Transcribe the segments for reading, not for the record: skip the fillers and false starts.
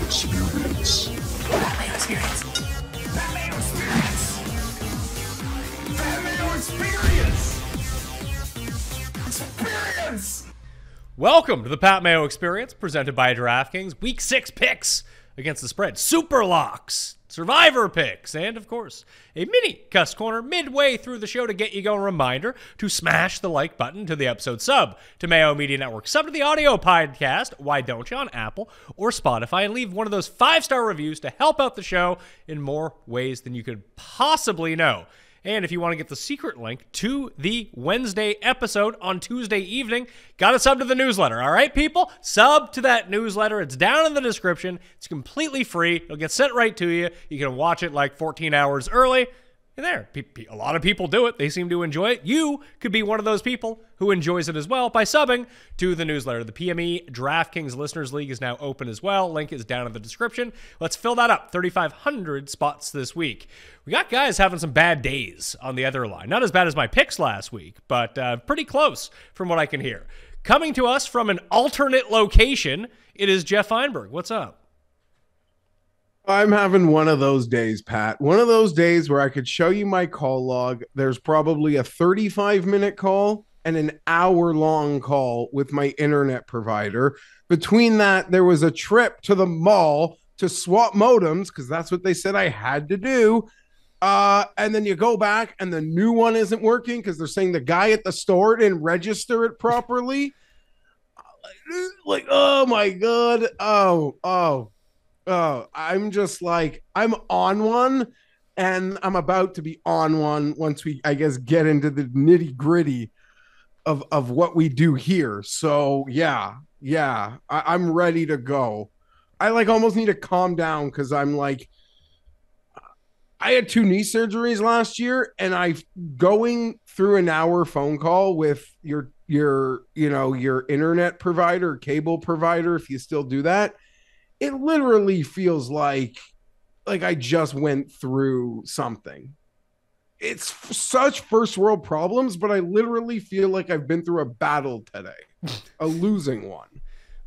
Experience. Pat Mayo Experience. Pat Mayo Experience. Pat Mayo Experience. Experience. Welcome to the Pat Mayo Experience, presented by DraftKings. Week 6 picks against the spread. Super locks, survivor picks, and, of course, a mini Cust Corner midway through the show to get you going. Reminder to smash the like button to the episode, sub to Mayo Media Network, sub to the audio podcast, why don't you, on Apple or Spotify, and leave one of those 5-star reviews to help out the show in more ways than you could possibly know. And if you want to get the secret link to the Wednesday episode on Tuesday evening, got to sub to the newsletter. All right, people? Sub to that newsletter. It's down in the description. It's completely free. It'll get sent right to you. You can watch it like 14 hours early. And there, a lot of people do it. They seem to enjoy it. You could be one of those people who enjoys it as well by subbing to the newsletter. The PME DraftKings Listeners League is now open as well. Link is down in the description. Let's fill that up. 3,500 spots this week. We got guys having some bad days on the other line. Not as bad as my picks last week, but pretty close from what I can hear. Coming to us from an alternate location, it is Geoff Fienberg. What's up? I'm having one of those days, Pat. One of those days where I could show you my call log. There's probably a 35-minute call and an hour-long call with my internet provider. Between that, there was a trip to the mall to swap modems, because that's what they said I had to do. And then you go back and the new one isn't working because they're saying the guy at the store didn't register it properly. Like, oh my God. Oh, I'm just like, I'm on one and I'm about to be on one once we, I guess, get into the nitty gritty of what we do here. So yeah, I'm ready to go. I like almost need to calm down because I'm like, I had 2 knee surgeries last year and going through an hour phone call with your internet provider, cable provider, if you still do that. It literally feels like I just went through something. It's such first world problems, but I literally feel like I've been through a battle today, a losing one.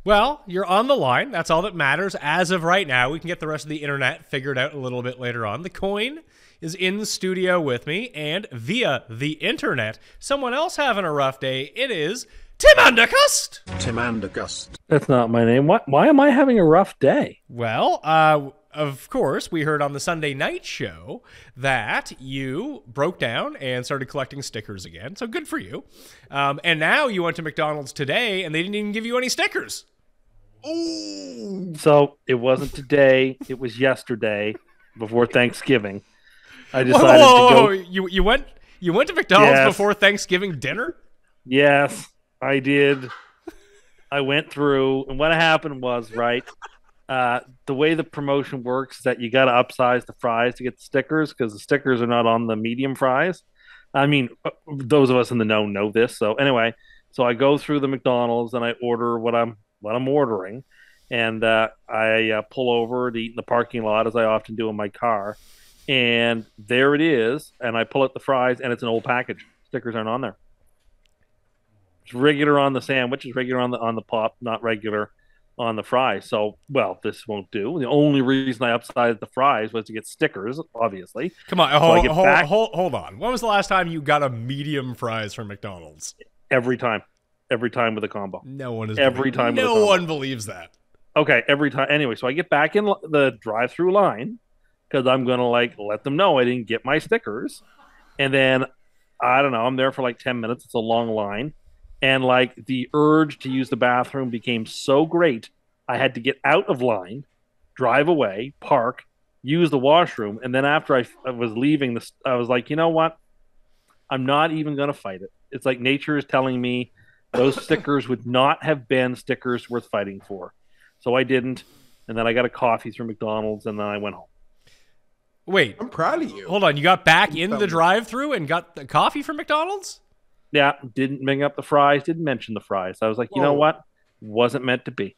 Well, you're on the line. That's all that matters as of right now. We can get the rest of the internet figured out a little bit later on. The coin is in the studio with me, and via the internet, someone else having a rough day. It is Tim Undercust. Tim Undercust. That's not my name. Why am I having a rough day? Well, of course, we heard on the Sunday night show that you broke down and started collecting stickers again. So good for you. And now you went to McDonald's today and they didn't even give you any stickers. Oh, So it wasn't today. It was yesterday before Thanksgiving. I decided to go. You went to McDonald's Yes. before Thanksgiving dinner? Yes, I did. I went through, and what happened was, right, the way the promotion works is that you got to upsize the fries to get the stickers because the stickers are not on the medium fries. I mean, those of us in the know this. So anyway, I go through the McDonald's and I order what I'm ordering, and I pull over to eat in the parking lot as I often do in my car, and there it is, and I pull out the fries, and it's an old package. Stickers aren't on there. It's regular on the sandwich, it's regular on the pop, not regular on the fries. So, well, this won't do. The only reason I upsized the fries was to get stickers, obviously. Come on, So hold on. When was the last time you got a medium fries from McDonald's? Every time with a combo. No one is Every time with a No combo. one believes that. Okay, every time. Anyway, so I get back in the drive-through line because I'm going to let them know I didn't get my stickers. And then, I don't know, I'm there for like 10 minutes. It's a long line. And the urge to use the bathroom became so great, I had to get out of line, drive away, park, use the washroom. And then after I was leaving, I was like, you know what? I'm not even going to fight it. It's like nature is telling me those stickers would not have been stickers worth fighting for. So I didn't. And then I got a coffee through McDonald's, and then I went home. Wait. I'm proud of you. Hold on. You got back in the drive-thru and got the coffee from McDonald's? Yeah, didn't bring up the fries, didn't mention the fries. I was like, you know what? Wasn't meant to be.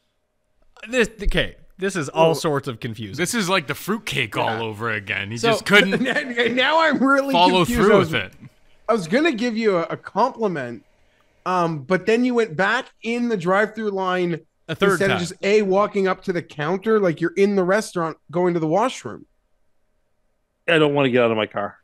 This is all sorts of confusing. This is like the fruitcake all over again. He So- just couldn't Now I'm really follow confused. through with it. I was gonna give you a compliment, but then you went back in the drive-through line A third instead time. of just walking up to the counter like you're in the restaurant going to the washroom. I don't want to get out of my car.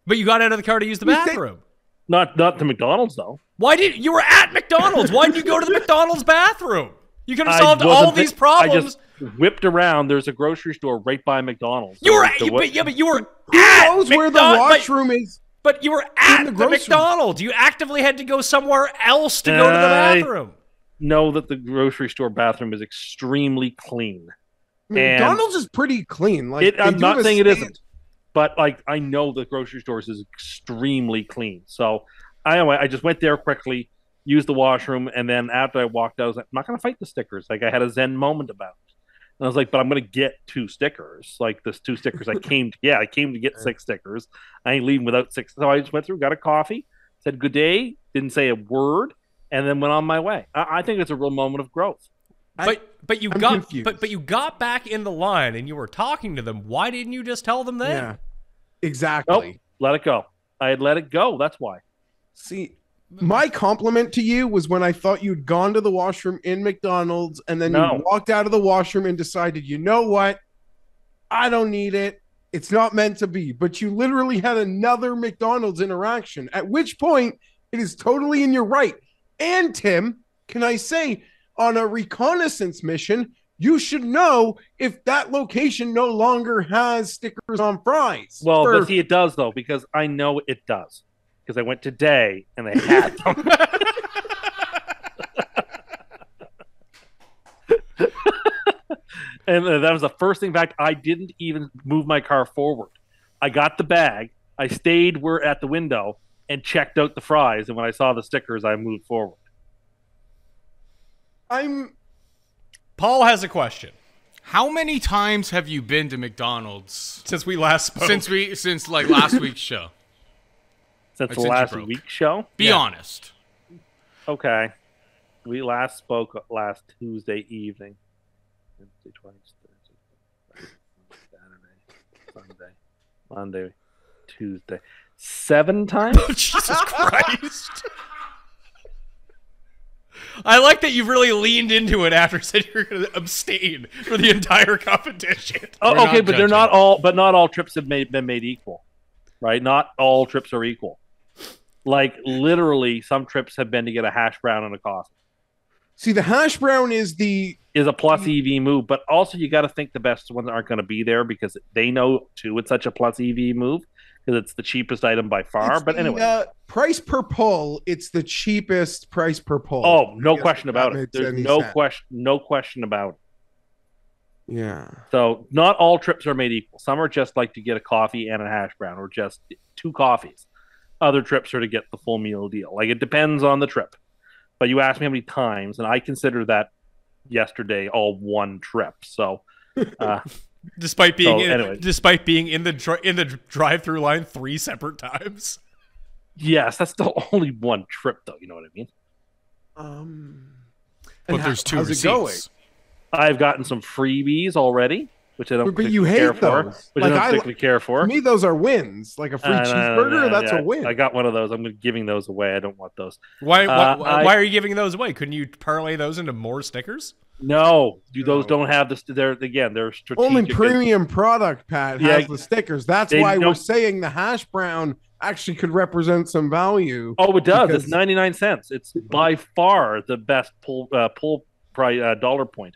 But you got out of the car to use the bathroom. Not to McDonald's though. Why did you were at McDonald's? Why did you go to the McDonald's bathroom? You could have I solved wasn't all these problems. I just whipped around. There's a grocery store right by McDonald's. You were So but you were Who at knows where the McDonald's- washroom is? But you were at the the grocery- McDonald's. You actively had to go somewhere else to go to the bathroom. know that the grocery store bathroom is extremely clean. McDonald's is pretty clean. Like I'm they not do saying it stand- isn't, but like I know the grocery stores is extremely clean. So anyway, I just went there quickly, used the washroom, and then after I walked out, I was like, I'm not going to fight the stickers. Like I had a Zen moment about it. And I was like, but I'm going to get 2 stickers. Like this 2 stickers I came to get 6 stickers. I ain't leaving without 6. So I just went through, got a coffee, said good day, didn't say a word, and then went on my way. I think it's a real moment of growth. But you I'm got confused. but you got back in the line and you were talking to them. Why didn't you just tell them then? Yeah, exactly. Nope, let it go. I had let it go. That's why. See, my compliment to you was when I thought you'd gone to the washroom in McDonald's and then No. you walked out of the washroom and decided, you know what? I don't need it. It's not meant to be. But you literally had another McDonald's interaction, at which point it is totally in your right. And Tim, can I say, on a reconnaissance mission, you should know if that location no longer has stickers on fries. Well, For- but see, it does though, because I know it does. Because I went today and they had them. And that was the first thing. In fact, I didn't even move my car forward. I got the bag. I stayed at the window and checked out the fries. And when I saw the stickers, I moved forward. Paul has a question. How many times have you been to McDonald's Since we last spoke. since like last week's show? Since Like, the since you last broke. week's show? Be honest. Okay. We last spoke last Tuesday evening. Wednesday, twice, Thursday, Saturday, Sunday, Monday, Tuesday. 7 times? Jesus Christ. I like that you've really leaned into it after said you're going to abstain for the entire competition. Oh, We're okay, not but they're judging. not all trips have been made equal, right? Not all trips are equal. Like literally, some trips have been to get a hash brown and a coffee. See, the hash brown is A plus EV move, but also you got to think the best ones aren't going to be there because they know too it's such a plus EV move because it's the cheapest item by far. it's But the, anyway, price per pull. It's the cheapest price per pull. oh, no Yes, question if about that it. makes There's any no sense. question about it. Yeah. So not all trips are made equal. Some are just like to get a coffee and a hash brown, or just 2 coffees. Other trips are to get the full meal deal. Like it depends on the trip. But you asked me how many times, and I consider that yesterday all one trip. So, Despite being anyway. in the drive-through line 3 separate times. yes, that's still only one trip, though. You know what I mean? But And there's 2 how's receipts. it going? I've gotten some freebies already, which I don't But you particularly care hate for. those. Which Like, I don't I- particularly care for. For me, those are wins. Like a free cheeseburger, that's a win. I got one of those. I'm giving those away. I don't want those. Why I- why are you giving those away? Couldn't you parlay those into more stickers? No, those don't have this. They're strategic. Only premium product, Pat, has Yeah, the stickers. That's they why we're don't- saying the hash brown actually could represent some value. Oh, it does. because- It's 99 cents. It's by far the best pull price dollar point.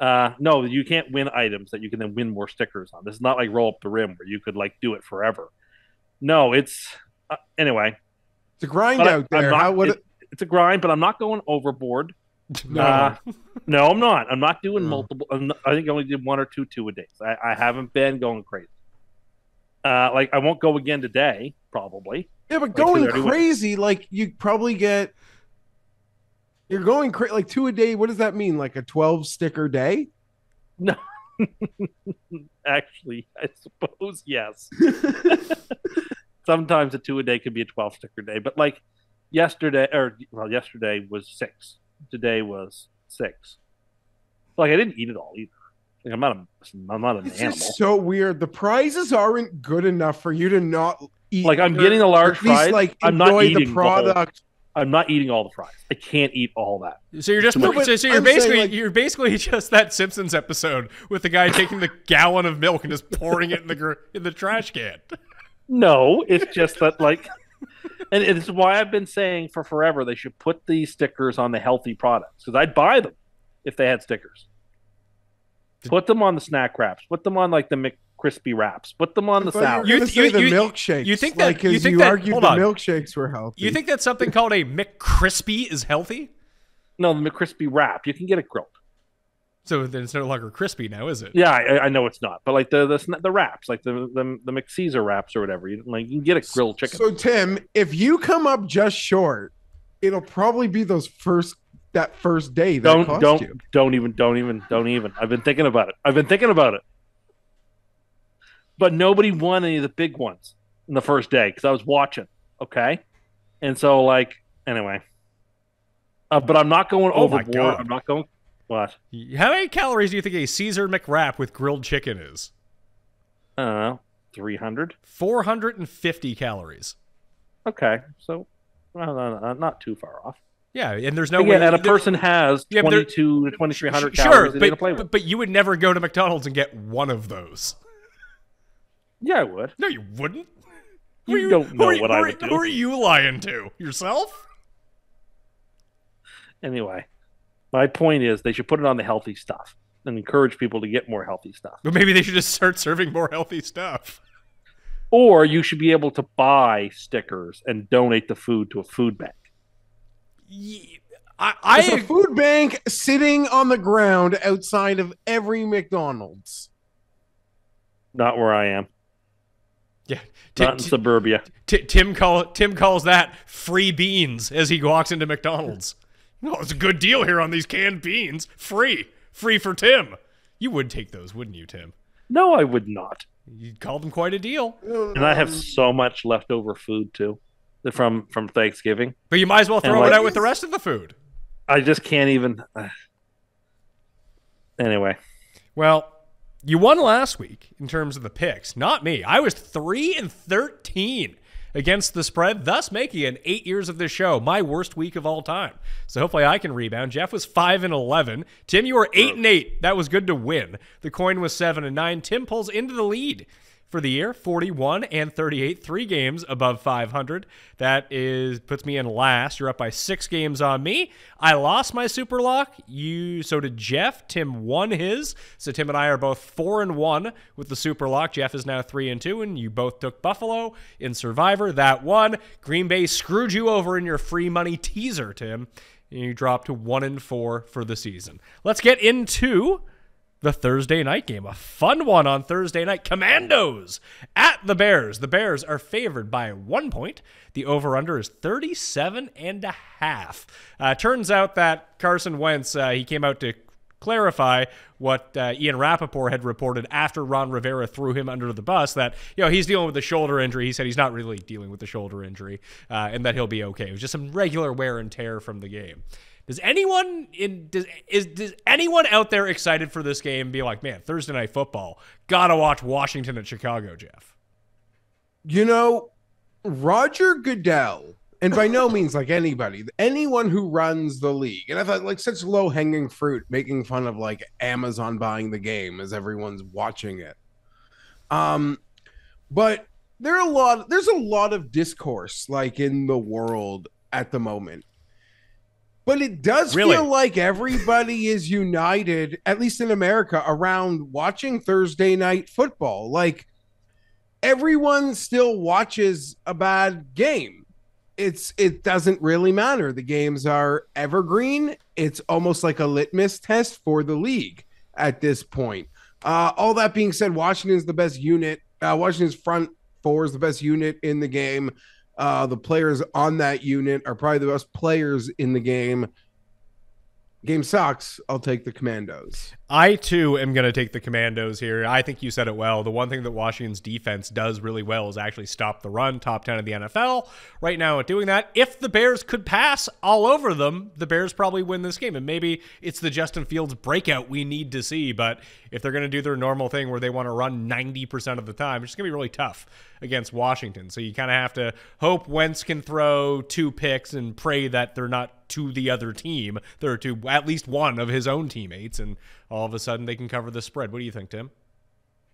No, you can't win items that you can then win more stickers on. This is not like roll up the rim where you could like do it forever. No, it's anyway. It's a grind But out I'm there. not- How would it? It's a grind, but I'm not going overboard. No. No, I'm not. I'm not doing No. multiple. I think I only did 1 or 2 a days. I haven't been going crazy. Like I won't go again today, probably. Yeah, but Like, going 2 went. crazy, like you probably get. You're going crazy, like 2 a day. What does that mean? Like a 12 sticker day? No, actually, I suppose yes. Sometimes a 2 a day could be a 12 sticker day, but like yesterday was 6. Today was 6. Like I didn't eat it all either. Like, I'm not an It's animal. just so weird. The prizes aren't good enough for you to not eat. Like I'm or getting a large at least, fries. like I'm not enjoy eating the product. I'm not eating all the fries. I can't eat all that. So you're just No, but so you're I'm basically saying, like- you're basically just that Simpsons episode with the guy taking the gallon of milk and just pouring it in the trash can. No, it's just that like, and it's why I've been saying for forever they should put these stickers on the healthy products because I'd buy them if they had stickers. Put them on the snack wraps. Put them on like the McCrispy wraps. Put them on the But salad. you're gonna say the milkshakes. you think that- like, 'cause you think you that- argued hold the on. milkshakes were healthy. You think that something called a McCrispy is healthy? No, the McCrispy wrap. You can get it grilled. So then it's no longer crispy now, is it? Yeah, I know it's not, but like the wraps, like the McCaesar wraps or whatever. You can get a grilled chicken. So Tim, if you come up just short, it'll probably be that first day that cost you. Don't even. I've been thinking about it. But nobody won any of the big ones in the first day because I was watching. Okay, and so like anyway, but I'm not going Oh my overboard. God. I'm not going. What? How many calories do you think a Caesar McWrap with grilled chicken is? I don't know. 300. 450 calories. Okay, so well, not too far off. Yeah, and there's no Again, way. and a person has Yeah, but 22 to 2,300 calories a day to play with. but you would never go to McDonald's and get one of those. Yeah, I would. No, you wouldn't. You don't know what I would do. Who are you lying to? Yourself? Anyway, my point is they should put it on the healthy stuff and encourage people to get more healthy stuff. But maybe they should just start serving more healthy stuff. Or you should be able to buy stickers and donate the food to a food bank. There's a food bank sitting on the ground outside of every McDonald's. Not where I am. Yeah, Not in suburbia. Tim calls that free beans as he walks into McDonald's. Oh, it's a good deal here on these canned beans. Free for Tim. You would take those, wouldn't you, Tim? No, I would not. You called them quite a deal. And I have so much leftover food too, from Thanksgiving. But you might as well throw it out with the rest of the food. I just can't even. Anyway. Well, you won last week in terms of the picks, not me. I was 3-13 against the spread, thus making it 8 years of this show my worst week of all time. So hopefully I can rebound. Jeff was 5-11. Tim, you were 8-8. That was good to win. The coin was 7-9. Tim pulls into the lead for the year, 41-38, 3 games above 500. That puts me in last. You're up by 6 games on me. I lost my super lock. So did Jeff. Tim won his. So Tim and I are both 4-1 with the super lock. Jeff is now 3-2, and you both took Buffalo in Survivor. That won. Green Bay screwed you over in your free money teaser, Tim. And you dropped to 1-4 for the season. Let's get into the Thursday night game. A fun one on Thursday night. Commandos at the Bears. The Bears are favored by 1 point. The over-under is 37.5. Turns out that Carson Wentz, he came out to clarify what Ian Rappaport had reported after Ron Rivera threw him under the bus, that he's dealing with the shoulder injury. He said he's not really dealing with the shoulder injury, and that he'll be okay. It was just some regular wear and tear from the game. Does anyone out there excited for this game be like, man, Thursday Night Football, gotta watch Washington at Chicago, Jeff? Roger Goodell, and by no means like anybody, anyone who runs the league, and I thought like such low-hanging fruit, making fun of like Amazon buying the game as everyone's watching it. But there's a lot of discourse like in the world at the moment. But it does feel like everybody is united, at least in America, around watching Thursday Night Football. Like, everyone still watches a bad game. It doesn't really matter. The games are evergreen. It's almost like a litmus test for the league at this point. All that being said, Washington's the best unit. Washington's front four is the best unit in the game. The players on that unit are probably the best players in the game. Game sucks. I'll take the Commandos. I, too, am going to take the Commandos here. I think you said it well. The one thing that Washington's defense does really well is actually stop the run, top 10 of the NFL right now at doing that. If the Bears could pass all over them, the Bears probably win this game. And maybe it's the Justin Fields breakout we need to see. But if they're going to do their normal thing where they want to run 90% of the time, it's going to be really tough against Washington. So you kind of have to hope Wentz can throw 2 picks and pray that they're not to the other team. They're to at least one of his own teammates, and all of a sudden they can cover the spread. What do you think, Tim?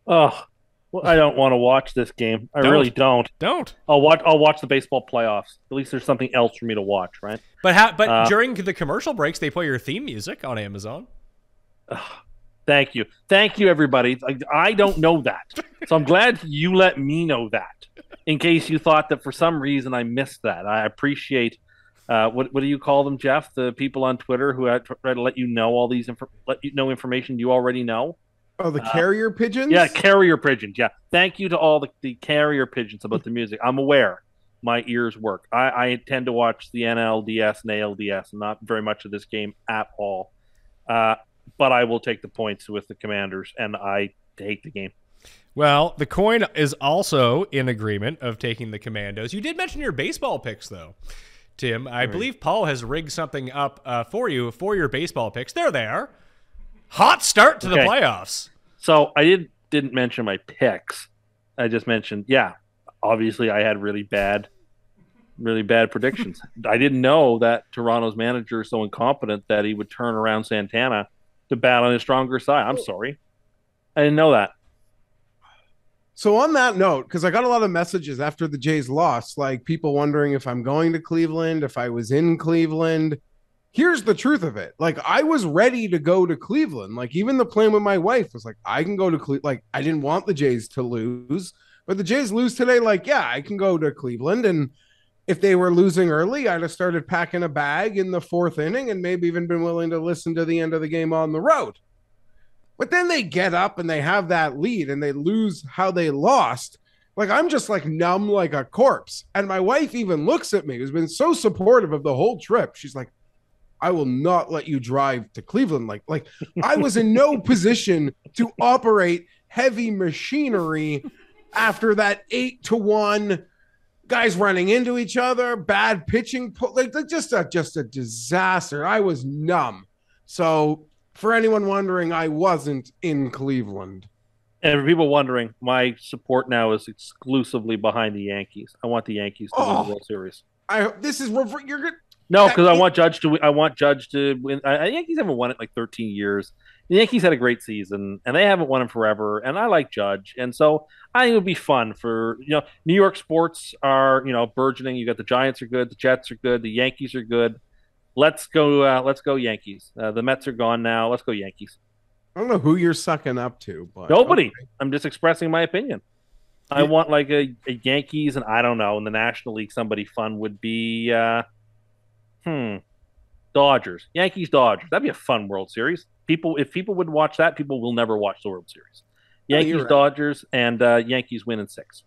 Oh, well, I don't want to watch this game. I really don't. Don't. I'll watch the baseball playoffs. At least there's something else for me to watch, right? But during the commercial breaks, they play your theme music on Amazon. Thank you, everybody. I don't know that, so I'm glad you let me know that. In case you thought that for some reason I missed that, I appreciate. What do you call them, Geoff? The people on Twitter who try to let you know all these information you already know. Oh, the carrier pigeons? Yeah, carrier pigeons. Yeah. Thank you to all the carrier pigeons about the music. I'm aware. My ears work. I tend to watch the NLDS and ALDS and not very much of this game at all. But I will take the points with the Commanders, and I hate the game. Well, the coin is also in agreement of taking the Commandos. You did mention your baseball picks, though, Tim. I believe Paul has rigged something up for you for your baseball picks. There they are. Hot start to the playoffs. So I didn't mention my picks. I just mentioned, obviously I had really bad predictions. I didn't know that Toronto's manager is so incompetent that he would turn around Santana to bat on his stronger side. I'm sorry. I didn't know that. So on that note, because I got a lot of messages after the Jays lost, like people wondering if I'm going to Cleveland, if I was in Cleveland. Here's the truth of it. Like, I was ready to go to Cleveland. Like, even the plan with my wife was like, I can go to Cleveland. Like, I didn't want the Jays to lose, but the Jays lose today. Like, yeah, I can go to Cleveland. And if they were losing early, I'd have started packing a bag in the 4th inning and maybe even been willing to listen to the end of the game on the road. But then they get up and they have that lead and they lose how they lost. Like, I'm just like numb like a corpse. And my wife even looks at me, who's been so supportive of the whole trip. She's like, I will not let you drive to Cleveland. Like I was in no position to operate heavy machinery after that 8-1 guys running into each other, bad pitching, like just a disaster. I was numb. So for anyone wondering, I wasn't in Cleveland. And for people wondering, my support now is exclusively behind the Yankees. I want the Yankees to win the World Series. You're good. No, because I want Judge to win. I want Judge to win. The Yankees haven't won it like 13 years. The Yankees had a great season, and they haven't won it forever. And I like Judge, and so I think it would be fun for New York sports are burgeoning. You got the Giants are good, the Jets are good, the Yankees are good. Let's go Yankees. The Mets are gone now. Let's go Yankees. I don't know who you're sucking up to, but nobody. Okay. I'm just expressing my opinion. I want like a Yankees, and I don't know. In the National League, somebody fun would be. Dodgers. Yankees, Dodgers. That'd be a fun World Series. If people would watch that, people will never watch the World Series. Yankees, right. Dodgers, and Yankees win in 6.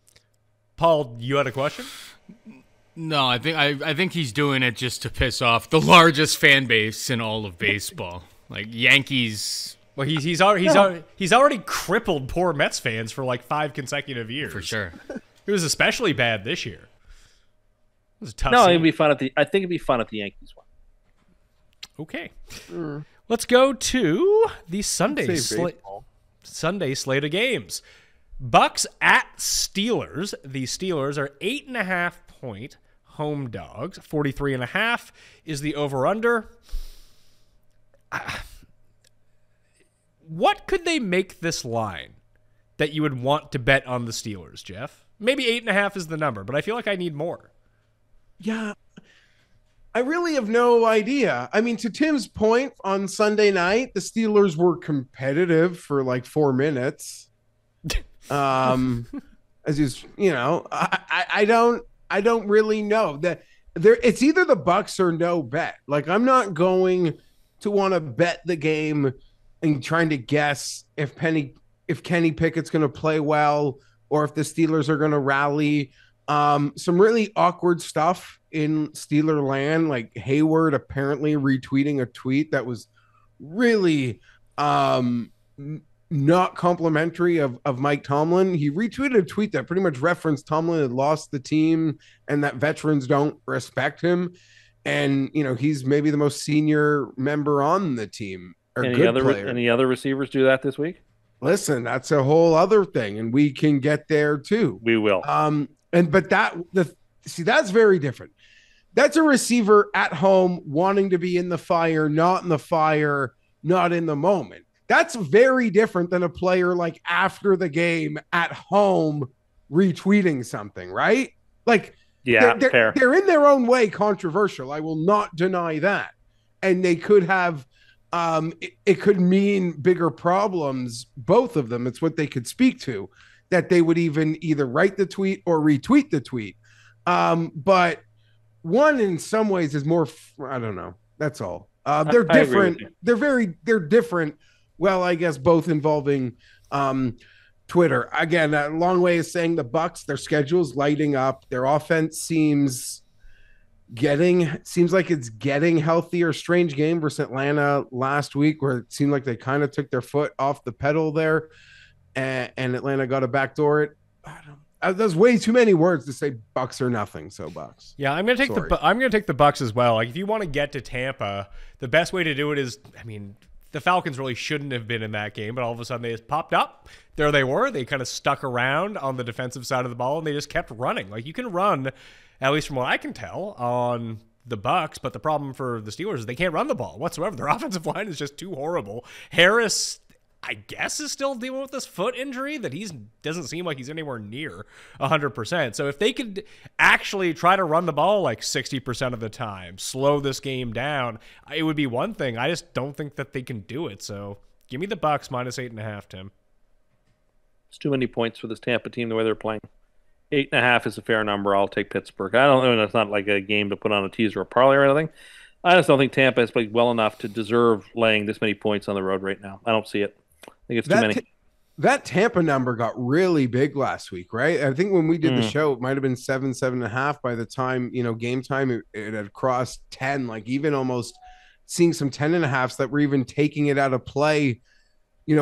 Paul, you had a question? No, I think he's doing it just to piss off the largest fan base in all of baseball. Like Yankees. Well, he's already crippled poor Mets fans for like 5 consecutive years. For sure. It was especially bad this year. It was a tough No, scene. it'd be fun I think it'd be fun at the Yankees one. Okay. Let's go to the Sunday slate of games. Bucks at Steelers. The Steelers are 8.5-point home dogs. 43.5 is the over-under. What could they make this line that you would want to bet on the Steelers, Geoff? Maybe 8.5 is the number, but I feel like I need more. Yeah, I really have no idea. I mean, to Tim's point, on Sunday night, the Steelers were competitive for like 4 minutes. As is, I don't really know that it's either the Bucks or no bet. Like, I'm not going to want to bet the game and trying to guess if Kenny Pickett's going to play well or if the Steelers are going to rally. Some really awkward stuff in Steeler land, like Hayward apparently retweeting a tweet that was really not complimentary of Mike Tomlin. He retweeted a tweet that pretty much referenced Tomlin had lost the team and that veterans don't respect him. And, he's maybe the most senior member on the team. Or Any other receivers do that this week? Listen, that's a whole other thing, and we can get there too. We will. But that's very different. That's a receiver at home wanting to be in the fire, not in the fire, not in the moment. That's very different than a player like after the game at home retweeting something, right? Like, Yeah, they're, they're in their own way controversial. I will not deny that. And they could have, it could mean bigger problems, both of them. It's what they could speak to, that they would even either write the tweet or retweet the tweet. But one in some ways is more, I don't know. That's all. They're different. They're different. Well, I guess both involving Twitter. Again, a long way of saying the Bucs, their schedule's lighting up. Their offense seems like it's getting healthier. Strange game versus Atlanta last week where it seemed like they kind of took their foot off the pedal there, and Atlanta got a backdoor it. There's way too many words to say Bucs or nothing. So Bucs. Yeah, I'm gonna take the Bucs as well. Like, if you want to get to Tampa, the best way to do it is, I mean, the Falcons really shouldn't have been in that game, but all of a sudden they just popped up. There they were. They kind of stuck around on the defensive side of the ball, and they just kept running. Like, you can run, at least from what I can tell, on the Bucs, but the problem for the Steelers is they can't run the ball whatsoever. Their offensive line is just too horrible. Harris, I guess, is still dealing with this foot injury that doesn't seem like he's anywhere near 100%. So if they could actually try to run the ball like 60% of the time, slow this game down, it would be one thing. I just don't think that they can do it. So give me the Bucs -8.5, Tim. It's too many points for this Tampa team the way they're playing. 8.5 is a fair number. I'll take Pittsburgh. I don't know. It's not like a game to put on a teaser or parlay or anything. I just don't think Tampa has played well enough to deserve laying this many points on the road right now. I don't see it. I think it's too many. That Tampa number got really big last week, right? I think when we did the show, it might have been 7.5. By the time, game time, it had crossed 10, like even almost seeing some 10.5s that were even taking it out of play,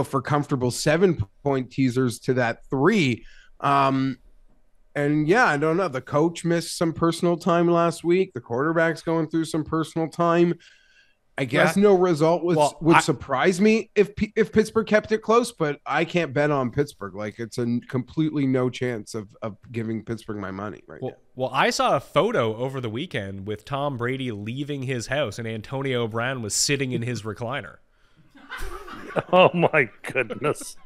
for comfortable 7-point teasers to that 3. And yeah, I don't know. The coach missed some personal time last week. The quarterback's going through some personal time. I guess no result would surprise me if Pittsburgh kept it close, but I can't bet on Pittsburgh. Like, it's a completely no chance of giving Pittsburgh my money right now. Well, I saw a photo over the weekend with Tom Brady leaving his house and Antonio Brown was sitting in his recliner. Oh my goodness.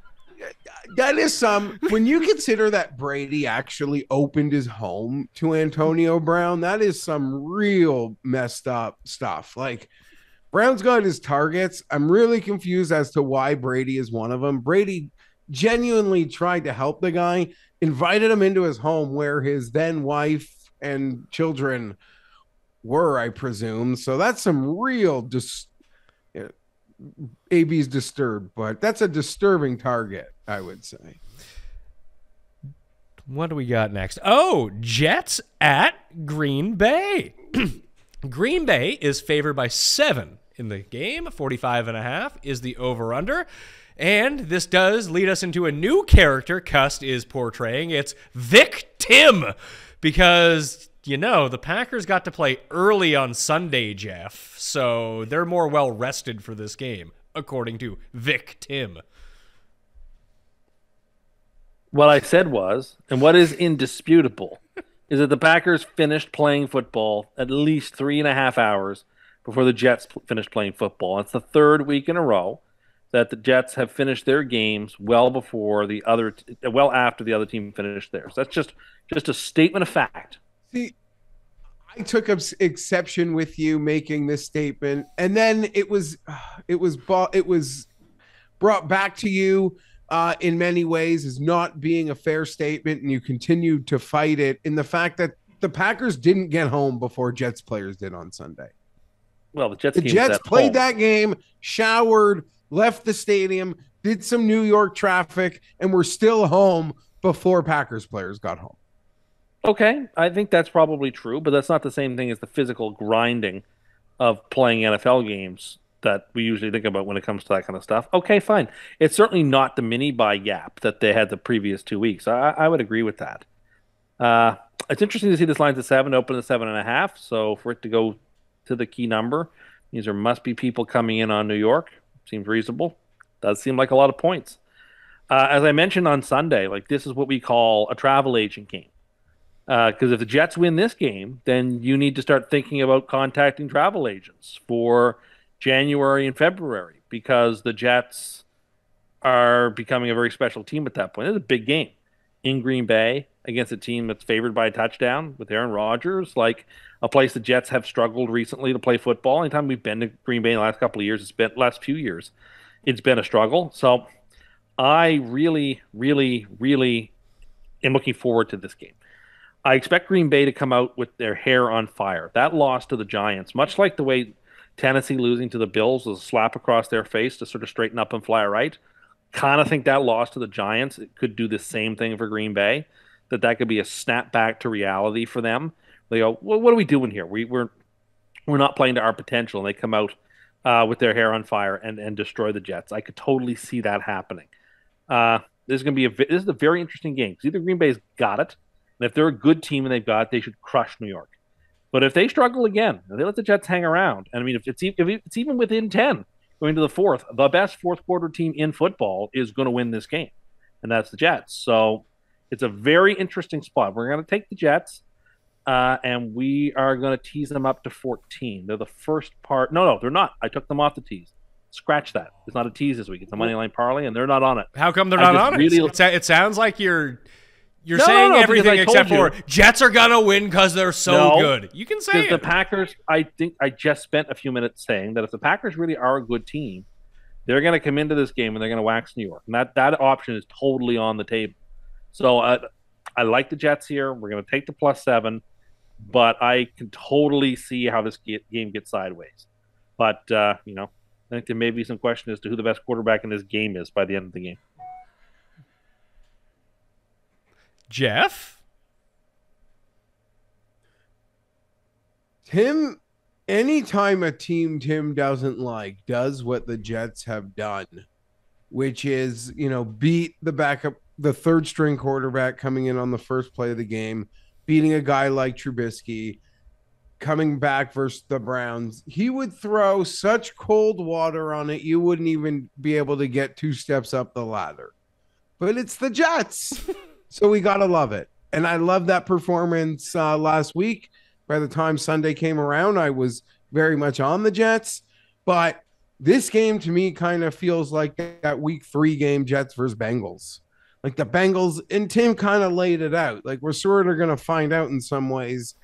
That is when you consider that Brady actually opened his home to Antonio Brown, that is some real messed up stuff. Like, Brown's got his targets. I'm really confused as to why Brady is one of them. Brady genuinely tried to help the guy, invited him into his home where his then wife and children were, I presume. So that's some real AB's disturbed, but that's a disturbing target, I would say. What do we got next? Oh, Jets at Green Bay. Green Bay is favored by 7 in the game. 45.5 is the over-under. And this does lead us into a new character Cust is portraying. It's Victim. Because, the Packers got to play early on Sunday, Geoff. So they're more well-rested for this game, according to Victim. What I said was, and what is indisputable, is that the Packers finished playing football at least 3.5 hours before the Jets finished playing football. It's the third week in a row that the Jets have finished their games well after the other team finished theirs. That's just a statement of fact. See, I took exception with you making this statement, and then it was brought back to you in many ways as not being a fair statement, and you continued to fight it in the fact that the Packers didn't get home before Jets players did on Sunday. Well, the Jets played that game, showered, left the stadium, did some New York traffic, and were still home before Packers players got home. Okay, I think that's probably true, but that's not the same thing as the physical grinding of playing NFL games that we usually think about when it comes to that kind of stuff. Okay, fine. It's certainly not the mini-buy gap that they had the previous 2 weeks. I would agree with that. It's interesting to see this line's at 7, open at 7.5, so for it to go to the key number means there must be people coming in on New York. Seems reasonable. Does seem like a lot of points. As I mentioned on Sunday, like this is what we call a travel agent game. Because if the Jets win this game, then you need to start thinking about contacting travel agents for January and February because the Jets are becoming a very special team at that point. It's a big game in Green Bay against a team that's favored by a touchdown with Aaron Rodgers, like a place the Jets have struggled recently to play football. Anytime we've been to Green Bay in the last couple of years, last few years, it's been a struggle. So I really, really, really am looking forward to this game. I expect Green Bay to come out with their hair on fire. That loss to the Giants, much like the way Tennessee losing to the Bills was a slap across their face to sort of straighten up and fly right. Kind of think that loss to the Giants, it could do the same thing for Green Bay, that could be a snap back to reality for them. They go, well, what are we doing here? We're not playing to our potential. And they come out with their hair on fire and destroy the Jets. I could totally see that happening. This is a very interesting game because either Green Bay's got it, and if they're a good team and they've got it, they should crush New York. But if they struggle again, and they let the Jets hang around, and I mean, if it's even within 10 going to the fourth, the best fourth quarter team in football is going to win this game, and that's the Jets. So it's a very interesting spot. We're going to take the Jets, and we are going to tease them up to 14. They're the first part. No, they're not. I took them off the tease. Scratch that. It's not a tease this week. It's a money line parlay, and they're not on it. How come they're not on it? It sounds like you're saying everything except for Jets are gonna win because they're so good. You can say it. The Packers, I think I just spent a few minutes saying that if the Packers really are a good team, they're going to come into this game and they're going to wax New York. And that option is totally on the table. So I like the Jets here. We're going to take the +7, but I can totally see how this game gets sideways. But, I think there may be some question as to who the best quarterback in this game is by the end of the game. Geoff? Tim, anytime a team Tim doesn't like does what the Jets have done, which is, beat the third string quarterback coming in on the first play of the game, beating a guy like Trubisky, coming back versus the Browns, he would throw such cold water on it, you wouldn't even be able to get 2 steps up the ladder. But it's the Jets. So we got to love it. And I love that performance last week. By the time Sunday came around, I was very much on the Jets. But this game to me kind of feels like that week 3 game, Jets versus Bengals. Like the Bengals, and Tim kind of laid it out. Like we're sort of going to find out in some ways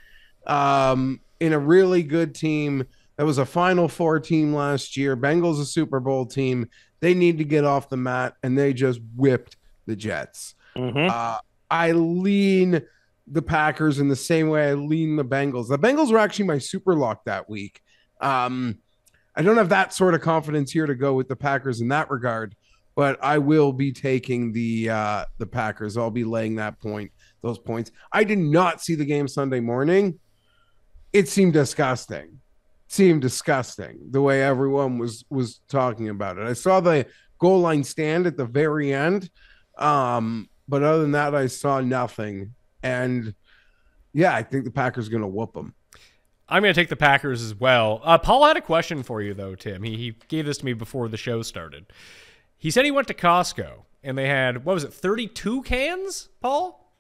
in a really good team that was a Final Four team last year. Bengals a Super Bowl team. They need to get off the mat, and they just whipped the Jets. Mm-hmm. I lean the Packers in the same way I lean the Bengals. The Bengals were actually my super lock that week. I don't have that sort of confidence here to go with the Packers in that regard, but I will be taking the Packers. I'll be laying those points. I did not see the game Sunday morning. It seemed disgusting. The way everyone was talking about it. I saw the goal line stand at the very end. But other than that, I saw nothing. And yeah, I think the Packers are going to whoop them. I'm going to take the Packers as well. Paul had a question for you, though, Tim. He gave this to me before the show started. He said he went to Costco, and they had, 32 cans, Paul?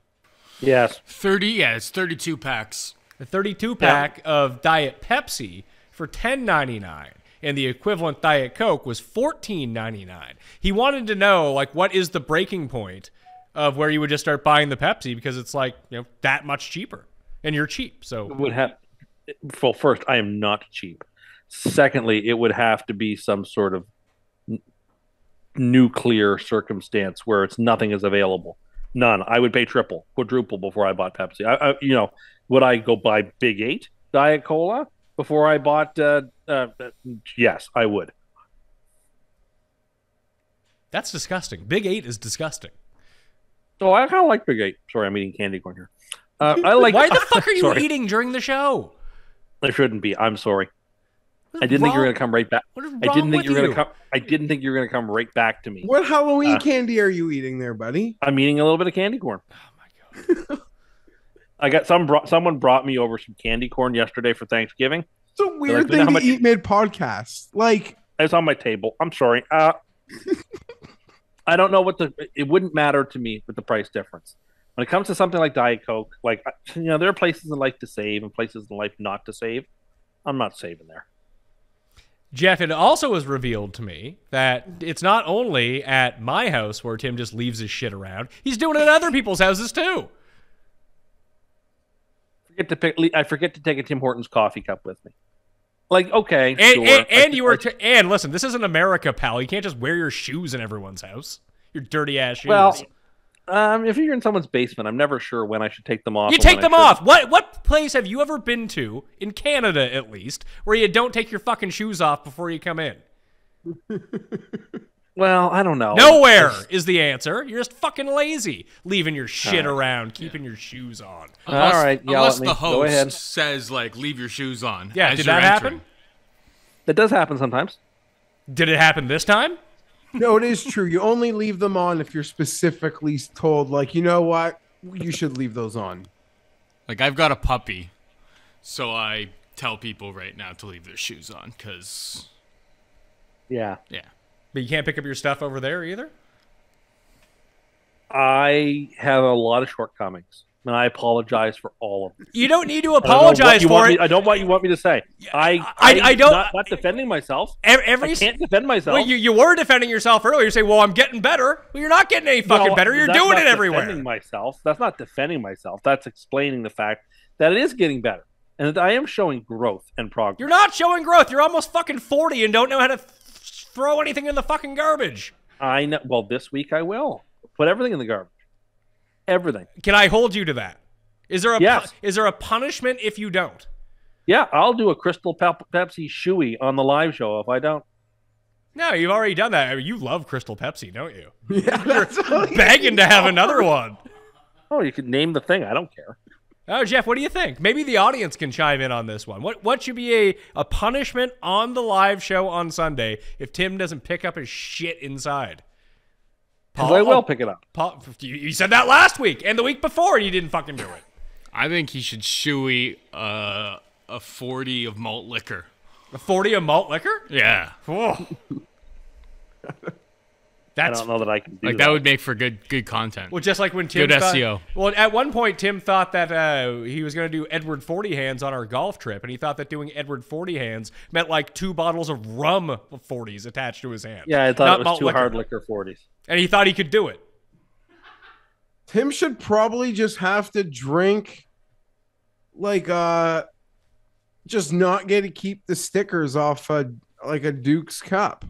Yes. 30, yeah, it's 32 packs. A 32-pack of Diet Pepsi for $10.99. And the equivalent Diet Coke was $14.99. He wanted to know, what is the breaking point of where you would just start buying the Pepsi because it's that much cheaper, and you're cheap. So it would have. Well, first, I am not cheap. Secondly, it would have to be some sort of nuclear circumstance where nothing is available. None. I would pay triple, quadruple before I bought Pepsi. Would I go buy Big 8 Diet Cola before I bought? Yes, I would. That's disgusting. Big 8 is disgusting. Oh, I kind of like Big 8. Sorry, I'm eating candy corn here. I like. Why the fuck are you eating during the show? I shouldn't be. I'm sorry. I didn't think you were going to come right back. I didn't think you were going to come. I didn't think you were going to come right back to me. What Halloween candy are you eating there, buddy? I'm eating a little bit of candy corn. Oh my god! I got someone brought me over some candy corn yesterday for Thanksgiving. It's a weird thing to eat mid podcast. It's on my table. I'm sorry. I don't know it wouldn't matter to me with the price difference. When it comes to something like Diet Coke, like, there are places in life to save and places in life not to save. I'm not saving there. Geoff, it also was revealed to me that it's not only at my house where Tim just leaves his shit around. He's doing it at other people's houses too. I forget to take a Tim Hortons coffee cup with me. Like, okay, and sure. And listen, this isn't America, pal. You can't just wear your shoes in everyone's house. Your dirty ass shoes. Well, if you're in someone's basement, I'm never sure when I should take them off. You take them off. What place have you ever been to, in Canada at least, where you don't take your fucking shoes off before you come in? Well, I don't know. Nowhere is the answer. You're just fucking lazy, leaving your shit around, keeping your shoes on. All right, unless the Go ahead. host says, like, leave your shoes on. Yeah, as did you're that entering. happen? That does happen sometimes. Did it happen this time? No, it is true. You only leave them on if you're specifically told, like, you know what? You should leave those on. Like, I've got a puppy, so I tell people right now to leave their shoes on, because, Yeah. But you can't pick up your stuff over there either? I have a lot of shortcomings, and I apologize for all of them. You don't need to apologize for it. I don't want you want me to say. I don't. Not defending myself. I can't defend myself. Well, you were defending yourself earlier. You say, well, I'm getting better. Well, you're not getting any fucking better. You're that's doing not it everywhere. Defending myself. That's not defending myself. That's explaining the fact that it is getting better. And that I am showing growth and progress. You're not showing growth. You're almost fucking 40 and don't know how to throw anything in the fucking garbage. I know. Well, this week I will. Put everything in the garbage. Everything. Can I hold you to that? Is there a Yes. Is there a punishment if you don't? Yeah, I'll do a Crystal Pepsi shoey on the live show if I don't. No, you've already done that. I mean, you love Crystal Pepsi, don't you? Yeah, that's Begging to have another one. Oh, you could name the thing. I don't care. Oh, Geoff, what do you think? Maybe the audience can chime in on this one. What should be a punishment on the live show on Sunday if Tim doesn't pick up his shit inside? Because I will pick it up. Paul, you said that last week and the week before, and you didn't fucking do it. I think he should shoey a 40 of malt liquor. A 40 of malt liquor? Yeah. Whoa. I don't know that I can do Like, that would make for good content. Well, just like when Tim Good thought, SEO. Well, at one point, Tim thought that he was going to do Edward 40 hands on our golf trip, and he thought that doing Edward 40 hands meant like 2 bottles of rum 40s attached to his hand. Yeah, I thought Not it was malt too liquor. hard liquor 40s. And he thought he could do it. Tim should probably just have to drink, like, just not get to keep the stickers off like a Duke's cup.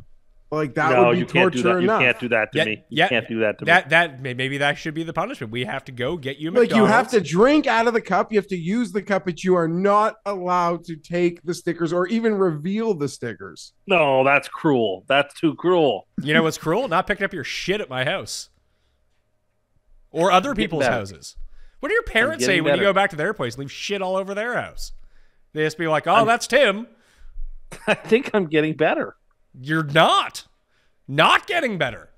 Like, that would be you can't do torture that. enough. You can't do that to me. You can't do that to me. That maybe that should be the punishment. We have to go get you Like, McDonald's. you have to drink out of the cup. You have to use the cup, but you are not allowed to take the stickers or even reveal the stickers. No, that's cruel. That's too cruel. You know what's cruel? Not picking up your shit at my house. Or other people's better. houses. What do your parents say getting when you better. go back to their place and leave shit all over their house? They just be like, oh, that's Tim. I think I'm getting better. You're not. Not getting better.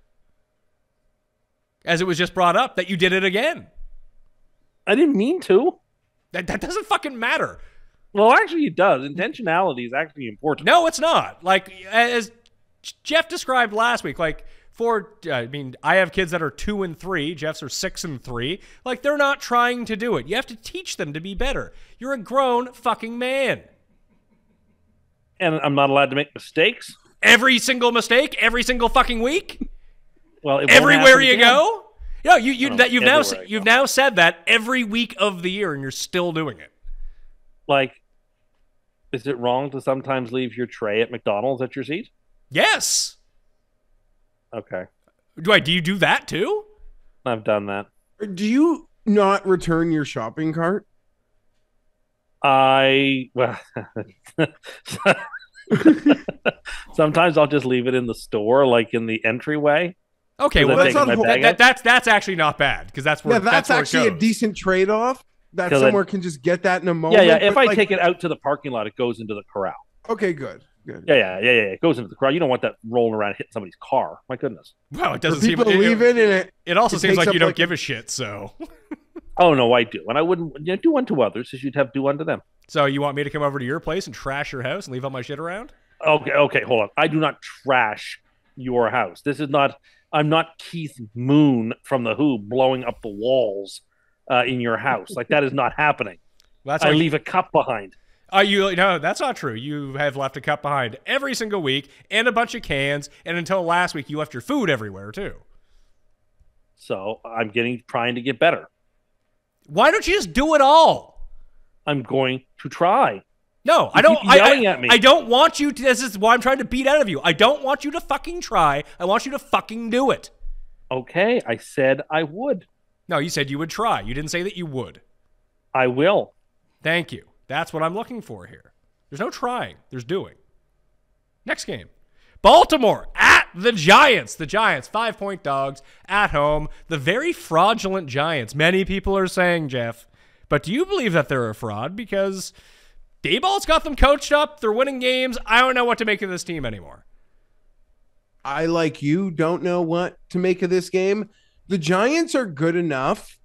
As it was just brought up that you did it again. I didn't mean to. That doesn't fucking matter. Well, actually, it does. Intentionality is actually important. No, it's not. Like, as Geoff described last week, like, I have kids that are 2 and 3. Jeff's are 6 and 3. Like, they're not trying to do it. You have to teach them to be better. You're a grown fucking man. And I'm not allowed to make mistakes. Every single mistake, every single fucking week, Well, it won't everywhere happen you again. go. No, Everywhere I you've go. now said that every week of the year, and you're still doing it. Like, is it wrong to sometimes leave your tray at McDonald's at your seat? Yes. Okay, Do you do that too? I've done that. Do you not return your shopping cart? Sometimes I'll just leave it in the store, like in the entryway. Okay, Because well I take my bag out. that's actually not bad because that's where Yeah, that's where it actually a goes. decent trade-off. That 'Cause somewhere can just get that in a moment. Yeah. If but, I like, take it out to the parking lot, it goes into the corral. okay, good. Yeah. It goes into the corral. You don't want that rolling around hitting somebody's car. My goodness. Well, it For doesn't seem. people to leave it and It also it seems takes like up you don't like give a shit. So, Oh no, I do, and I wouldn't. Do unto others as you'd have do unto them. so you want me to come over to your place and trash your house and leave all my shit around? Okay. Hold on. I do not trash your house. This is not. I'm not Keith Moon from The Who blowing up the walls in your house. Like, that is not happening. That's I leave a cup behind. No, that's not true. You have left a cup behind every single week and a bunch of cans. And until last week, you left your food everywhere too. So I'm trying to get better. Why don't you just do it all? I'm going to try. No, I don't. Yelling at me. I don't want you to. This is why I'm trying to beat out of you. I don't want you to fucking try. I want you to fucking do it. Okay, I said I would. No, you said you would try. You didn't say that you would. I will. Thank you. That's what I'm looking for here. There's no trying. There's doing. Next game. Baltimore at the Giants. The Giants, 5-point dogs at home. The very fraudulent Giants. Many people are saying, Geoff. But do you believe that they're a fraud? Because Dayball's got them coached up. They're winning games. I don't know what to make of this team anymore. I, like you, don't know what to make of this game. The Giants are good enough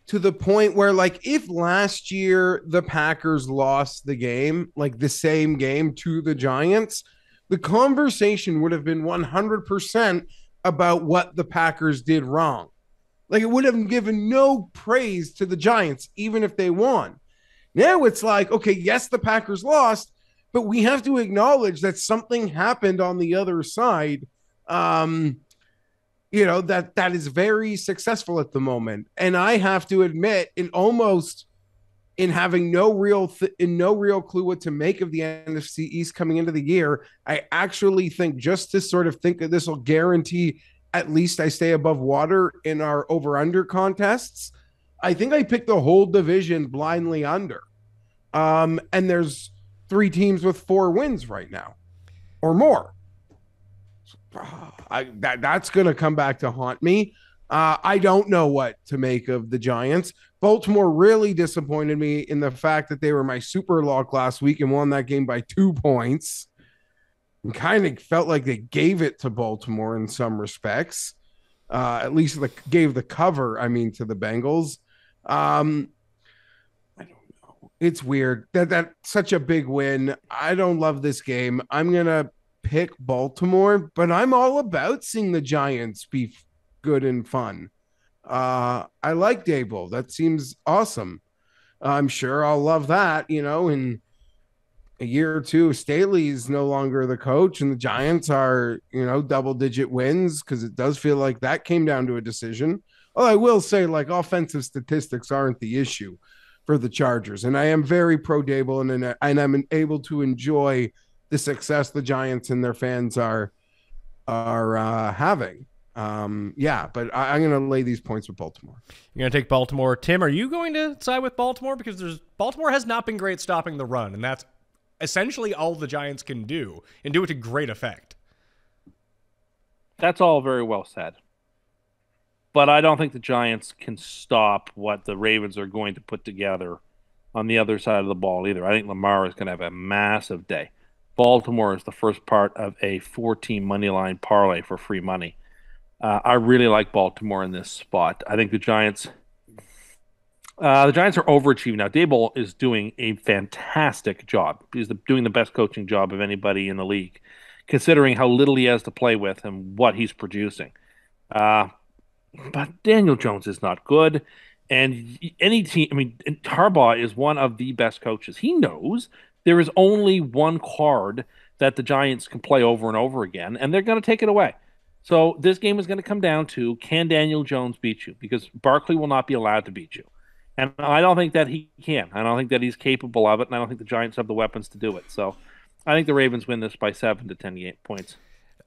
to the point where, like, if last year the Packers lost the game, like the same game to the Giants, the conversation would have been 100% about what the Packers did wrong. Like, it would have given no praise to the Giants, even if they won. Now it's like, okay, yes, the Packers lost, but we have to acknowledge that something happened on the other side. That is very successful at the moment. And I have to admit, in having no real clue what to make of the NFC East coming into the year, I actually think, just to sort of think that this will guarantee at least I stay above water in our over-under contests, I think I picked the whole division blindly under. And there's 3 teams with 4 wins right now or more. That's going to come back to haunt me. I don't know what to make of the Giants. Baltimore really disappointed me in the fact that they were my super lock last week and won that game by 2 points. And kind of felt like they gave it to Baltimore in some respects. At least gave the cover, to the Bengals. I don't know. It's weird. That's such a big win. I don't love this game. I'm going to pick Baltimore, but I'm all about seeing the Giants be good and fun. I like Daboll. That seems awesome. I'm sure I'll love that, in a year or two. Staley's no longer the coach and the Giants are, double-digit wins, because it does feel like that came down to a decision. Well, I will say, like, offensive statistics aren't the issue for the Chargers, and I am very pro Daboll, and I'm able to enjoy the success the Giants and their fans are having. But I'm going to lay these points with Baltimore. You're going to take Baltimore. Tim, are you going to side with Baltimore? Because Baltimore has not been great stopping the run, and that's essentially all the Giants can do, and do it to great effect. That's all very well said. But I don't think the Giants can stop what the Ravens are going to put together on the other side of the ball either. I think Lamar is going to have a massive day. Baltimore is the first part of a 4-team money line parlay for free money. I really like Baltimore in this spot. I think the Giants are overachieving. Now, Daboll is doing a fantastic job. He's doing the best coaching job of anybody in the league, considering how little he has to play with and what he's producing. But Daniel Jones is not good. And any team, Harbaugh is one of the best coaches. He knows there is only one card that the Giants can play over and over again, and they're going to take it away. So this game is going to come down to, can Daniel Jones beat you? Because Barkley will not be allowed to beat you. And I don't think that he can. I don't think that he's capable of it, and I don't think the Giants have the weapons to do it. So I think the Ravens win this by 7 to 10 points.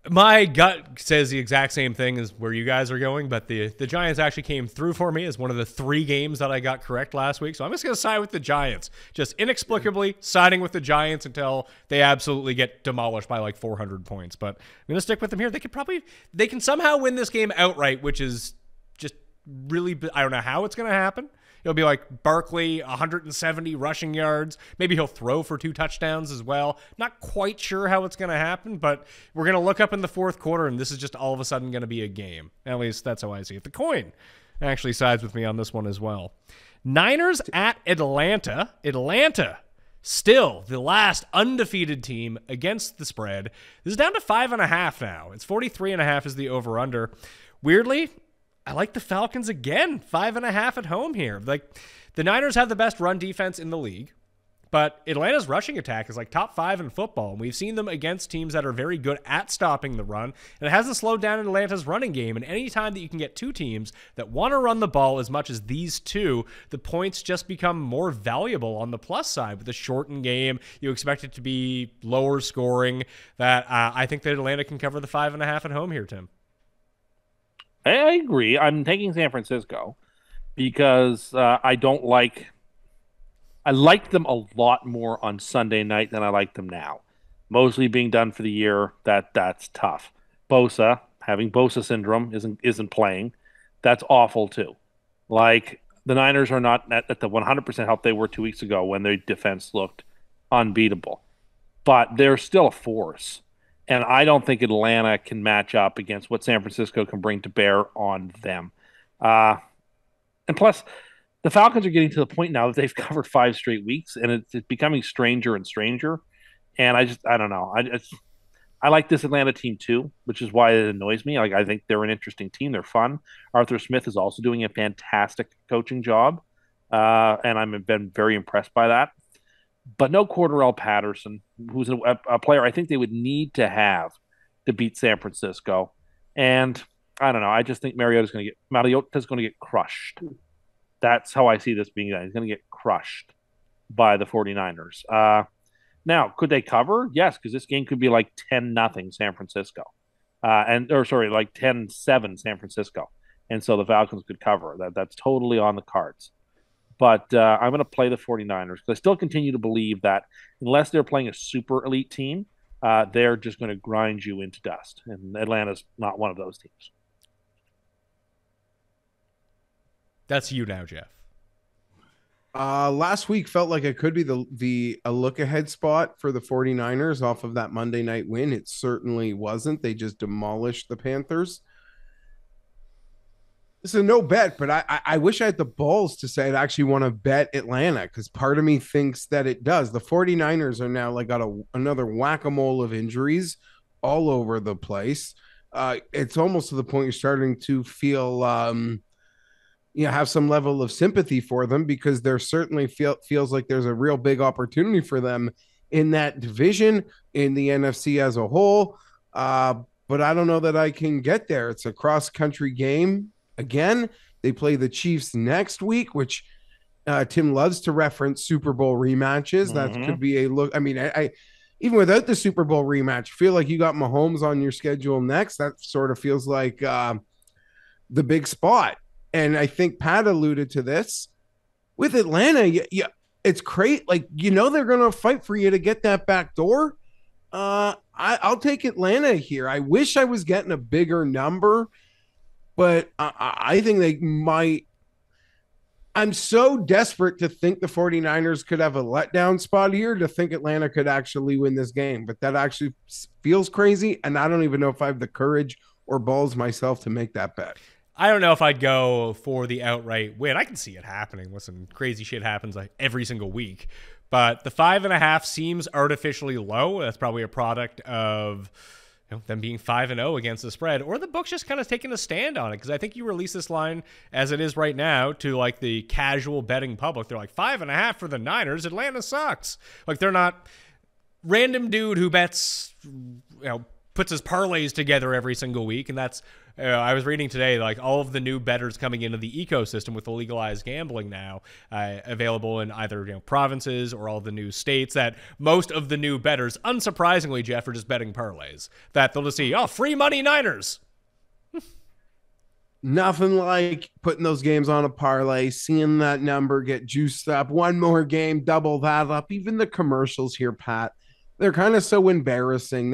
My gut says the exact same thing as where you guys are going, but the Giants actually came through for me as one of the 3 games that I got correct last week. So I'm just going to side with the Giants. Just inexplicably siding with the Giants until they absolutely get demolished by like 400 points. But I'm going to stick with them here. They can somehow win this game outright, which is just really, I don't know how it's going to happen. It'll be like Barkley, 170 rushing yards. Maybe he'll throw for 2 touchdowns as well. Not quite sure how it's going to happen, but we're going to look up in the 4th quarter, and this is just all of a sudden going to be a game. At least that's how I see it. The coin actually sides with me on this one as well. Niners at Atlanta. Atlanta, Still, the last undefeated team against the spread. This is down to 5.5 now. It's 43.5 is the over-under. Weirdly, I like the Falcons again. 5.5 at home here. Like, the Niners have the best run defense in the league, but Atlanta's rushing attack is like top 5 in football, and we've seen them against teams that are very good at stopping the run, and it hasn't slowed down Atlanta's running game. And any time that you can get two teams that want to run the ball as much as these two, the points just become more valuable on the plus side. With a shortened game, you expect it to be lower scoring. That I think that Atlanta can cover the 5.5 at home here, Tim. I agree. I'm taking San Francisco because I liked them a lot more on Sunday night than I like them now. Mosley being done for the year, that's tough. Bosa, having Bosa syndrome, isn't playing. That's awful too. Like, the Niners are not at the 100% help they were 2 weeks ago when their defense looked unbeatable. But they're still a force. And I don't think Atlanta can match up against what San Francisco can bring to bear on them. And plus, the Falcons are getting to the point now that they've covered 5 straight weeks, and it's becoming stranger and stranger. And I don't know. I like this Atlanta team too, which is why it annoys me. Like, I think they're an interesting team. They're fun. Arthur Smith is also doing a fantastic coaching job, and I've been very impressed by that. But no Cordarrelle Patterson, who's a player I think they would need to have to beat San Francisco. And I don't know. I just think Mariota's going to get crushed. That's how I see this being done. He's going to get crushed by the 49ers. Now, could they cover? Yes, because this game could be like 10-0 San Francisco. Like 10-7 San Francisco. And so the Falcons could cover. That's totally on the cards. But I'm going to play the 49ers because I still continue to believe that unless they're playing a super elite team, they're just going to grind you into dust. And Atlanta's not one of those teams. That's you now, Geoff. Last week felt like it could be a look ahead spot for the 49ers off of that Monday night win. It certainly wasn't. They just demolished the Panthers. This is a no bet, but I wish I had the balls to say I'd actually want to bet Atlanta, because part of me thinks that it does. The 49ers are now like got another whack-a-mole of injuries all over the place. It's almost to the point you're starting to feel have some level of sympathy for them, because there certainly feels like there's a real big opportunity for them in that division, in the NFC as a whole. But I don't know that I can get there. It's a cross-country game. Again, they play the Chiefs next week, which Tim loves to reference Super Bowl rematches. That could be a look. I mean, I even without the Super Bowl rematch, feel like you got Mahomes on your schedule next. That sort of feels like the big spot. And I think Pat alluded to this with Atlanta. Yeah, it's great. Like, they're going to fight for you to get that back door. I'll take Atlanta here. I wish I was getting a bigger number, but I think they might. I'm so desperate to think the 49ers could have a letdown spot here, to think Atlanta could actually win this game. But that actually feels crazy, and I don't even know if I have the courage or balls myself to make that bet. I don't know if I'd go for the outright win. I can see it happening. Listen, crazy shit happens like every single week. But the 5.5 seems artificially low. That's probably a product of them being 5-0 against the spread, or the book's just kind of taking a stand on it. Because I think you release this line as it is right now to like the casual betting public. They're like 5.5 for the Niners. Atlanta sucks. Like, they're not random dude who bets, puts his parlays together every single week. And that's, I was reading today, like all of the new bettors coming into the ecosystem with the legalized gambling now available in either provinces or all the new states, that most of the new bettors, unsurprisingly, Geoff, are just betting parlays. That they'll just see, free money Niners. Nothing like putting those games on a parlay, seeing that number get juiced up. One more game, double that up. Even the commercials here, Pat, they're kind of so embarrassing.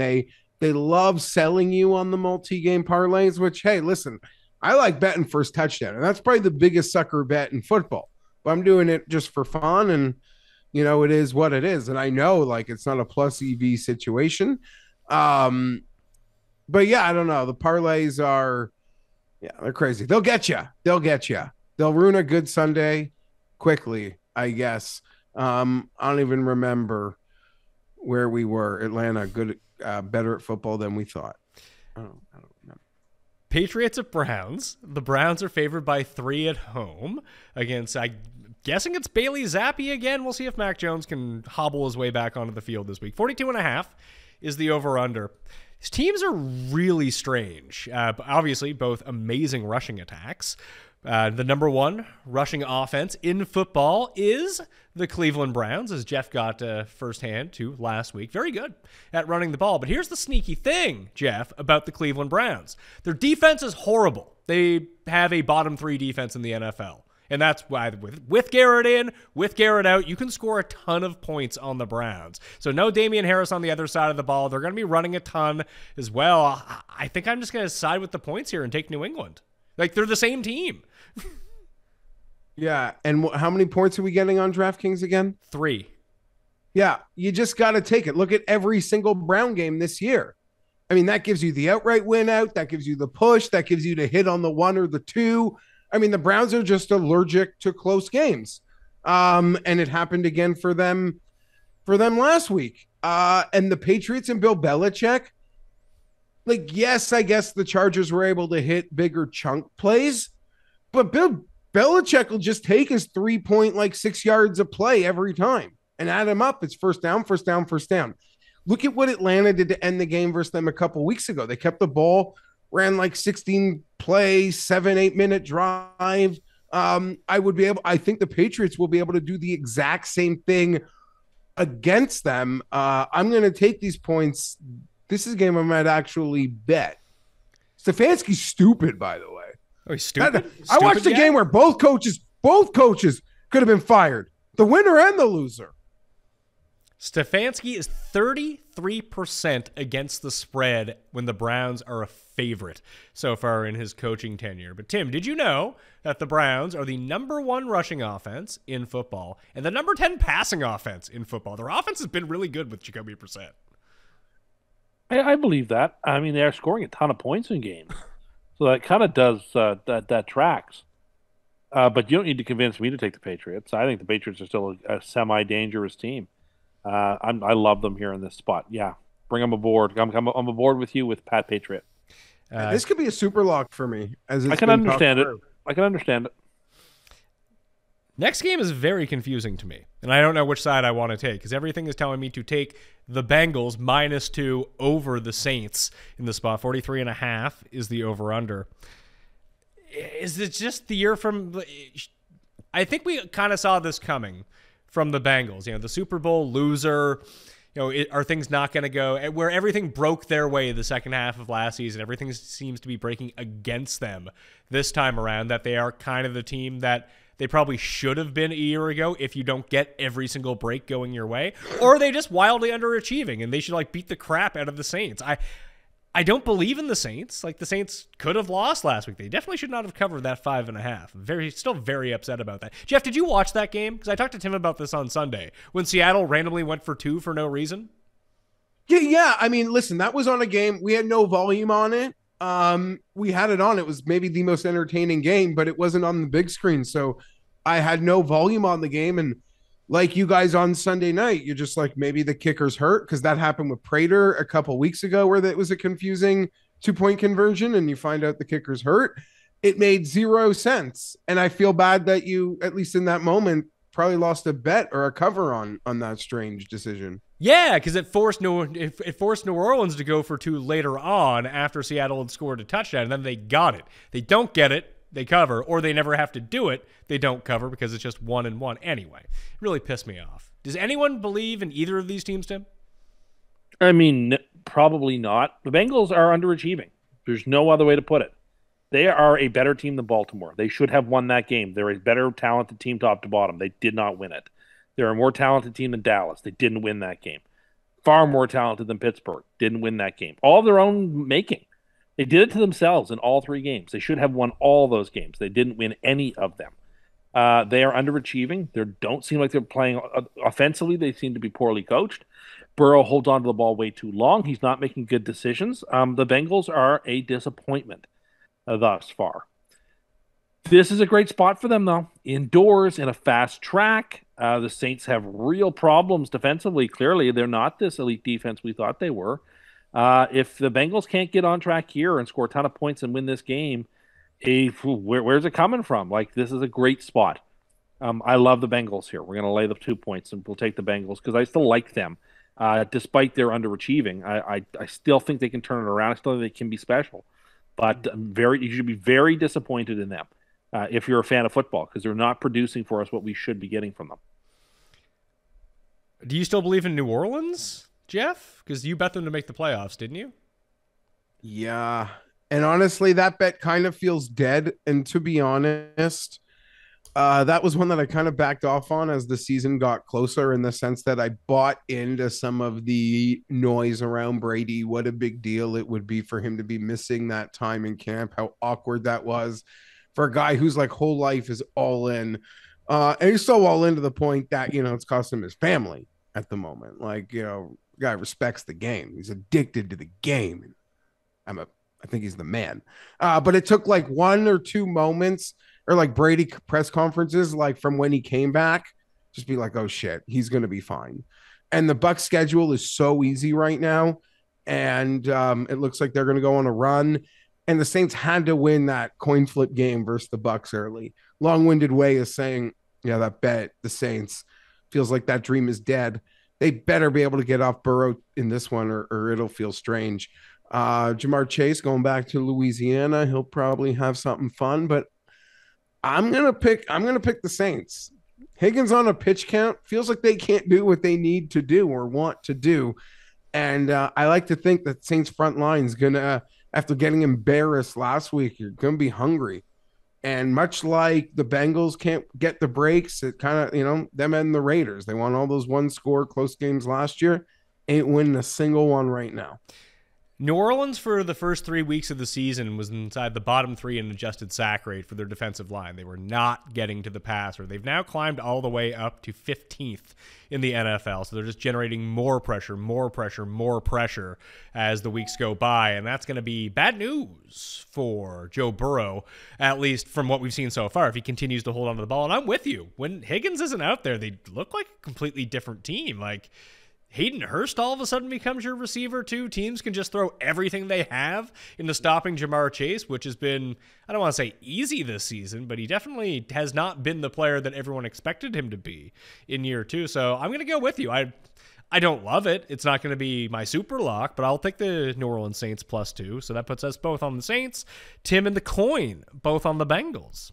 They love selling you on the multi-game parlays, which, hey, listen, I like betting first touchdown, and that's probably the biggest sucker bet in football. But I'm doing it just for fun, and, it is what it is. And I know, like, it's not a plus EV situation. But, yeah, I don't know. The parlays are, they're crazy. They'll get you. They'll ruin a good Sunday quickly, I guess. I don't even remember where we were. Atlanta, good, better at football than we thought. I don't remember. Patriots at Browns. The Browns are favored by 3 at home against, I'm guessing it's Bailey Zappi again. We'll see if Mac Jones can hobble his way back onto the field this week. 42.5 is the over-under. These teams are really strange. Obviously, both amazing rushing attacks. The number 1 rushing offense in football is the Cleveland Browns, as Geoff got firsthand to last week. Very good at running the ball. But here's the sneaky thing, Geoff, about the Cleveland Browns. Their defense is horrible. They have a bottom 3 defense in the NFL. And that's why with Garrett in, with Garrett out, you can score a ton of points on the Browns. So no Damian Harris on the other side of the ball. They're going to be running a ton as well. I think I'm just going to side with the points here and take New England. Like, they're the same team. Yeah, and how many points are we getting on DraftKings again? 3. Yeah, you just got to take it. Look at every single Brown game this year. I mean, that gives you the outright win out. That gives you the push. That gives you the hit on the 1 or the 2. I mean, the Browns are just allergic to close games. And it happened again for them last week. And the Patriots and Bill Belichick, like, yes, I guess the Chargers were able to hit bigger chunk plays, but Bill Belichick will just take his 3-point, like 6 yards of play every time and add them up. It's first down, first down, first down. Look at what Atlanta did to end the game versus them a couple weeks ago. They kept the ball, ran like 16 plays, 7-8 minute drive. I think the Patriots will be able to do the exact same thing against them. I'm going to take these points. This is a game I might actually bet. Stefanski's stupid, by the way. Oh, he's stupid? I watched a game where both coaches could have been fired. The winner and the loser. Stefanski is 33% against the spread when the Browns are a favorite so far in his coaching tenure. But Tim, did you know that the Browns are the number 1 rushing offense in football and the number 10 passing offense in football? Their offense has been really good with Jacoby Brissett. I believe that. I mean, they are scoring a ton of points in games. So that kind of does, that tracks. But you don't need to convince me to take the Patriots. I think the Patriots are still a semi-dangerous team. I love them here in this spot. Yeah, bring them aboard. I'm aboard with you with Pat Patriot. This could be a super lock for me. I can understand it. I can understand it. Next game is very confusing to me, and I don't know which side I want to take because everything is telling me to take the Bengals -2 over the Saints in the spot. 43.5 is the over-under. Is it just the year from... I think we kind of saw this coming from the Bengals. You know, the Super Bowl loser... You know, are things not going to go where everything broke their way the second half of last season? Everything seems to be breaking against them this time around, that they are kind of the team that they probably should have been a year ago if you don't get every single break going your way, or are they just wildly underachieving and they should like beat the crap out of the Saints? I don't believe in the Saints. Like, the Saints could have lost last week. They definitely should not have covered that 5.5. Still very upset about that. Geoff, did you watch that game? Because I talked to Tim about this on Sunday when Seattle randomly went for 2 for no reason. Yeah. I mean, listen, that was on a game. We had no volume on it. We had it on. It was maybe the most entertaining game, but it wasn't on the big screen. So I had no volume on the game. And like you guys on Sunday night, you're just like, maybe the kicker's hurt, because that happened with Prater a couple weeks ago where that was a confusing 2-point conversion and you find out the kicker's hurt. It made 0 sense. And I feel bad that you, at least in that moment, probably lost a bet or a cover on that strange decision. Yeah, because it forced New Orleans to go for 2 later on after Seattle had scored a touchdown, and then they got it. They don't get it, they cover, or they never have to do it, they don't cover because it's just 1-1 anyway. It really pissed me off. Does anyone believe in either of these teams, Tim? I mean, probably not. The Bengals are underachieving. There's no other way to put it. They are a better team than Baltimore. They should have won that game. They're a better talented team top to bottom. They did not win it. They're a more talented team than Dallas. They didn't win that game. Far more talented than Pittsburgh. Didn't win that game. All of their own making. They did it to themselves in all 3 games. They should have won all those games. They didn't win any of them. They are underachieving. They don't seem like they're playing offensively. They seem to be poorly coached. Burrow holds on to the ball way too long. He's not making good decisions. The Bengals are a disappointment thus far. This is a great spot for them, though. Indoors in a fast track. The Saints have real problems defensively. Clearly, they're not this elite defense we thought they were. If the Bengals can't get on track here and score a ton of points and win this game, where's it coming from? Like, this is a great spot. I love the Bengals here. We're going to lay the 2 points, and we'll take the Bengals because I still like them. Despite their underachieving, I still think they can turn it around. I still think they can be special. But you should be very disappointed in them. If you're a fan of football, because they're not producing for us what we should be getting from them. Do you still believe in New Orleans, Geoff? Because you bet them to make the playoffs, didn't you? Yeah. And honestly, that bet kind of feels dead. And to be honest, that was one that I kind of backed off on as the season got closer, in the sense that I bought into some of the noise around Brady. What a big deal it would be for him to be missing that time in camp, how awkward that was for a guy whose like whole life is all in. And he's so all in to the point that, it's costing him his family at the moment. Like, the guy respects the game. He's addicted to the game. I think he's the man. But it took like 1 or 2 moments, or like Brady press conferences, like from when he came back, just be like, oh shit, he's going to be fine. And the Bucs schedule is so easy right now. And it looks like they're going to go on a run. And the Saints had to win that coin flip game versus the Bucs early. Long-winded way of saying, yeah, that bet, the Saints, feels like that dream is dead. They better be able to get off Burrow in this one, or it'll feel strange. Jamar Chase going back to Louisiana. He'll probably have something fun, but I'm gonna pick the Saints. Higgins on a pitch count feels like they can't do what they need to do or want to do. And I like to think that Saints front line's gonna, after getting embarrassed last week, you're gonna be hungry. And much like the Bengals can't get the breaks, it kind of, them and the Raiders, they won all those 1-score close games last year, ain't winning a single one right now. New Orleans, for the first 3 weeks of the season, was inside the bottom 3 in adjusted sack rate for their defensive line. They were not getting to the passer. They've now climbed all the way up to 15th in the NFL, so they're just generating more pressure as the weeks go by, and that's going to be bad news for Joe Burrow, at least from what we've seen so far, if he continues to hold on to the ball. And I'm with you. When Higgins isn't out there, they look like a completely different team. Like, Hayden Hurst all of a sudden becomes your receiver too. Teams can just throw everything they have into stopping Jamar Chase, which has been, I don't want to say easy this season, but he definitely has not been the player that everyone expected him to be in year 2. So I'm going to go with you. I don't love it. It's not going to be my super lock, but I'll take the New Orleans Saints +2. So that puts us both on the Saints. Tim and the coin, both on the Bengals.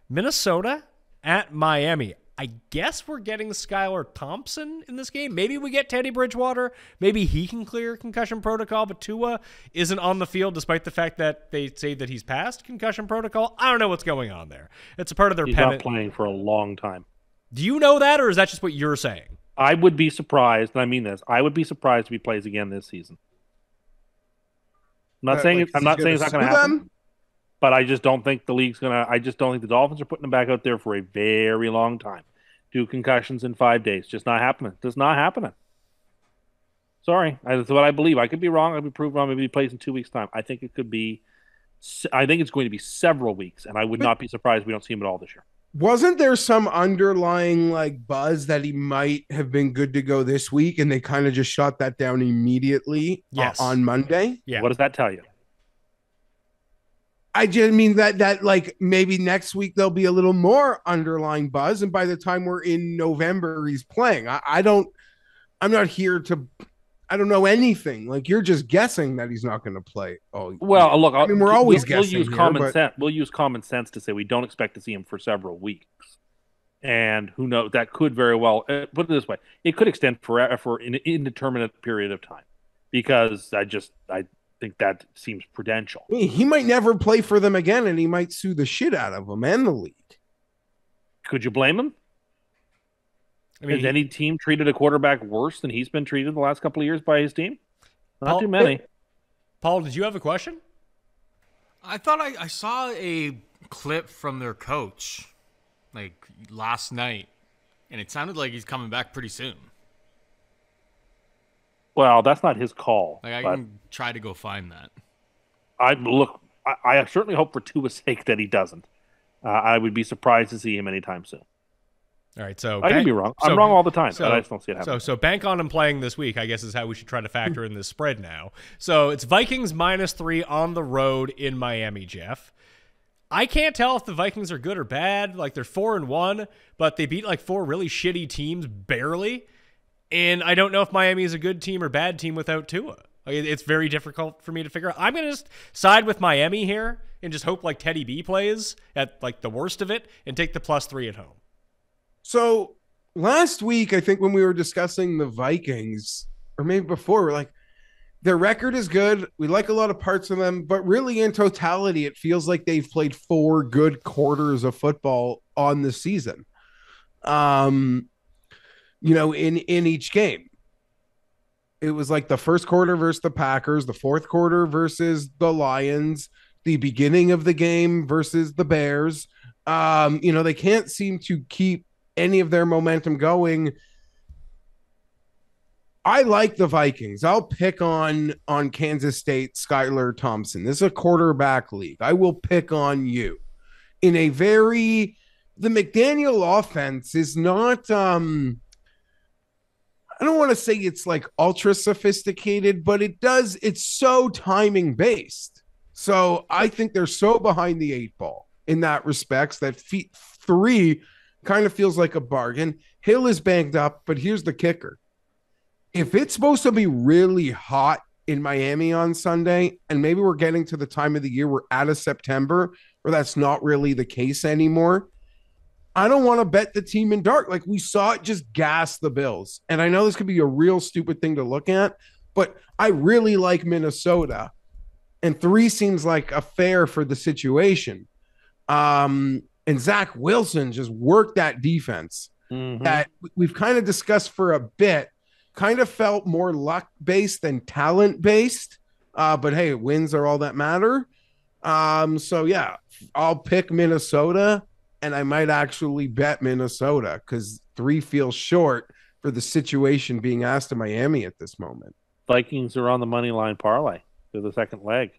Minnesota at Miami. I guess we're getting Skylar Thompson in this game. Maybe we get Teddy Bridgewater. Maybe he can clear concussion protocol, but Tua isn't on the field despite the fact that they say that he's passed concussion protocol. I don't know what's going on there. It's a part of their He's pennant. not playing for a long time. Do you know that, or is that just what you're saying? I would be surprised, and I mean this, I would be surprised if he plays again this season. I'm not saying it's not going to happen. But I just don't think the league's I just don't think the Dolphins are putting him back out there for a very long time. 2 concussions in 5 days. Just not happening. Just not happening. Sorry. That's what I believe. I could be wrong. I could be proved wrong. Maybe he plays in 2 weeks' time. I think it's going to be several weeks, and I would not be surprised if we don't see him at all this year. Wasn't there some underlying buzz that he might have been good to go this week, and they kind of just shot that down immediately on Monday? Yeah. What does that tell you? I just mean that maybe next week there'll be a little more underlying buzz, and by the time we're in November, he's playing. I'm not here to. I don't know anything. Like, you're just guessing that he's not going to play. Oh, well, look. I mean, we're always guessing. We'll use common sense. We'll use common sense to say we don't expect to see him for several weeks, and who knows? That could very well. Put it this way: it could extend for an indeterminate period of time, because I think that seems prudential. I mean, he might never play for them again, and he might sue the shit out of them and the league. Could you blame him? I mean, has any team treated a quarterback worse than he's been treated the last couple of years by his team? Not too many. Paul, did you have a question? I thought I saw a clip from their coach last night, and it sounded like he's coming back pretty soon. Well, that's not his call. I can try to go find that. I certainly hope for Tua's sake that he doesn't. I would be surprised to see him anytime soon. All right, so I could be wrong. I'm wrong all the time, but I just don't see it happening. So bank on him playing this week, I guess, is how we should try to factor in this spread now. So it's Vikings -3 on the road in Miami, Geoff. I can't tell if the Vikings are good or bad. Like, they're 4-1, but they beat like 4 really shitty teams barely. And I don't know if Miami is a good team or bad team without Tua. Like, it's very difficult for me to figure out. I'm going to just side with Miami here and just hope like Teddy B plays at like the worst of it and take the +3 at home. So last week, I think when we were discussing the Vikings, or maybe before, we're like, their record is good. We like a lot of parts of them, but really in totality, it feels like they've played 4 good quarters of football on the season. In each game. It was like the first quarter versus the Packers, the fourth quarter versus the Lions, the beginning of the game versus the Bears. They can't seem to keep any of their momentum going. I like the Vikings. I'll pick on Kansas State, Skylar Thompson. This is a quarterback league. I will pick on you. The McDaniel offense is not, I don't want to say it's like ultra sophisticated, but it's so timing based. So I think they're so behind the 8 ball in that respects that 3 kind of feels like a bargain. Hill is banged up, but here's the kicker. If it's supposed to be really hot in Miami on Sunday, and maybe we're getting to the time of the year, we're out of September, where that's not really the case anymore, I don't want to bet the team in dark. Like, we saw it just gas the Bills. And I know this could be a real stupid thing to look at, but I really like Minnesota. And 3 seems like a fair for the situation. And Zach Wilson just worked that defense that we've kind of discussed for a bit, kind of felt more luck-based than talent-based. But, hey, wins are all that matter. So, yeah, I'll pick Minnesota, and I might actually bet Minnesota because 3 feels short for the situation being asked to Miami at this moment. Vikings are on the money line parlay for the second leg.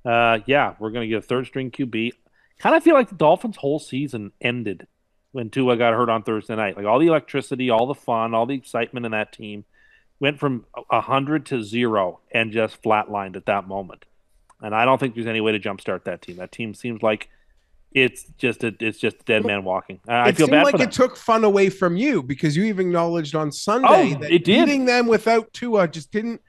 We're going to get a third-string QB. Kind of feel like the Dolphins' whole season ended when Tua got hurt on Thursday night. Like, all the electricity, all the fun, all the excitement in that team went from 100 to 0 and just flatlined at that moment. And I don't think there's any way to jumpstart that team. That team seems like it's just a dead man walking. I feel bad for them. It took fun away from you because you even acknowledged on Sunday that beating them without Tua just didn't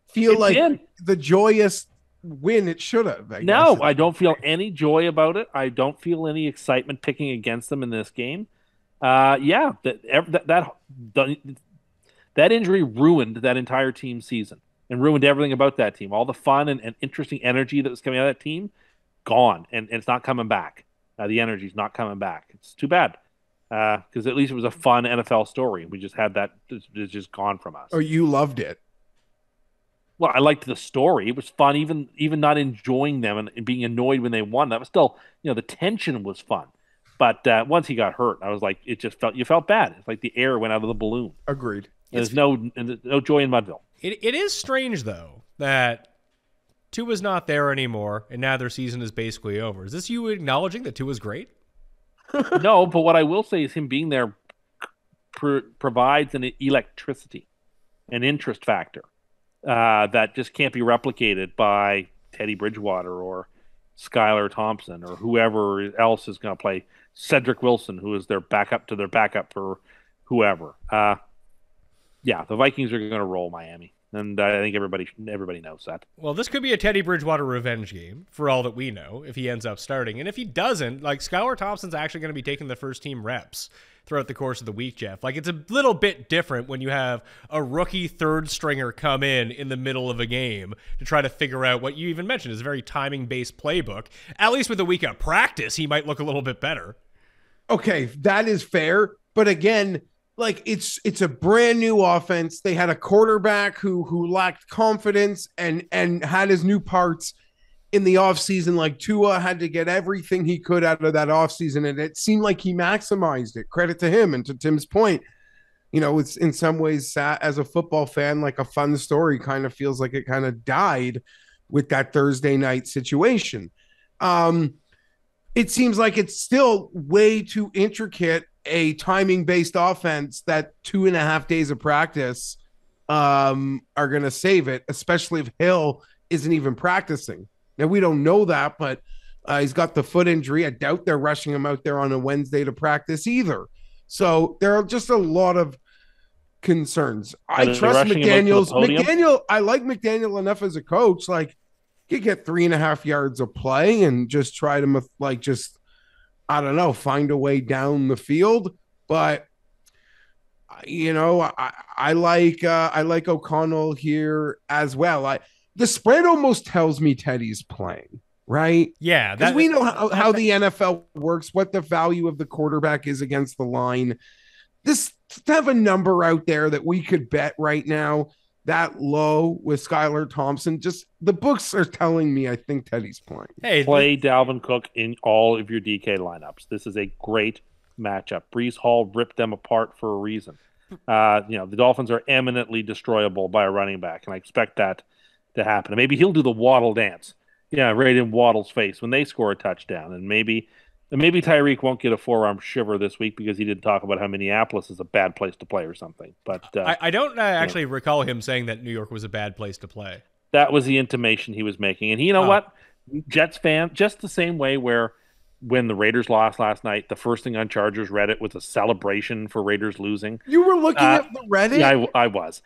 feel the joyous win it should have. No, I don't feel any joy about it. I don't feel any excitement picking against them in this game. That injury ruined that entire team season and ruined everything about that team. All the fun and interesting energy that was coming out of that team, gone, and it's not coming back. The energy's not coming back. It's too bad because at least it was a fun NFL story. We just had that; it's just gone from us. Oh, you loved it. Well, I liked the story. It was fun, even not enjoying them and being annoyed when they won. That was still, the tension was fun. But once he got hurt, I was like, you felt bad. It's like the air went out of the balloon. Agreed. There's no joy in Mudville. It is strange, though, that Tua's not there anymore, and now their season is basically over. Is this you acknowledging that Tua's great? No, but what I will say is him being there provides an electricity, an interest factor. That just can't be replicated by Teddy Bridgewater or Skylar Thompson or whoever else is going to play. Cedric Wilson, who is their backup to their backup for whoever. The Vikings are going to roll Miami, and I think everybody knows that. Well, this could be a Teddy Bridgewater revenge game for all that we know if he ends up starting. And if he doesn't, like, Skylar Thompson's actually going to be taking the first team reps throughout the course of the week, Geoff. Like, it's a little bit different when you have a rookie third stringer come in the middle of a game to try to figure out what you even mentioned is a very timing-based playbook. At least with a week of practice, he might look a little bit better. Okay, that is fair. But again, like, it's a brand new offense. They had a quarterback who lacked confidence and had his new parts in the offseason. Like, Tua had to get everything he could out of that offseason, and it seemed like he maximized it. Credit to him. And to Tim's point, it's in some ways, as a football fan, like a fun story. Kind of feels like it kind of died with that Thursday night situation. it seems like it's still way too intricate a timing based offense that 2.5 days of practice are going to save it, especially if Hill isn't even practicing. Now, we don't know that, but he's got the foot injury. I doubt they're rushing him out there on a Wednesday to practice either. So there are just a lot of concerns. I trust McDaniels. I like McDaniel enough as a coach. Like, you get 3.5 yards of play and just try to, like, just, I don't know, find a way down the field. But, you know, I like O'Connell here as well. The spread almost tells me Teddy's playing, right? Yeah. Because we know how the NFL works, what the value of the quarterback is against the line. This to have a number out there that we could bet right now that low with Skylar Thompson, just the books are telling me I think Teddy's playing. Hey, play Dalvin Cook in all of your DK lineups. This is a great matchup. Breece Hall ripped them apart for a reason. The Dolphins are eminently destroyable by a running back, and I expect that to happen. And maybe he'll do the Waddle dance. Yeah, right in Waddle's face when they score a touchdown. And maybe Tyreek won't get a forearm shiver this week because he didn't talk about how Minneapolis is a bad place to play or something. But I don't actually recall him saying that New York was a bad place to play. That was the intimation he was making. And you know what? Jets fan, just the same way where when the Raiders lost last night, the first thing on Chargers Reddit was a celebration for Raiders losing. You were looking at the Reddit? Yeah, I was.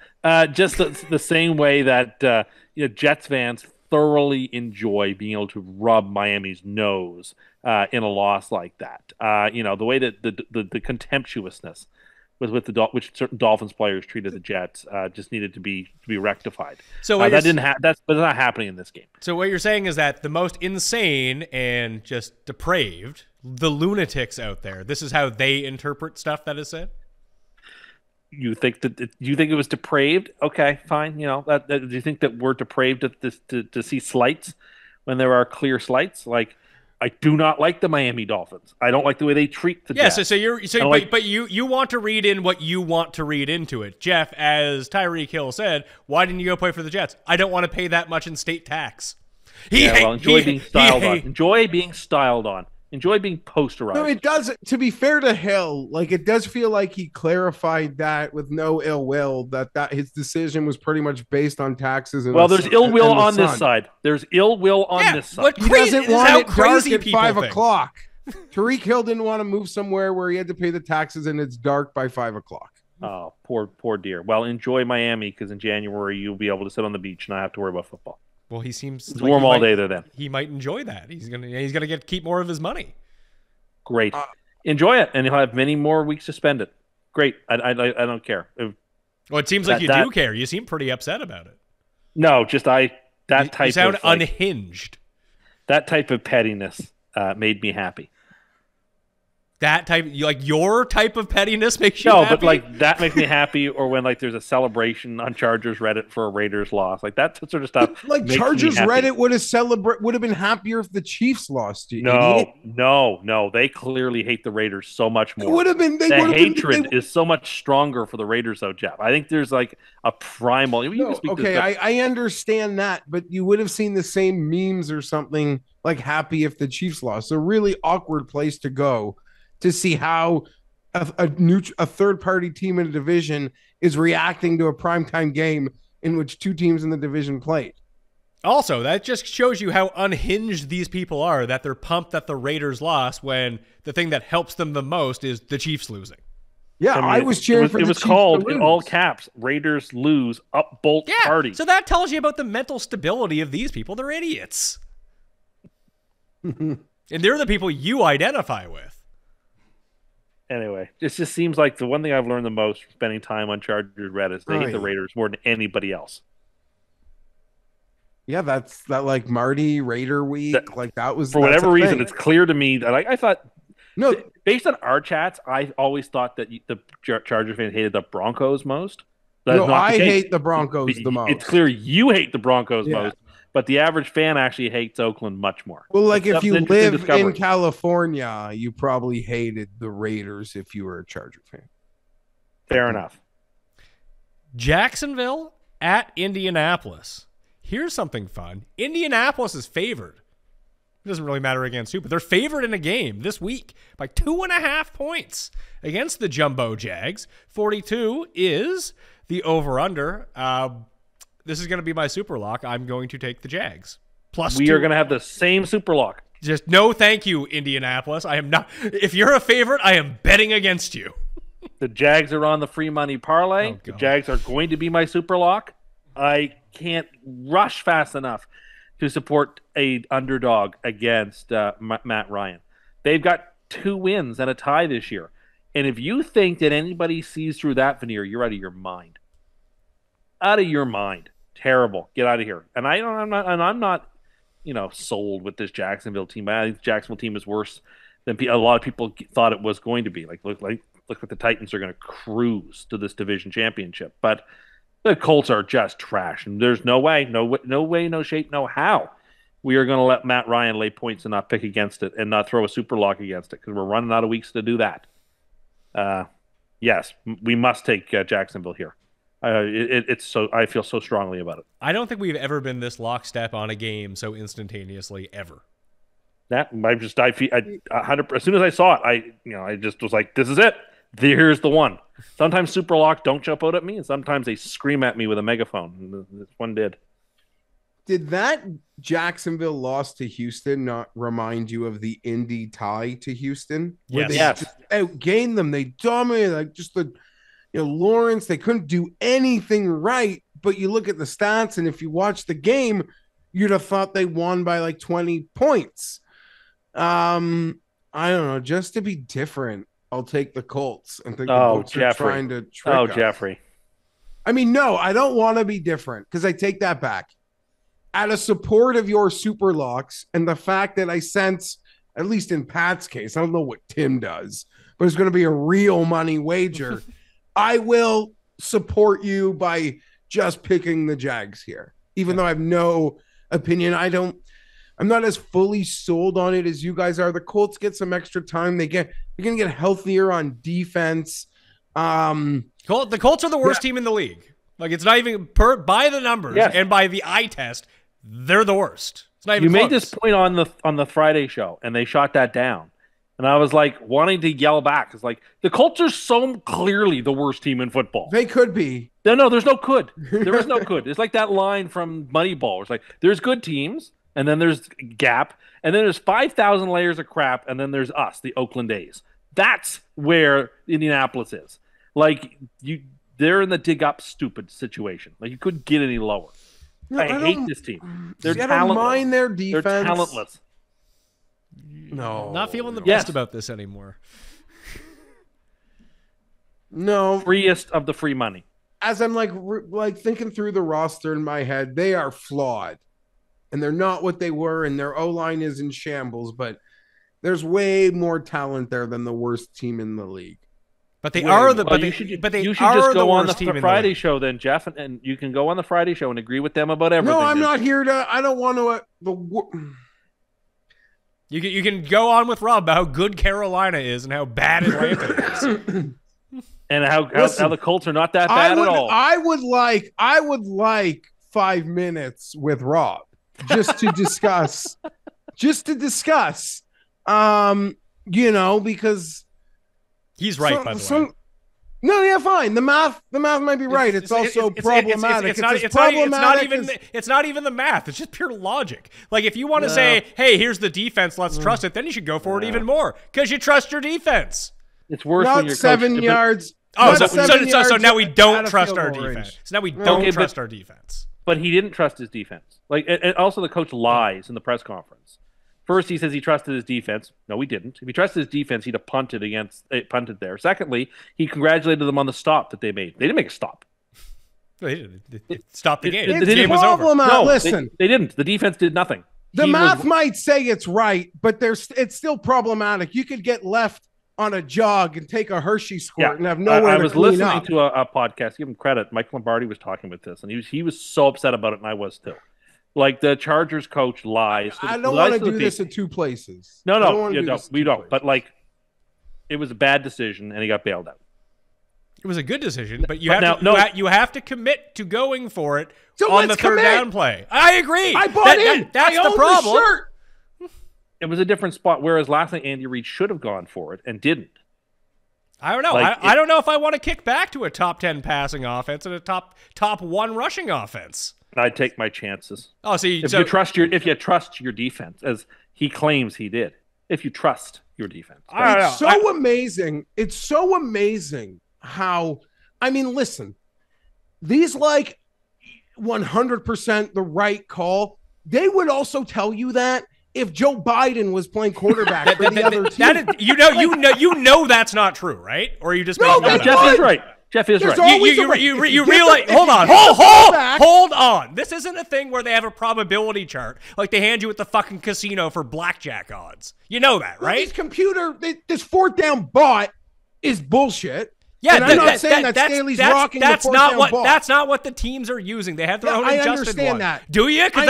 Just the same way that Jets fans thoroughly enjoy being able to rub Miami's nose in a loss like that. The way that the contemptuousness with which certain Dolphins players treated the Jets just needed to be rectified. So that's not happening in this game. So what you're saying is that the most insane and just depraved, the lunatics out there, this is how they interpret stuff that is said? You think it was depraved? Okay, fine. Do you think that we're depraved to see slights when there are clear slights? Like, I do not like the Miami Dolphins. I don't like the way they treat the Jets. But you want to read in what you want to read into it. Geoff, as Tyreek Hill said, why didn't you go play for the Jets? I don't want to pay that much in state tax. Enjoy being styled on. Enjoy being styled on. Enjoy being posterized. No, it does. To be fair to Hill, like, it does feel like he clarified that with no ill will, that his decision was pretty much based on taxes. And there's ill will on this side. There's ill will on this side. He doesn't want it dark at 5 o'clock. Tariq Hill didn't want to move somewhere where he had to pay the taxes and it's dark by 5 o'clock. Oh, poor dear. Well, enjoy Miami because in January you'll be able to sit on the beach and not have to worry about football. Well, he seems it's warm all day there. Then he might enjoy that. He's gonna keep more of his money. Great, enjoy it, and he'll have many more weeks to spend it. Great, I don't care. Well, it seems like you do care. You seem pretty upset about it. No, just type. You sound unhinged. That type of pettiness made me happy. That type, your type of pettiness makes you happy? No, but that makes me happy. Or when there's a celebration on Chargers Reddit for a Raiders loss, that sort of stuff. But, Chargers Reddit would have been happier if the Chiefs lost. No, they clearly hate the Raiders so much more. It would have been. The hatred is so much stronger for the Raiders, though, Geoff. I think there's a primal. I understand that, but you would have seen the same memes or something happy if the Chiefs lost. A really awkward place to go to see how a third-party team in a division is reacting to a primetime game in which two teams in the division played. Also, that just shows you how unhinged these people are, that they're pumped that the Raiders lost when the thing that helps them the most is the Chiefs losing. Yeah, I was cheering for the Chiefs. It was called, in all caps, Raiders lose, up bolt party. So that tells you about the mental stability of these people. They're idiots. And they're the people you identify with. Anyway, it just seems like the one thing I've learned the most from spending time on Chargers Reddit is they hate the Raiders more than anybody else. Yeah, that's Marty Raider week. That was for whatever reason. It's clear to me that I thought based on our chats, I always thought that the Chargers fans hated the Broncos most. I hate the Broncos the most. It's clear you hate the Broncos most. But the average fan actually hates Oakland much more. Well, if you live in California, you probably hated the Raiders if you were a Charger fan. Fair enough. Jacksonville at Indianapolis. Here's something fun. Indianapolis is favored It doesn't really matter against who, but they're favored in a game this week by 2.5 points against the Jumbo Jags. 42 is the over-under. This is going to be my super lock. I'm going to take the Jags. We are going to have the same super lock. Just no thank you, Indianapolis. I am not. If you're a favorite, I am betting against you. The Jags are on the free money parlay. The Jags are going to be my super lock. I can't rush fast enough to support a underdog against Matt Ryan. They've got 2 wins and a tie this year. And if you think that anybody sees through that veneer, you're out of your mind. Out of your mind. Terrible. Get out of here. And I'm not, sold with this Jacksonville team. I think the Jacksonville team is worse than a lot of people thought it was going to be. Look what the Titans are going to cruise to this division championship. But the Colts are just trash, and there's no way, no shape, no how we are going to let Matt Ryan lay points and not pick against it and not throw a super lock against it because we're running out of weeks to do that. Yes, we must take Jacksonville here. I feel so strongly about it. I don't think we've ever been this lockstep on a game so instantaneously ever. I feel 100. As soon as I saw it, I just was like, this is it. Here's the one. Sometimes super lock don't jump out at me, and sometimes they scream at me with a megaphone. And this one did. Did that Jacksonville loss to Houston not remind you of the Indy tie to Houston? Yes. They just outgained them. They dominated. Like just Lawrence, they couldn't do anything right. But you look at the stats, and if you watch the game, you'd have thought they won by like 20 points. I don't know. Just to be different, I'll take the Colts and think the Colts are trying to trick us. Jeffrey. I mean, no, I don't want to be different because I take that back. Out of support of your super locks and the fact that I sense, at least in Pat's case, I don't know what Tim does, but it's going to be a real money wager. I will support you by just picking the Jags here, even though I have no opinion. I'm not as fully sold on it as you guys are. The Colts get some extra time. They're going to get healthier on defense. The Colts are the worst team in the league. Like, it's not even by the numbers and by the eye test, they're the worst. It's not even close. Made this point on the Friday show, and they shot that down. And I was like wanting to yell back. It's like the Colts are so clearly the worst team in football. They could be. No, there's no could. There is no could. It's like that line from Moneyball. It's like there's good teams, and then there's gap, and then there's 5,000 layers of crap, and then there's us, the Oakland A's. That's where Indianapolis is. Like they're in the dig up stupid situation. Like you couldn't get any lower. I hate this team. They're talentless. I don't mind their defense. They're talentless. No, not feeling the best about this anymore. No, freest of the free money. As I'm like thinking through the roster in my head, they are flawed, and they're not what they were, and their O-line is in shambles. But there's way more talent there than the worst team in the league. But they are the. You should just go on the Friday show then, Jeff, and you can go on the Friday show and agree with them about everything. No, I'm not here to. I don't want to. You can go on with Rob about how good Carolina is and how bad Atlanta is, and how the Colts are not that bad at all. I would like 5 minutes with Rob just to discuss, because. He's right, by the way. No, yeah, fine. The math might be right. It's also problematic. It's not even the math. It's just pure logic. Like if you want to say, "Hey, here's the defense. Let's trust it," then you should go for it even more because you trust your defense. It's worse when you're 7 yards. So now we don't trust our defense. So now we don't trust our defense. But he didn't trust his defense. Like, and also the coach lies in the press conference. First, he says he trusted his defense. No, he didn't. If he trusted his defense, he'd have punted there. Secondly, he congratulated them on the stop that they made. They didn't make a stop. They stopped the game. The game was over. No, listen. They didn't. The defense did nothing. The math might say it's right, but it's still problematic. You could get left on a jog and take a Hershey squirt and have nowhere to clean up. I was listening to a podcast. Give him credit. Mike Lombardi was talking about this, and he was so upset about it, and I was too. Like the Chargers coach lies. I don't want to do this in two places. No, we don't. But like, it was a bad decision, and he got bailed out. It was a good decision, but you have to commit to going for it on the third down play. I agree. I bought in. That's the problem. It was a different spot. Whereas last night, Andy Reid should have gone for it and didn't. I don't know. I don't know if I want to kick back to a top 10 passing offense and a top 1 rushing offense. I'd take my chances. Oh, so if you trust your defense, as he claims he did, if you trust your defense, it's so amazing. It's so amazing how. I mean, listen, these 100% the right call. They would also tell you that if Joe Biden was playing quarterback for the other team. You know that's not true, right? Or you just Jeff is right. Jeff is right. You realize? Hold on. This isn't a thing where they have a probability chart like they hand you at the fucking casino for blackjack odds. You know that, right? This fourth down bot is bullshit. Yeah, and I'm not saying that Staley's rocking the fourth down ball. That's not what the teams are using. They have their own adjusted one. I understand that. Do you? Because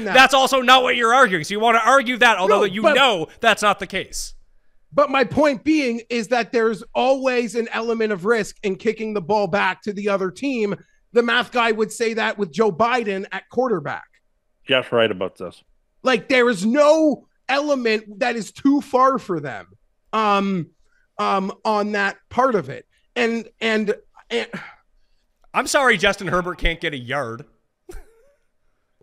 that's also not what you're arguing. So you want to argue that, although know that's not the case. But my point being is that there's always an element of risk in kicking the ball back to the other team. The math guy would say that with Joe Biden at quarterback. Jeff's right about this. There is no element that is too far for them on that part of it. And I'm sorry Justin Herbert can't get a yard.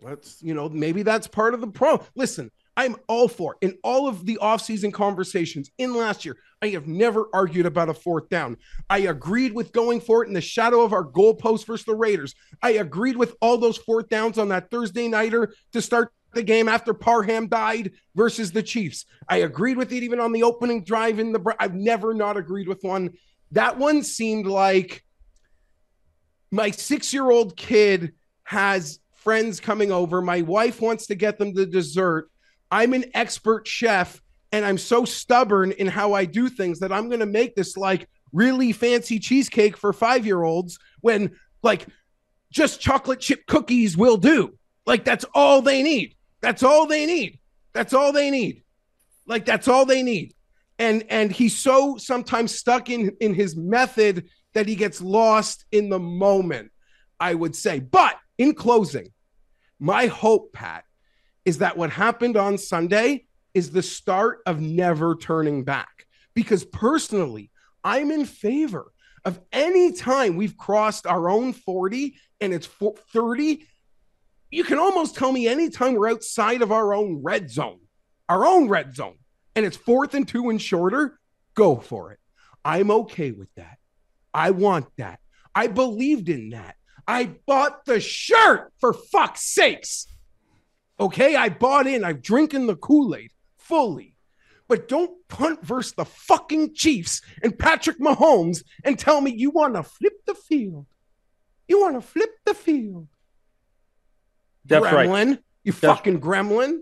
Maybe that's part of the problem. Listen, I'm all for it. In all of the offseason conversations in last year, I have never argued about a fourth down. I agreed with going for it in the shadow of our goalpost versus the Raiders. I agreed with all those fourth downs on that Thursday nighter to start the game after Parham died versus the Chiefs. I agreed with it even on the opening drive I've never not agreed with one. That one seemed like my 6-year-old kid has friends coming over. My wife wants to get them the dessert. I'm an expert chef, and I'm so stubborn in how I do things that I'm going to make this really fancy cheesecake for 5-year-olds when just chocolate chip cookies will do. That's all they need. That's all they need. That's all they need. That's all they need. And he's so sometimes stuck in his method that he gets lost in the moment, I would say. But in closing, my hope, Pat, is that what happened on Sunday is the start of never turning back. Because personally, I'm in favor of any time we've crossed our own 40 and it's 30. You can almost tell me anytime we're outside of our own red zone, and it's 4th and 2 and shorter, go for it. I'm okay with that. I want that. I believed in that. I bought the shirt, for fuck's sakes. Okay, I bought in. I'm drinking the Kool-Aid fully. But don't punt versus the fucking Chiefs and Patrick Mahomes and tell me you want to flip the field. You want to flip the field. That's gremlin. Right. You fucking gremlin.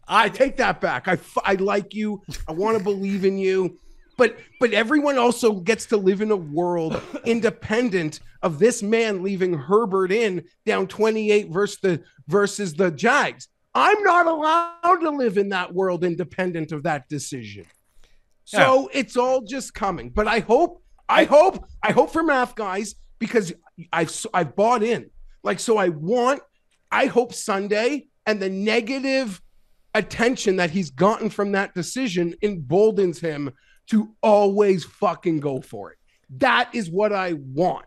I take that back. I like you. I want to believe in you. But everyone also gets to live in a world independent of this man leaving Herbert in down 28 versus the Jags. I'm not allowed to live in that world independent of that decision. So It's all just coming. But I hope for math guys, because I've bought in. I hope Sunday and the negative attention that he's gotten from that decision emboldens him to always fucking go for it. That is what I want.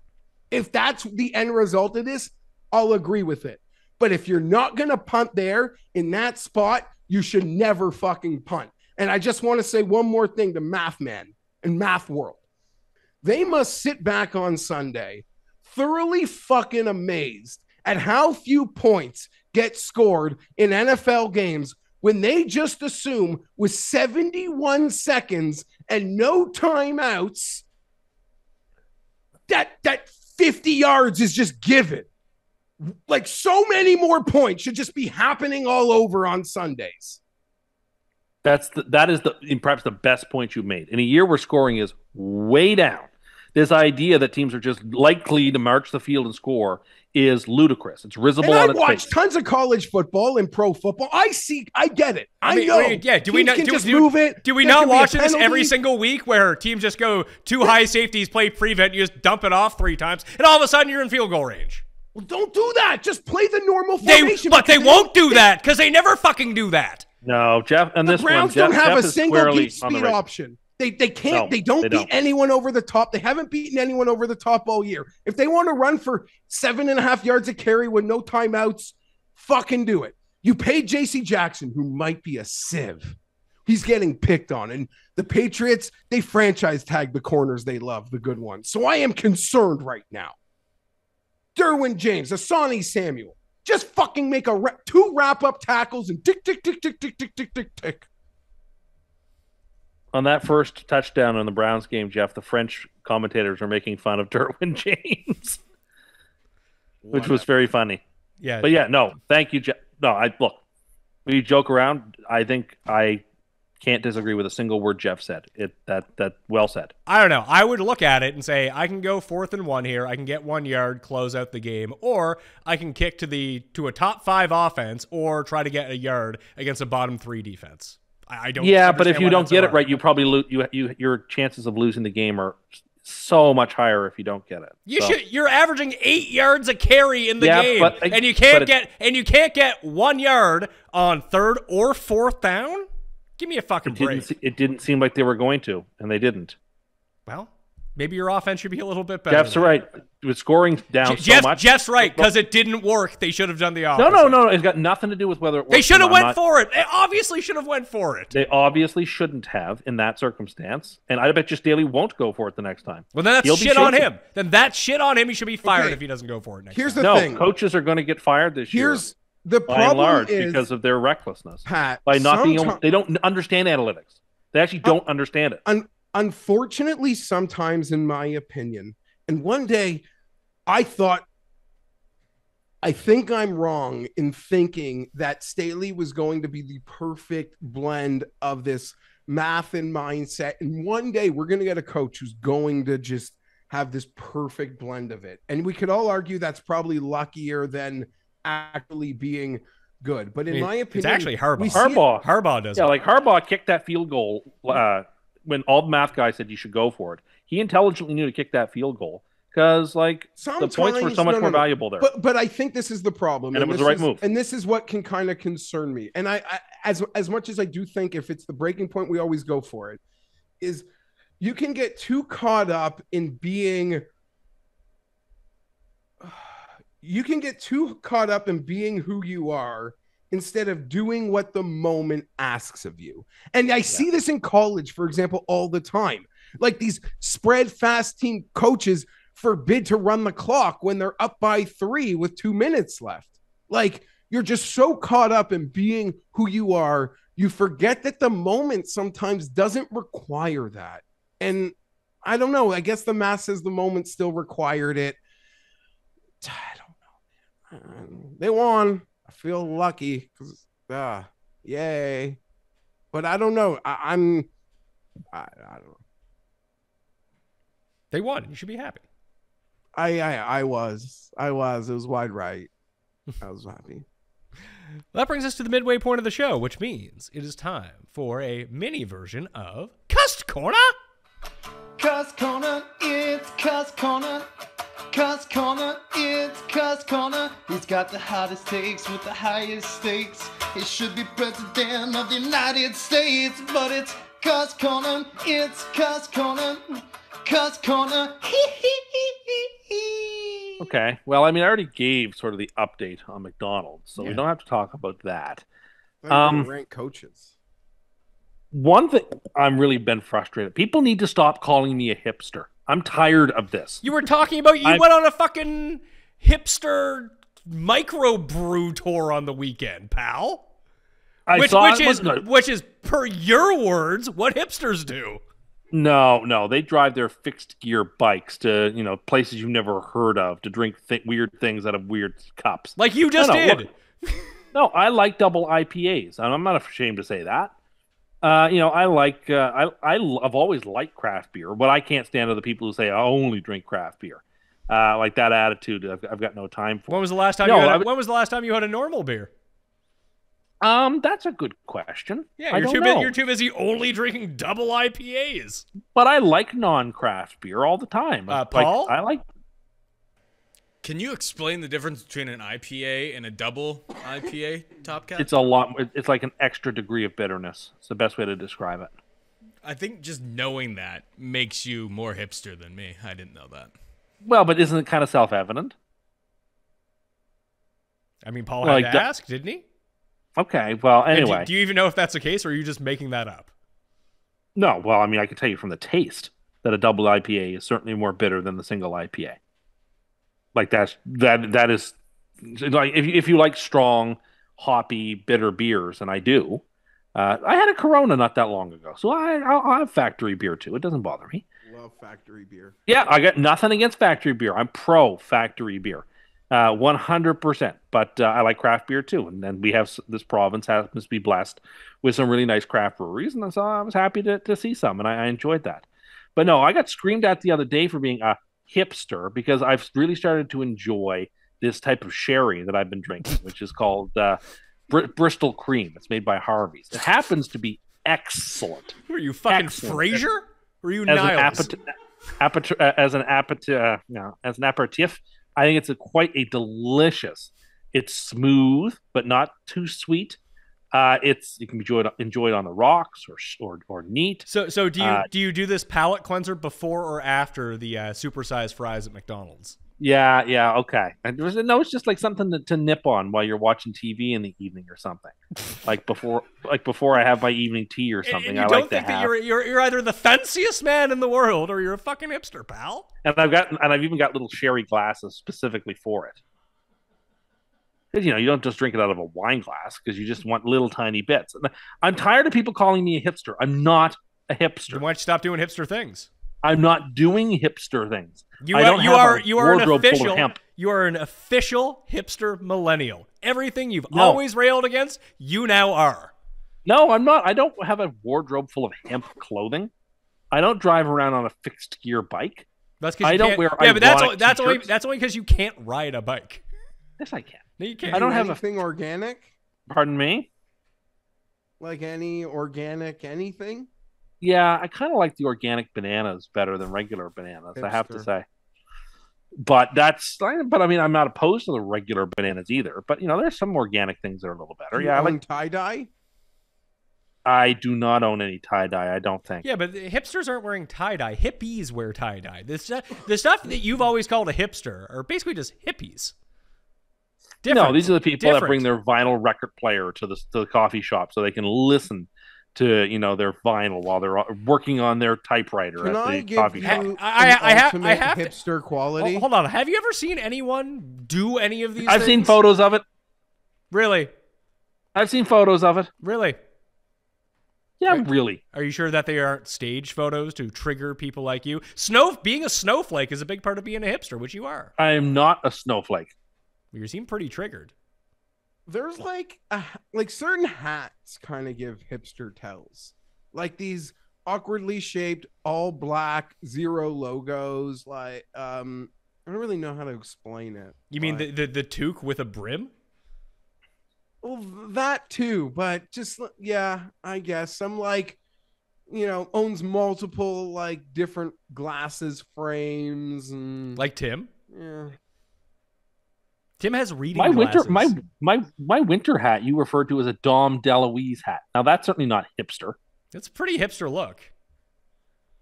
If that's the end result of this, I'll agree with it. But if you're not going to punt there in that spot, you should never fucking punt. And I just want to say one more thing to Math Man and Math World. They must sit back on Sunday thoroughly fucking amazed at how few points get scored in NFL games when they just assume with 71 seconds and no timeouts that 50 yards is just given. So many more points should just be happening all over on Sundays. That is perhaps the best point you've made. In a year where scoring is way down, this idea that teams are just likely to march the field and score is ludicrous. It's risible on its face. I watch tons of college football and pro football. I get it. I know. Do we not watch this every single week where teams just go 2 high safeties, play prevent, you just dump it off 3 times, and all of a sudden you're in field goal range? Well, don't do that. Just play the normal formation. But they won't do that because they never fucking do that. No, Geoff, and The this Browns one, don't have Geoff a is single squarely deep on the speed right. option. They can't. No, they don't they beat don't. anyone over the top. They haven't beaten anyone over the top all year. If they want to run for 7.5 yards a carry with no timeouts, fucking do it. You paid J.C. Jackson, who might be a sieve. He's getting picked on. And the Patriots, they franchise tag the corners they love, the good ones. So I am concerned right now. Derwin James, Asani Samuel, just fucking make two wrap-up tackles and tick, tick, tick, tick, tick, tick, tick, tick, tick. On that first touchdown in the Browns game, Geoff, the French commentators were making fun of Derwin James, which was very funny. Yeah. But yeah, no, thank you, Geoff. No, look, we joke around. I think I can't disagree with a single word Geoff said. That well said. I don't know. I would look at it and say, I can go 4th and 1 here. I can get 1 yard, close out the game, or I can kick to a top 5 offense, or try to get a yard against a bottom 3 defense. I don't. Yeah, but if understand you why don't that's so get it hard. right, you probably lose. Your chances of losing the game are so much higher if you don't get it. You're averaging 8 yards a carry in the game, but and you can't get 1 yard on 3rd or 4th down. Give me a fucking break. It didn't seem like they were going to, and they didn't. Well, maybe your offense should be a little bit better. Jeff's right. With scoring down so much. Jeff's right, because it didn't work. They should have done the opposite. No. It's got nothing to do with whether it worked. They should have went for it. They obviously should have went for it. They obviously shouldn't have in that circumstance. And I bet you Staley won't go for it the next time. Well, then that's shit on him. Then that's shit on him. He should be fired if he doesn't go for it next time. Here's the thing. Coaches are going to get fired this year. Here's the by and large problem is, because of their recklessness. Pat, by not being able, they don't understand analytics. They actually don't understand it. Unfortunately, sometimes, in my opinion, and one day I think I'm wrong in thinking that Staley was going to be the perfect blend of this math and mindset. And one day we're going to get a coach who's going to just have this perfect blend of it. And we could all argue that's probably luckier than actually being good. But in my opinion, it's actually Harbaugh. Harbaugh does it. Yeah, like Harbaugh kicked that field goal when all the math guys said you should go for it. He intelligently knew to kick that field goal because the points were so much more valuable there. But I think this is the problem. And it was the right move. And this is what can kind of concern me. And I as much as I do think if it's the breaking point, we always go for it, is you can get too caught up in being who you are instead of doing what the moment asks of you. And I see this in college, for example, all the time. Like these spread fast team coaches forbid to run the clock when they're up by 3 with 2 minutes left. Like you're just so caught up in being who you are, you forget that the moment sometimes doesn't require that. And I don't know. I guess the math says the moment still required it. I don't know. They won. I feel lucky because, yay. But I don't know. I don't know. They won. You should be happy. I was. It was wide right. I was happy. Well, that brings us to the midway point of the show, which means it is time for a mini version of Cust Corner. Cust Corner, it's Cust Corner. Cust Corner, it's Cust Corner. He's got the hottest takes with the highest stakes. He should be president of the United States, but it's Cust Corner, it's Cust Corner. Cust Corner, Okay. Well, I mean, I already gave sort of the update on McDonald's, so we don't have to talk about that. Rank coaches. One thing I'm really been frustrated. People need to stop calling me a hipster. I'm tired of this. You were talking about you went on a fucking hipster microbrew tour on the weekend, pal. Which is per your words what hipsters do. No, they drive their fixed gear bikes to places you've never heard of to drink weird things out of weird cups. Like you just did. No, I like double IPAs. I'm not ashamed to say that. I've always liked craft beer. What I can't stand are the people who say I only drink craft beer. Like that attitude, I've got no time for. When was the last time you had a normal beer? That's a good question. Yeah, you're too busy only drinking double IPAs. But I like non-craft beer all the time. Paul? I like. Can you explain the difference between an IPA and a double IPA, Top Cat? It's a lot. It's like an extra degree of bitterness. It's the best way to describe it. I think just knowing that makes you more hipster than me. I didn't know that. Well, but isn't it kind of self-evident? I mean, Paul Like had to that- ask, didn't he? Okay. Well, And anyway. do you even know if that's the case, or are you just making that up? No. Well, I mean, I can tell you from the taste that a double IPA is certainly more bitter than the single IPA. Like that is like if you like strong, hoppy, bitter beers, and I do. I had a Corona not that long ago, so I'll have factory beer too. It doesn't bother me. Love factory beer. Yeah, I got nothing against factory beer. I'm pro factory beer, 100%. But I like craft beer too. And then we have this province happens to be blessed with some really nice craft breweries, and so I was happy to see some, and I enjoyed that. But no, I got screamed at the other day for being a hipster because I've really started to enjoy this type of sherry that I've been drinking, which is called Bristol Cream. It's made by Harvey's. It happens to be excellent. Who are you, fucking Excellent. Frasier? Or are you As an, Niles? as an aperitif, I think it's quite a delicious. It's smooth but not too sweet. You can enjoy it on the rocks or neat. So do you do this palate cleanser before or after the supersized fries at McDonald's? Yeah, okay. And it's just like something to nip on while you're watching TV in the evening or something. like before I have my evening tea or something. And you I don't like think to that have. you're either the fanciest man in the world or you're a fucking hipster, pal? And I've even got little sherry glasses specifically for it. Because you don't just drink it out of a wine glass because you just want little tiny bits. And I'm tired of people calling me a hipster. I'm not a hipster. Then why don't you stop doing hipster things? I'm not doing hipster things. You I don't have a are an wardrobe full of official. hemp. You are an official hipster millennial. Everything you've No. always railed against, you now are. No, I'm not. I don't have a wardrobe full of hemp clothing. I don't drive around on a fixed gear bike. That's because I you don't can't. wear Yeah, but ironic that's t-shirts. only because you can't ride a bike. Yes, I can. No, you can't. I don't have anything organic, Pardon me? like any organic anything. Yeah, I kind of like the organic bananas better than regular bananas, I have to Hipster. say. But I mean, I'm not opposed to the regular bananas either. But there's some organic things that are a little better. You Yeah, I own like. tie dye. I do not own any tie dye. I don't think. Yeah, but the hipsters aren't wearing tie-dye. Hippies wear tie-dye. The stuff that you've always called a hipster are basically just hippies. No, these are the people that Different. bring their vinyl record player to the coffee shop so they can listen to their vinyl while they're working on their typewriter Can at I the give coffee you shop. I have ultimate to- hipster quality? Hold on. Have you ever seen anyone do any of these I've seen things? photos of it. Really? I've seen photos of it. Really? Yeah, Right. really. Are you sure that they aren't staged photos to trigger people like you? Being a snowflake is a big part of being a hipster, which you are. I am not a snowflake. You seem pretty triggered. There's like certain hats kind of give hipster tells, like these awkwardly shaped all black zero logos. Like I don't really know how to explain it. You mean but- the toque with a brim? Well, that too, but just yeah, I guess some owns multiple like different glasses frames and Like Tim? yeah. Tim has reading My glasses. winter my winter hat you referred to as a Dom DeLuise hat. Now that's certainly not hipster. It's a pretty hipster look.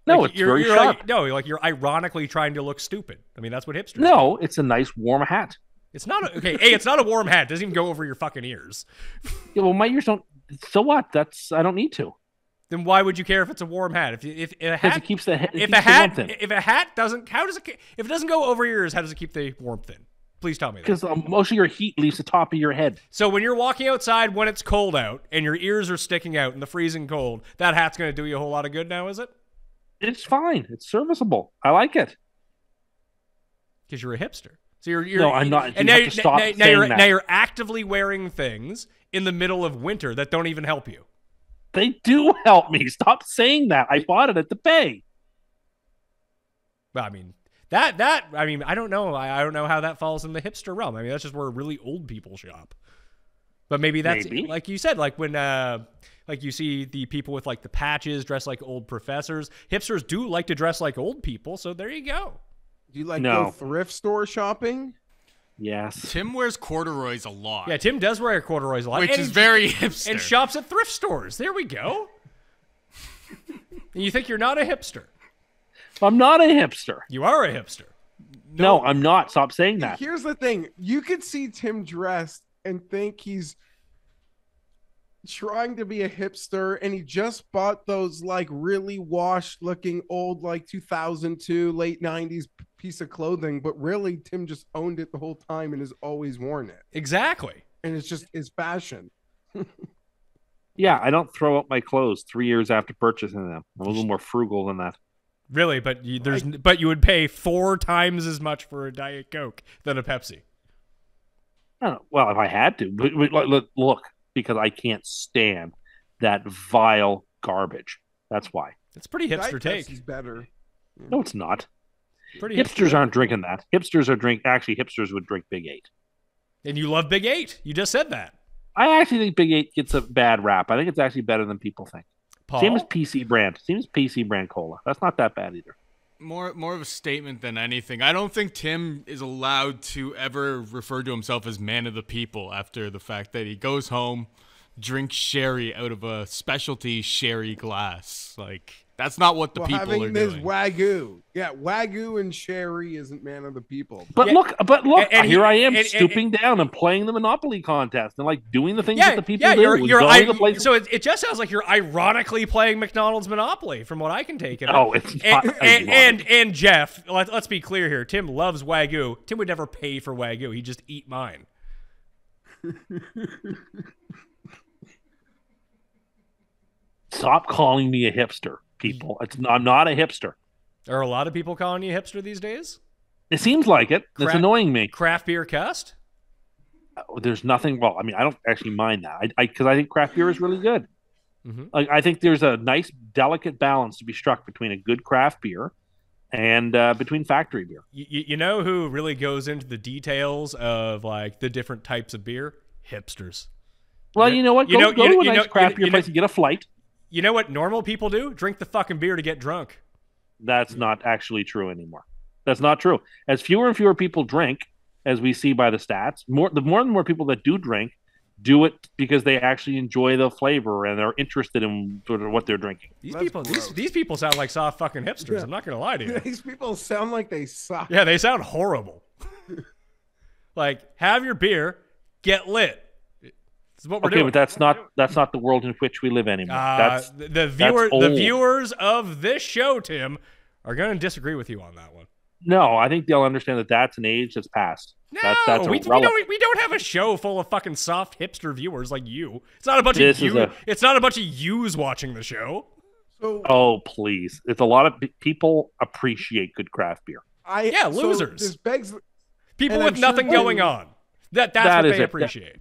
No, Like, it's very sharp. You're ironically trying to look stupid. I mean, that's what hipsters do. No, it's a nice warm hat. It's not it's not a warm hat. It doesn't even go over your fucking ears. Yeah, well, my ears don't. So what? I don't need to. Then why would you care if it's a warm hat? If a Because hat it keeps the it if keeps a the hat warmth in. if a hat doesn't if it doesn't go over your ears, how does it keep the warmth in? Please tell me that. Because most of your heat leaves the top of your head. So when you're walking outside when it's cold out and your ears are sticking out in the freezing cold, that hat's going to do you a whole lot of good now, is it? It's fine. It's serviceable. I like it. Because you're a hipster. So you're No, I'm not. And You now, have to stop now, saying you're, that. now you're actively wearing things in the middle of winter that don't even help you. They do help me. Stop saying that. I bought it at the Bay. Well, I mean, I don't know. I don't know how that falls in the hipster realm. I mean, that's just where really old people shop. But maybe that's Maybe. like you said, like when like you see the people with like the patches dressed like old professors. Hipsters do like to dress like old people, so there you go. Do you like No. go thrift store shopping? Yes. Tim wears corduroys a lot. Yeah, Tim does wear corduroys a lot. Which and is very hipster. And shops at thrift stores. There we go. And you think you're not a hipster? I'm not a hipster. You are a hipster. No, I'm not. Stop saying that. Here's the thing. You could see Tim dressed and think he's trying to be a hipster, and he just bought those like really washed looking old like 2002 late 90s piece of clothing, but really Tim just owned it the whole time and has always worn it, Exactly. and it's just his fashion. Yeah, I don't throw out my clothes 3 years after purchasing them. I'm a little more frugal than that. Really, but you would pay 4 times as much for a Diet Coke than a Pepsi. I don't know. Well, if I had to, but look, because I can't stand that vile garbage. That's why. It's pretty hipster Diet take. Pepsi's better. No, it's not. Pretty Hipsters hipster. aren't drinking that. Hipsters would drink Big 8. And you love Big 8. You just said that. I actually think Big 8 gets a bad rap. I think it's actually better than people think. Paul? Same as PC brand cola. That's not that bad either. More of a statement than anything. I don't think Tim is allowed to ever refer to himself as man of the people after the fact that he goes home, drinks sherry out of a specialty sherry glass. Like, that's not what the people having are this doing. Wagyu. Yeah, Wagyu and sherry isn't man of the people. But Yeah. look, And here I am and- stooping down and playing the Monopoly contest and like doing the things Yeah, that the people yeah, do. so it just sounds like you're ironically playing McDonald's Monopoly, from what I can take it. No, it's not And Jeff, let's be clear here. Tim loves Wagyu. Tim would never pay for Wagyu. He'd just eat mine. Stop calling me a hipster, people. I'm not a hipster. Are a lot of people calling you a hipster these days? It seems like it. It's annoying me. Craft beer cust? There's nothing. Well, I mean, I don't actually mind that. Because I think craft beer is really good. Mm-hmm. Like, I think there's a nice, delicate balance to be struck between a good craft beer and between factory beer. You know who really goes into the details of like the different types of beer? Hipsters. Well, you know what? Go to a nice craft beer place and get a flight. You know what normal people do? Drink the fucking beer to get drunk. That's not actually true anymore. That's not true. As fewer and fewer people drink, as we see by the stats, the more and more people that do drink do it because they actually enjoy the flavor and they're interested in sort of what they're drinking. These people sound like soft fucking hipsters. Yeah. I'm not gonna lie to you. These people sound like they suck. Yeah, they sound horrible. Like, have your beer, get lit. This is what we're Okay, doing. but that's not the world in which we live anymore. The old. viewers of this show, Tim, are going to disagree with you on that one. No, I think they'll understand that that's an age that's passed. No, That's we irrelevant. don't have a show full of fucking soft hipster viewers like you. It's not a bunch This of is you. a- It's not a bunch of yous watching the show. So Oh, please. It's a lot of people appreciate good craft beer. Yeah, losers. This begs. People And with I'm sure nothing Tim- going on. That's That what is they it. appreciate.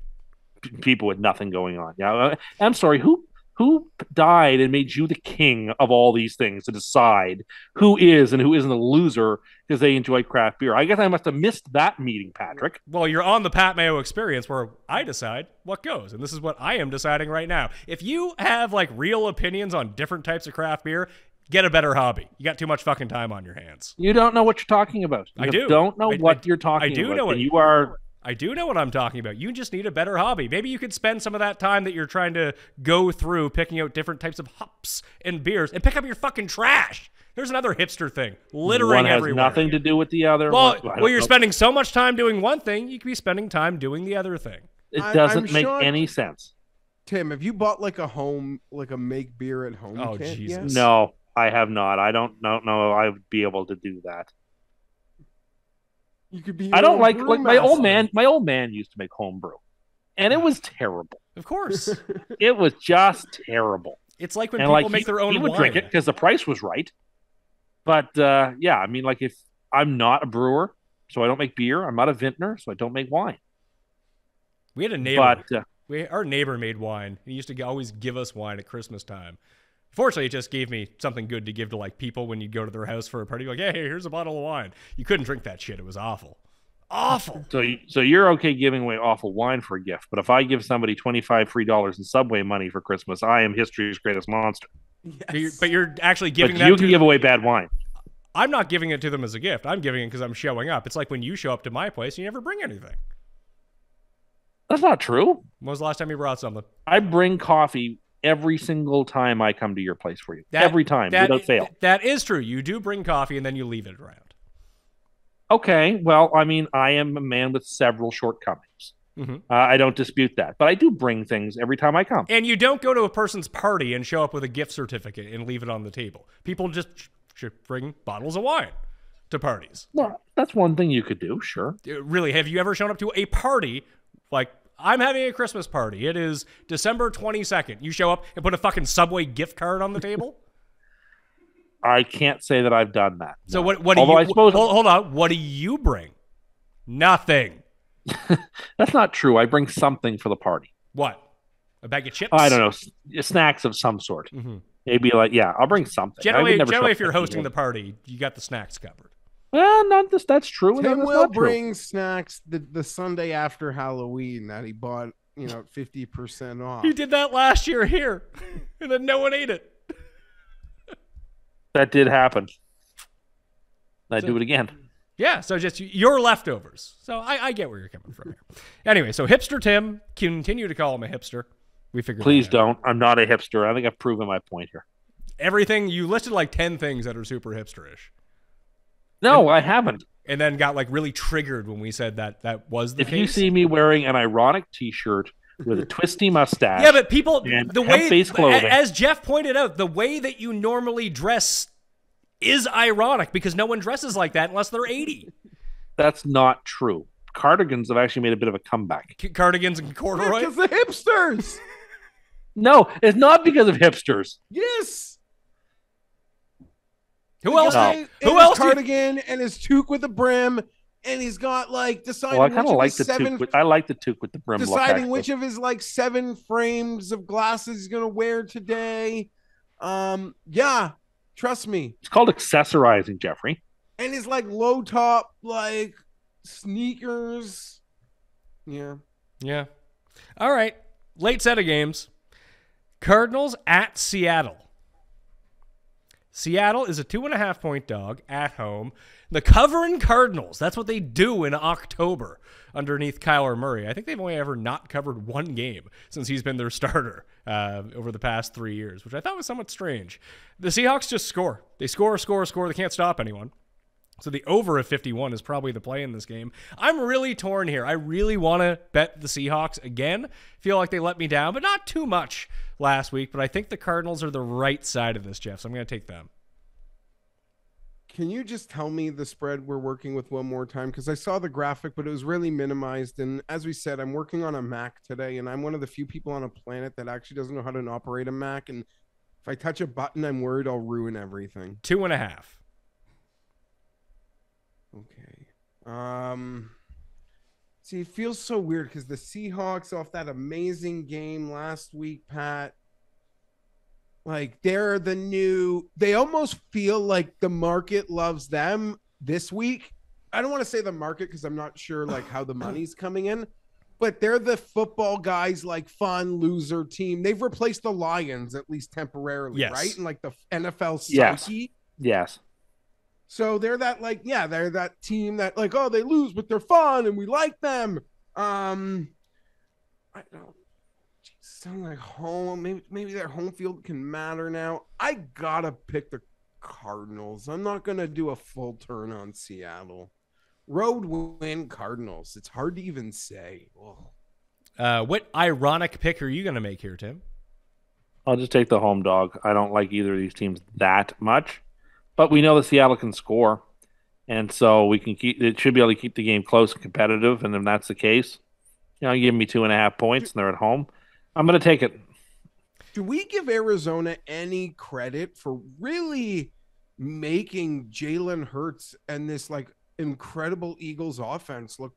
People with nothing going on. Yeah, I'm sorry. Who died and made you the king of all these things to decide who is and who isn't a loser because they enjoy craft beer? I guess I must have missed that meeting, Patrick. Well, you're on the Pat Mayo experience where I decide what goes, and this is what I am deciding right now. If you have like real opinions on different types of craft beer, get a better hobby. You got too much fucking time on your hands. You don't know what you're talking about. I do. Don't know I- what I- you're talking I do about. know And it. you are. I do know what I'm talking about. You just need a better hobby. Maybe you could spend some of that time that you're trying to go through picking out different types of hops and beers and pick up your fucking trash. There's another hipster thing. Littering One has everywhere. nothing to do with the other. Well, I don't you're know. spending so much time doing one thing, you could be spending time doing the other thing. It I'm doesn't make shocked. any sense. Tim, have you bought like a make beer at home? Oh, kit Jesus. yet? No, I have not. I don't know. I would be able to do that. You could be. I don't like brewmaster. my old man. My old man used to make homebrew, and it was terrible. Of course. It was just terrible. It's like when And people like make their own he would wine. drink it because the price was right. But yeah, I mean, like if I'm not a brewer, so I don't make beer. I'm not a vintner, so I don't make wine. We had a neighbor. But Our neighbor made wine. He used to always give us wine at Christmas time. Fortunately, it just gave me something good to give to like people when you go to their house for a party. Like, hey, here's a bottle of wine. You couldn't drink that shit. It was awful. Awful. so you're okay giving away awful wine for a gift, but if I give somebody $25 free in Subway money for Christmas, I am history's greatest monster. Yes. But you're actually giving But that you to can give away bad wine. I'm not giving it to them as a gift. I'm giving it because I'm showing up. It's like when you show up to my place and you never bring anything. That's not true. When was the last time you brought something? I bring coffee every single time I come to your place for you. Every time, without fail. That is true. You do bring coffee and then you leave it around. Okay, well, I mean, I am a man with several shortcomings. I don't dispute that. But I do bring things every time I come. And you don't go to a person's party and show up with a gift certificate and leave it on the table. People just should bring bottles of wine to parties. Well, that's one thing you could do, sure. Really, have you ever shown up to a party like I'm having a Christmas party? It is December 22nd. You show up and put a fucking Subway gift card on the table? I can't say that I've done that. So no. what do Although you I suppose, hold on, what do you bring? Nothing. That's not true. I bring something for the party. What? A bag of chips? I don't know. Snacks of some sort. Maybe like, yeah, I'll bring something. Generally if you're hosting the party, you got the snacks covered. Well, not this. That's true. Tim will bring snacks the Sunday after Halloween that he bought, 50% off. He did that last year here, and then no one ate it. That did happen. I'd do it again. Yeah, so just your leftovers. So I get where you're coming from here. Anyway, so hipster Tim, continue to call him a hipster. We figured. Please don't. I'm not a hipster. I think I've proven my point here. Everything you listed like 10 things that are super hipsterish. No, I haven't. And then got like really triggered when we said that was the case. If you see me wearing an ironic T-shirt with a twisty mustache, yeah, but people, the way, clothing, as Geoff pointed out, the way that you normally dress is ironic because no one dresses like that unless they're 80. That's not true. Cardigans have actually made a bit of a comeback. Cardigans and corduroy? Because the hipsters. No, it's not because of hipsters. Yes. Who else? No. Who else? Cardigan and his toque with the brim, and he's got like deciding. Well, I kind of like the toque. I like the toque with the brim. Deciding which of his like 7 frames of glasses he's gonna wear today. Yeah, trust me. It's called accessorizing, Jeffrey. And his like low top like sneakers. Yeah. Yeah. All right. Late set of games. Cardinals at Seattle. Seattle is a 2.5-point dog at home. The covering Cardinals, that's what they do in October underneath Kyler Murray. I think they've only ever not covered one game since he's been their starter over the past 3 years, which I thought was somewhat strange. The Seahawks just score. They score. They can't stop anyone. So the over of 51 is probably the play in this game. I'm really torn here. I really want to bet the Seahawks again. Feel like they let me down, but not too much last week. But I think the Cardinals are the right side of this, Geoff, so I'm going to take them. Can you just tell me the spread we're working with one more time? Because I saw the graphic, but it was really minimized. And as we said, I'm working on a Mac today, and I'm one of the few people on a planet that actually doesn't know how to operate a Mac. And if I touch a button, I'm worried I'll ruin everything. 2.5. Okay. See, it feels so weird because the Seahawks off that amazing game last week, Pat, like they're the new, they almost feel like the market loves them this week. I don't want to say the market because I'm not sure like how the money's coming in, but they're the football guys, like fun loser team. They've replaced the Lions at least temporarily, yes. right? And like the NFL psyche. Yes. So they're that like, yeah, they're that team that like, oh, they lose, but they're fun and we like them. I don't sound like home. Maybe their home field can matter now. I gotta pick the Cardinals. I'm not gonna do a full turn on Seattle. Road win Cardinals. It's hard to even say. What ironic pick are you gonna make here, Tim? I'll just take the home dog. I don't like either of these teams that much. But we know that Seattle can score, and so we can keep. It should be able to keep the game close and competitive. And if that's the case, give me 2.5 points, and they're at home. I'm going to take it. Do we give Arizona any credit for really making Jalen Hurts and this like incredible Eagles offense look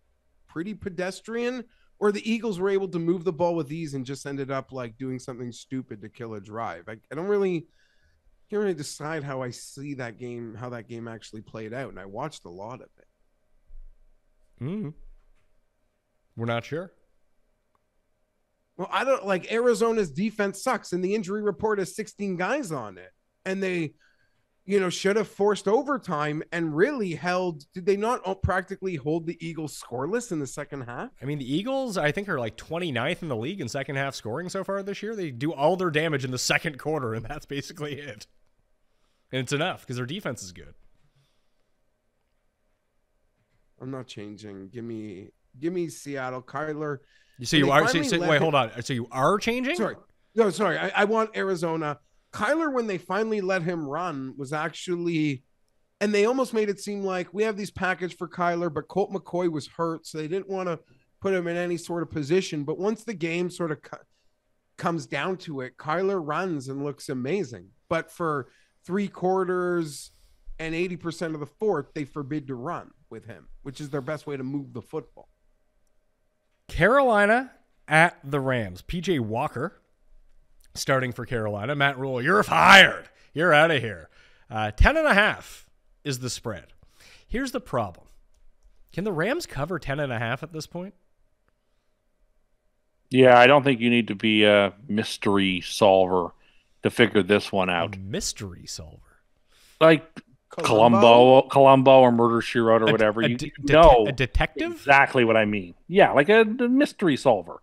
pretty pedestrian? Or the Eagles were able to move the ball with ease and just ended up like doing something stupid to kill a drive? I can't really decide how I see that game, how that game actually played out, and I watched a lot of it. We're not sure. Well, I don't like Arizona's defense sucks, and the injury report has 16 guys on it, and they, should have forced overtime and really held. Did they not practically hold the Eagles scoreless in the second half? I mean, the Eagles, I think, are like 29th in the league in second half scoring so far this year. They do all their damage in the second quarter, and that's basically it. And it's enough because their defense is good. I'm not changing. Give me Seattle. Kyler. So you are. Wait, hold on. So you are changing? Sorry. No, sorry. I want Arizona. Kyler, when they finally let him run, was actually, and they almost made it seem like we have these package for Kyler, but Colt McCoy was hurt, so they didn't want to put him in any sort of position. But once the game sort of comes down to it, Kyler runs and looks amazing. But for 3 quarters and 80% of the fourth, they forbid to run with him, which is their best way to move the football. Carolina at the Rams. PJ Walker starting for Carolina. Matt Rule, you're fired. You're out of here. 10.5 is the spread. Here's the problem. Can the Rams cover 10.5 at this point? Yeah, I don't think you need to be a mystery solver to figure this one out. Mystery solver? Like Columbo or Murder, She Wrote or whatever. A detective? Exactly what I mean. Yeah, like a mystery solver.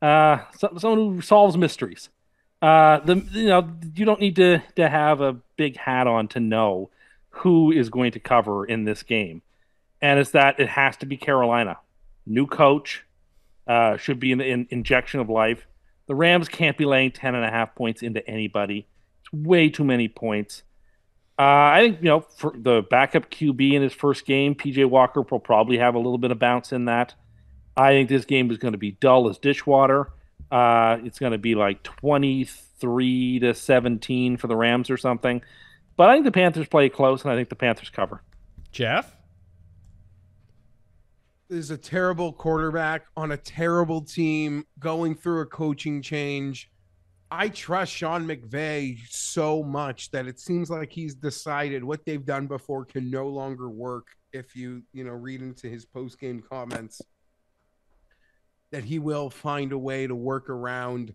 Someone who solves mysteries. You don't need to have a big hat on to know who is going to cover in this game. And it's that it has to be Carolina. New coach, should be an injection of life. The Rams can't be laying 10.5 points into anybody. It's way too many points. I think, for the backup QB in his first game, PJ Walker will probably have a little bit of bounce in that. I think this game is going to be dull as dishwater. It's going to be like 23-17 for the Rams or something. But I think the Panthers play close, and I think the Panthers cover. Jeff? Is a terrible quarterback on a terrible team going through a coaching change. I trust Sean McVay so much that it seems like he's decided what they've done before can no longer work. If you read into his post-game comments, that he will find a way to work around.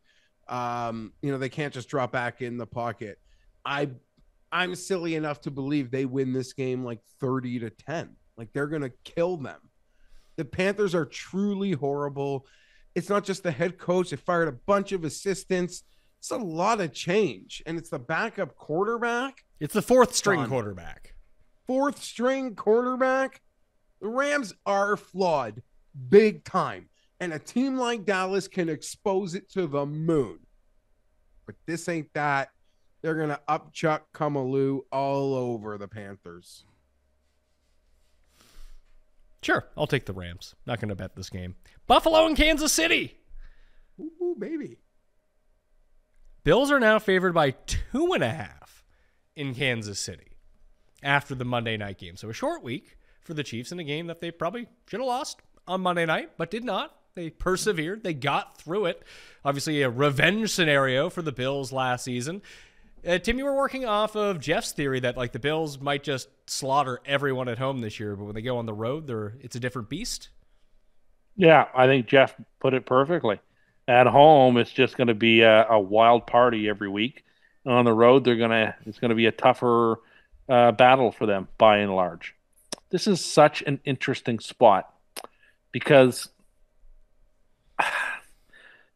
They can't just drop back in the pocket. I'm silly enough to believe they win this game like 30-10. Like they're going to kill them. The Panthers are truly horrible. It's not just the head coach. They fired a bunch of assistants. It's a lot of change. And it's the backup quarterback. It's the fourth string quarterback. Fourth string quarterback. The Rams are flawed big time. And a team like Dallas can expose it to the moon. But this ain't that. They're going to upchuck Kumalu all over the Panthers. Sure, I'll take the Rams. Not going to bet this game. Buffalo and Kansas City. Ooh, baby. Bills are now favored by 2.5 in Kansas City after the Monday night game. So a short week for the Chiefs in a game that they probably should have lost on Monday night, but did not. They persevered. They got through it. Obviously a revenge scenario for the Bills last season. Tim, you were working off of Jeff's theory that the Bills might just slaughter everyone at home this year, but when they go on the road, it's a different beast. Yeah, I think Jeff put it perfectly. At home, it's just going to be a wild party every week. On the road, it's going to be a tougher battle for them by and large. This is such an interesting spot because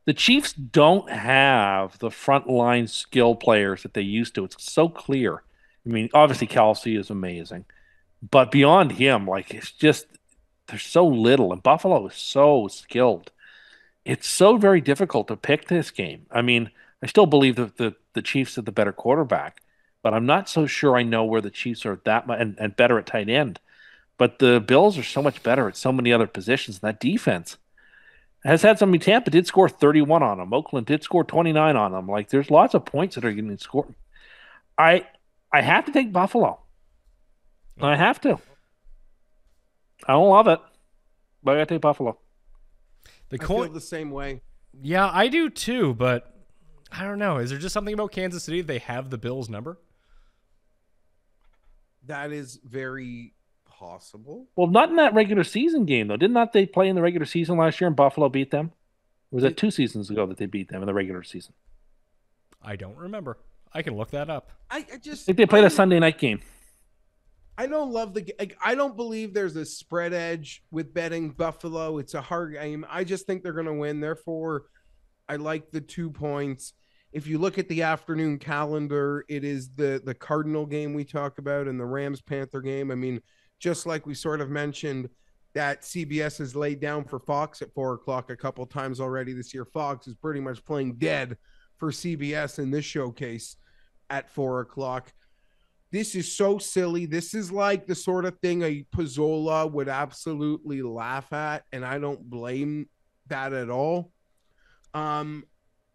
the Chiefs don't have the frontline skill players that they used to. It's so clear. I mean, obviously Kelsey is amazing, but beyond him, it's just there's so little, and Buffalo is so skilled. It's so very difficult to pick this game. I mean, I still believe that the Chiefs are the better quarterback, but I'm not so sure I know where the Chiefs are that much and better at tight end. But the Bills are so much better at so many other positions. And that defense has had some. Tampa did score 31 on them. Oakland did score 29 on them. There's lots of points that are getting scored. I have to take Buffalo. I have to. I don't love it, but I got to take Buffalo. I feel the same way. Yeah, I do too, but I don't know. Is there just something about Kansas City? They have the Bills number? That is very possible. Well, not in that regular season game, though. Did not they play in the regular season last year and Buffalo beat them? Or was that 2 seasons ago that they beat them in the regular season? I don't remember. I can look that up. I just I think they played a Sunday night game. I don't love I don't believe there's a spread edge with betting Buffalo. It's a hard game. I just think they're going to win. Therefore, I like the 2 points. If you look at the afternoon calendar, it is the Cardinal game we talk about and the Rams-Panther game. I mean, just like we sort of mentioned that CBS has laid down for Fox at 4:00 a couple times already this year. Fox is pretty much playing dead for CBS in this showcase at 4:00. This is so silly. This is like the sort of thing a Pizzola would absolutely laugh at, and I don't blame that at all.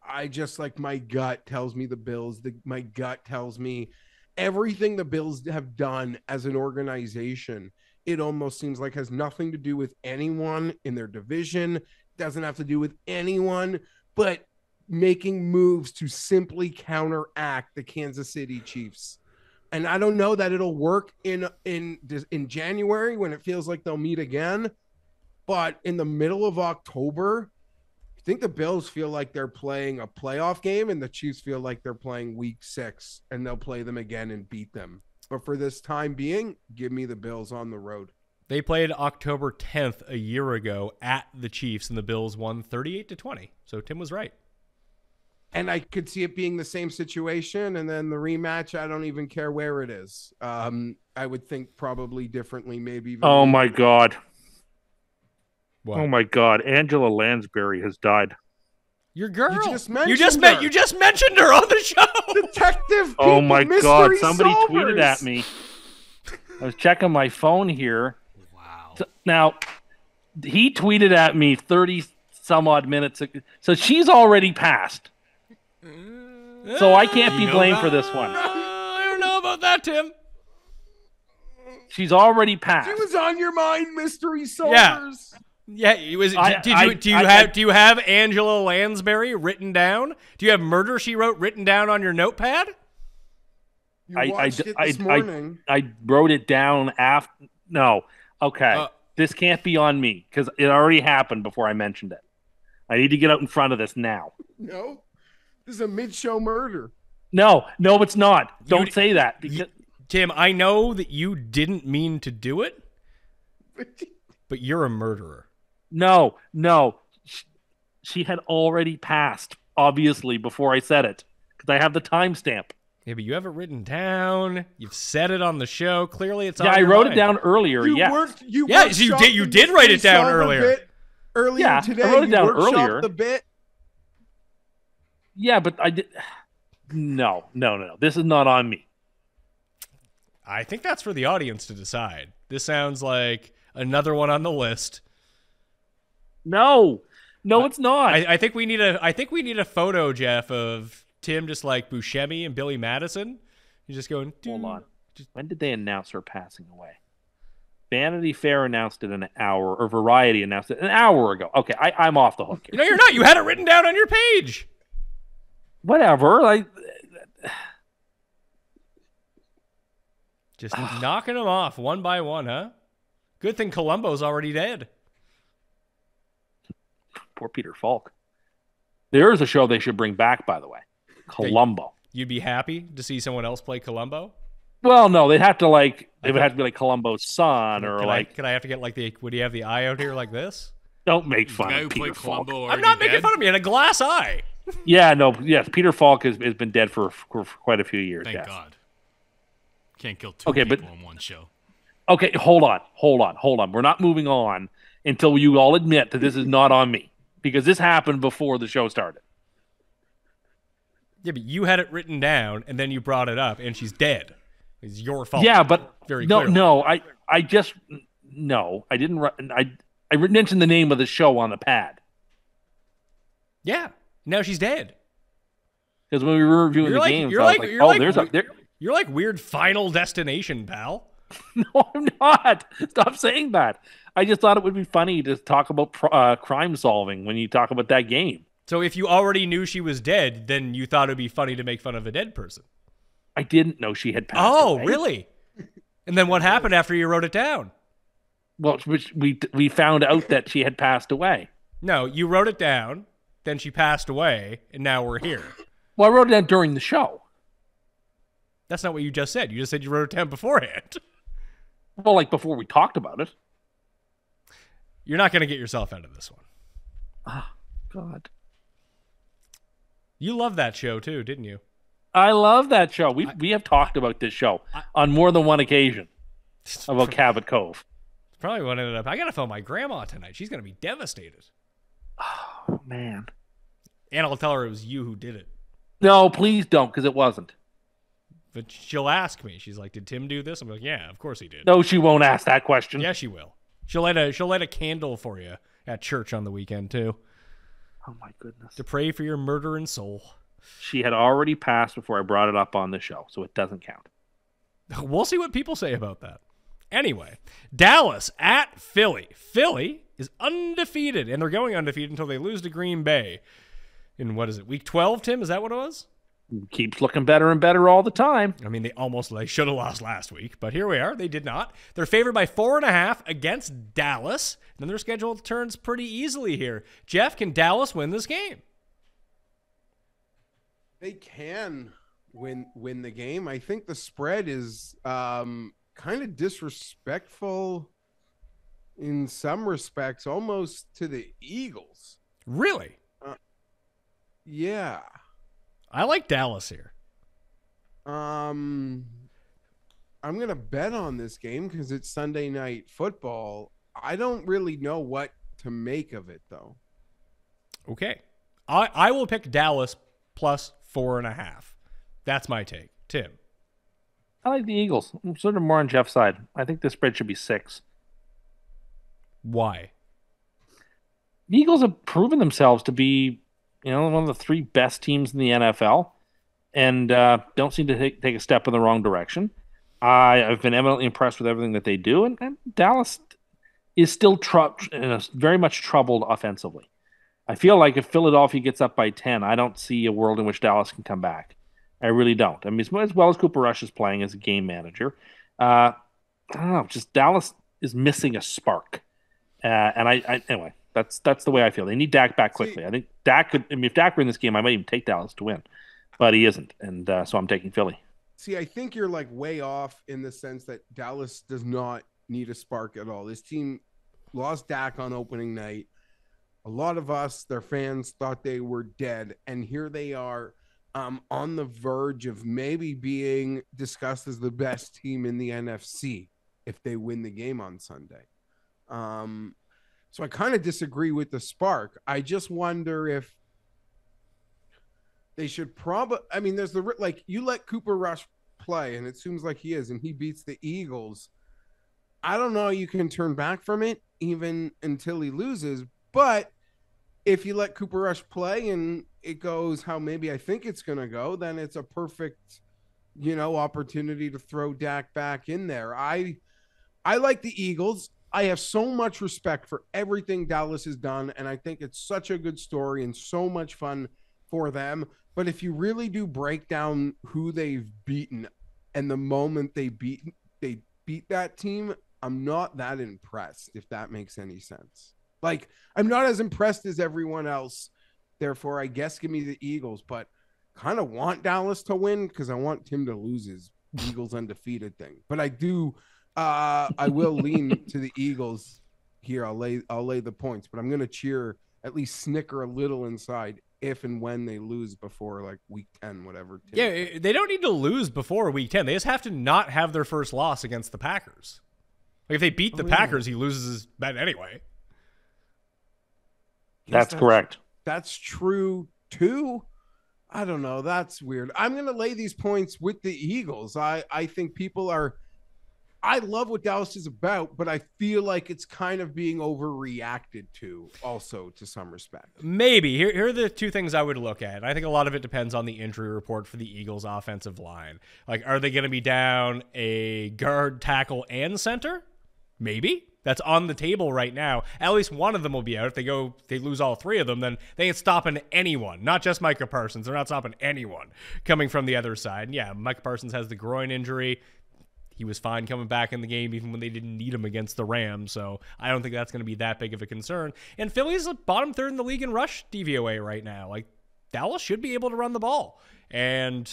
I just like my gut tells me the Bills. My gut tells me everything the Bills have done as an organization. It almost seems like has nothing to do with anyone in their division. Doesn't have to do with anyone, but making moves to simply counteract the Kansas City Chiefs. And I don't know that it'll work in January when it feels like they'll meet again, but in the middle of October, I think the Bills feel like they're playing a playoff game and the Chiefs feel like they're playing week 6 and they'll play them again and beat them. But for this time being, give me the Bills on the road. They played October 10th a year ago at the Chiefs, and the Bills won 38-20. So Tim was right. And I could see it being the same situation. And then the rematch, I don't even care where it is. I would think probably differently, maybe. Even Oh, my God. What? Oh, my God. Angela Lansbury has died. Your girl. You just You just mentioned mentioned her on the show. Detective. Oh, people, my mystery God. Somebody solvers. tweeted at me. I was checking my phone here. Wow. Now, he tweeted at me 30 some odd minutes ago. So she's already passed. So I can't be You know blamed that? for this one. I don't know about that, Tim. She's already passed. She was on your mind, mystery solvers. Yeah, it was. I- Do you have Angela Lansbury written down? Do you have Murder She Wrote written down on your notepad? You watched it this morning. I wrote it down after. No. Okay. This can't be on me because it already happened before I mentioned it. I need to get out in front of this now. No, this is a mid-show murder. No, it's not. Don't say that. Because Tim, I know that you didn't mean to do it, but you're a murderer. No. She had already passed, obviously, before I said it because I have the timestamp. Yeah, but you have it written down. You've said it on the show. Clearly, it's on Yeah, I your wrote mind. it down earlier. You Yeah. worked. You Yeah, so workshopped you the did write it mystery down solver earlier. bit earlier Yeah, I today. wrote it down You workshopped earlier. the bit. Yeah, but I did. No. This is not on me. I think that's for the audience to decide. This sounds like another one on the list. No, it's not. I think we need a photo, Geoff, of Tim just like Buscemi and Billy Madison. He's just going. Hold on. When did they announce her passing away? Vanity Fair announced it an hour, or Variety announced it an hour ago. Okay, I'm off the hook here. No, you're not. You had it written down on your page. Whatever. Just knocking them off one by one, huh? Good thing Columbo's already dead. Poor Peter Falk. There is a show they should bring back, by the way. Columbo. You'd be happy to see someone else play Columbo? Well, no, they'd have to it would have to be like Columbo's son or Could I have to get like would he have the eye out here like this? Don't make The fun guy who of Peter played Falk. Columbo I'm not making fun of me. In a glass eye. Yeah, no, yes, Peter Falk has been dead for quite a few years. Thank yes. God. Can't kill two Okay, people but- in one show. Okay, hold on. We're not moving on until you all admit that this is not on me because this happened before the show started. Yeah, but you had it written down and then you brought it up, and she's dead. It's your fault. Yeah, but Very no, clearly. no, I just no, I didn't. I mentioned the name of the show on the pad Yeah. Now she's dead. because when we were reviewing You're the like- games, you're I was like- like, you're oh, like- there's a there. You're like weird Final Destination, pal. No, I'm not. Stop saying that. I just thought it would be funny to talk about crime solving when you talk about that game. So if you already knew she was dead, then you thought it would be funny to make fun of a dead person. I didn't know she had passed Oh, away. really? And then what happened after you wrote it down? Well, which we found out that she had passed away. No, you wrote it down, then she passed away, and now we're here. Well, I wrote it down during the show. That's not what you just said. You just said you wrote it down beforehand. Well, like before we talked about it. You're not going to get yourself out of this one. Oh, God. You loved that show too, didn't you? I love that show. We have talked about this show on more than one occasion about Cabot Cove. It's probably what ended up. I got to phone my grandma tonight. She's going to be devastated. Oh, man. And I'll tell her it was you who did it. No, please don't, because it wasn't. But she'll ask me. She's like, "Did Tim do this?" I'm like, "Yeah, of course he did." No, she won't ask that question. Yeah, she will. She'll light a candle for you at church on the weekend too. Oh my goodness. To pray for your murdering soul. She had already passed before I brought it up on the show, so it doesn't count. We'll see what people say about that. Anyway, Dallas at Philly. Philly is undefeated, and they're going undefeated until they lose to Green Bay. In what is it, week 12, Tim? Is that what it was? Keeps looking better and better all the time. I mean, they should have lost last week, but here we are. They did not. They're favored by 4.5 against Dallas. And their schedule turns pretty easily here. Geoff, can Dallas win this game? They can win the game. I think the spread is kind of disrespectful in some respects, almost to the Eagles. Really? Yeah. I like Dallas here. I'm gonna bet on this game because it's Sunday Night Football. I don't really know what to make of it though. Okay. I will pick Dallas plus 4.5. That's my take. Tim. I like the Eagles. I'm sort of more on Geoff's side. I think the spread should be 6. Why? The Eagles have proven themselves to be, one of the 3 best teams in the NFL, and don't seem to take a step in the wrong direction. I've been eminently impressed with everything that they do, and Dallas is still very much troubled offensively. I feel like if Philadelphia gets up by 10, I don't see a world in which Dallas can come back. I really don't. I mean, as well as Cooper Rush is playing as a game manager, I don't know. Just Dallas is missing a spark, and anyway. That's the way I feel. They need Dak back quickly. I think Dak could. I mean, if Dak were in this game, I might even take Dallas to win, but he isn't, and so I'm taking Philly. See, I think you're like way off in the sense that Dallas does not need a spark at all. This team lost Dak on opening night. A lot of us, their fans, thought they were dead, and here they are, on the verge of maybe being discussed as the best team in the NFC if they win the game on Sunday. So I kind of disagree with the spark. I just wonder if they should there's you let Cooper Rush play, and it seems like he is, and he beats the Eagles. I don't know. You can turn back from it even until he loses. But if you let Cooper Rush play and it goes how maybe I think it's going to go, then it's a perfect, opportunity to throw Dak back in there. I like the Eagles. I have so much respect for everything Dallas has done, and I think it's such a good story and so much fun for them. But if you really do break down who they've beaten and the moment they beat that team, I'm not that impressed, if that makes any sense. Like, I'm not as impressed as everyone else. Therefore, I guess give me the Eagles, but kind of want Dallas to win because I want Tim to lose his Eagles undefeated thing. But I do... I will lean to the Eagles here. I'll lay the points, but I'm going to cheer, at least snicker a little inside if and when they lose before like week 10, whatever. Yeah, they don't need to lose before week 10. They just have to not have their first loss against the Packers. Like if they beat the Packers, he loses his bet anyway. That's correct. That's true too. I don't know. That's weird. I'm going to lay these points with the Eagles. I think people are... I love what Dallas is about, but I feel like it's kind of being overreacted to also to some respect. Maybe. Here are the 2 things I would look at. I think a lot of it depends on the injury report for the Eagles offensive line. Like, are they going to be down a guard, tackle, and center? Maybe. That's on the table right now. At least one of them will be out. If they lose all 3 of them, then they ain't stopping anyone. Not just Micah Parsons. They're not stopping anyone coming from the other side. And yeah, Micah Parsons has the groin injury. He was fine coming back in the game even when they didn't need him against the Rams, so I don't think that's going to be that big of a concern. And Philly's the bottom 3rd in the league in rush DVOA right now. Like, Dallas should be able to run the ball. And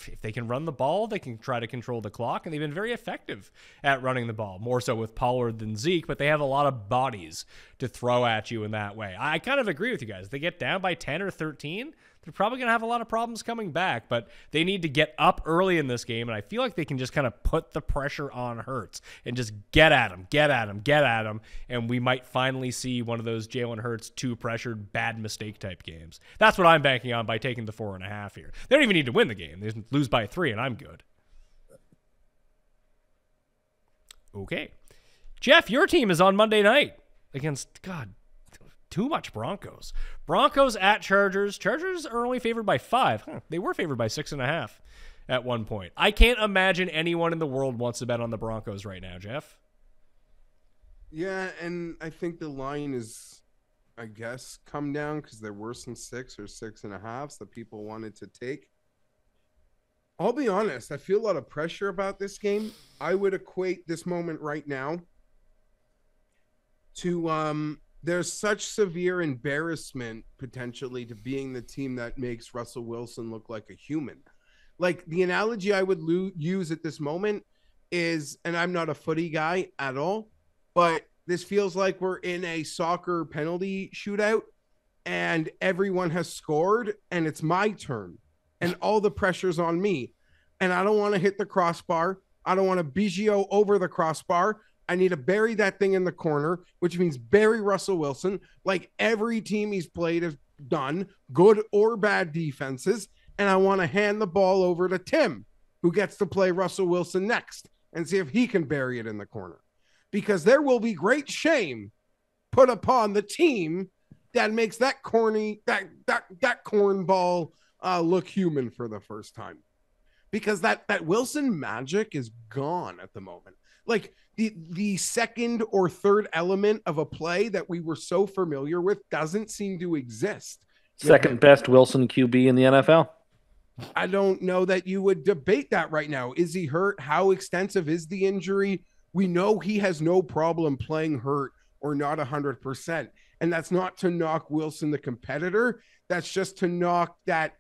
if they can run the ball, they can try to control the clock, and they've been very effective at running the ball, more so with Pollard than Zeke, but they have a lot of bodies to throw at you in that way. I kind of agree with you guys. If they get down by 10 or 13, they're probably going to have a lot of problems coming back, but they need to get up early in this game, and I feel like they can just kind of put the pressure on Hurts and just get at him, and we might finally see one of those Jalen Hurts too-pressured, bad mistake type games. That's what I'm banking on by taking the 4.5 here. They don't even need to win the game. They lose by 3, and I'm good. Okay. Geoff, your team is on Monday night against, God, too much Broncos. Broncos at Chargers. Chargers are only favored by 5. They were favored by 6.5 at one point. I can't imagine anyone in the world wants to bet on the Broncos right now, Geoff. Yeah, and I think the line is, I guess, come down because there were some 6 or 6.5s that people wanted to take. I'll be honest, I feel a lot of pressure about this game. I would equate this moment right now to there's such severe embarrassment potentially to being the team that makes Russell Wilson look like a human. Like the analogy I would use at this moment is, and I'm not a footy guy at all, but this feels like we're in a soccer penalty shootout and everyone has scored and it's my turn and all the pressure's on me. And I don't want to hit the crossbar. I don't want to Biggio over the crossbar. I need to bury that thing in the corner, which means bury Russell Wilson like every team he's played has done, good or bad defenses. And I want to hand the ball over to Tim, who gets to play Russell Wilson next and see if he can bury it in the corner. Because there will be great shame put upon the team that makes that cornball look human for the first time. Because that Wilson magic is gone at the moment. Like the second or third element of a play that we were so familiar with doesn't seem to exist. Second best Wilson QB in the NFL. I don't know that you would debate that right now. Is he hurt? How extensive is the injury? We know he has no problem playing hurt or not 100%. And that's not to knock Wilson, the competitor. That's just to knock that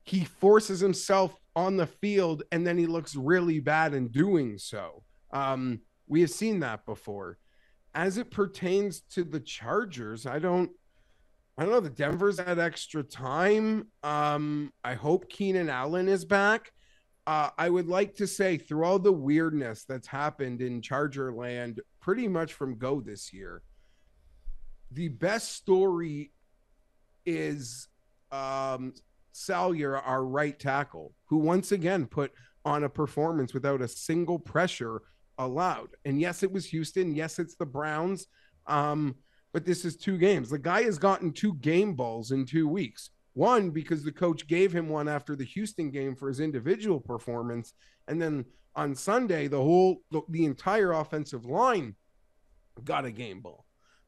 he forces himself on the field and then he looks really bad in doing so. We have seen that before. As it pertains to the Chargers, I don't know. The Denver's had extra time. I hope Keenan Allen is back. I would like to say through all the weirdness that's happened in Charger land pretty much from go this year, the best story is Salyer, our right tackle, who once again put on a performance without a single pressure allowed. And yes, it was Houston. Yes, it's the Browns. But this is 2 games. The guy has gotten 2 game balls in 2 weeks. One, because the coach gave him one after the Houston game for his individual performance. And then on Sunday, the entire offensive line got a game ball.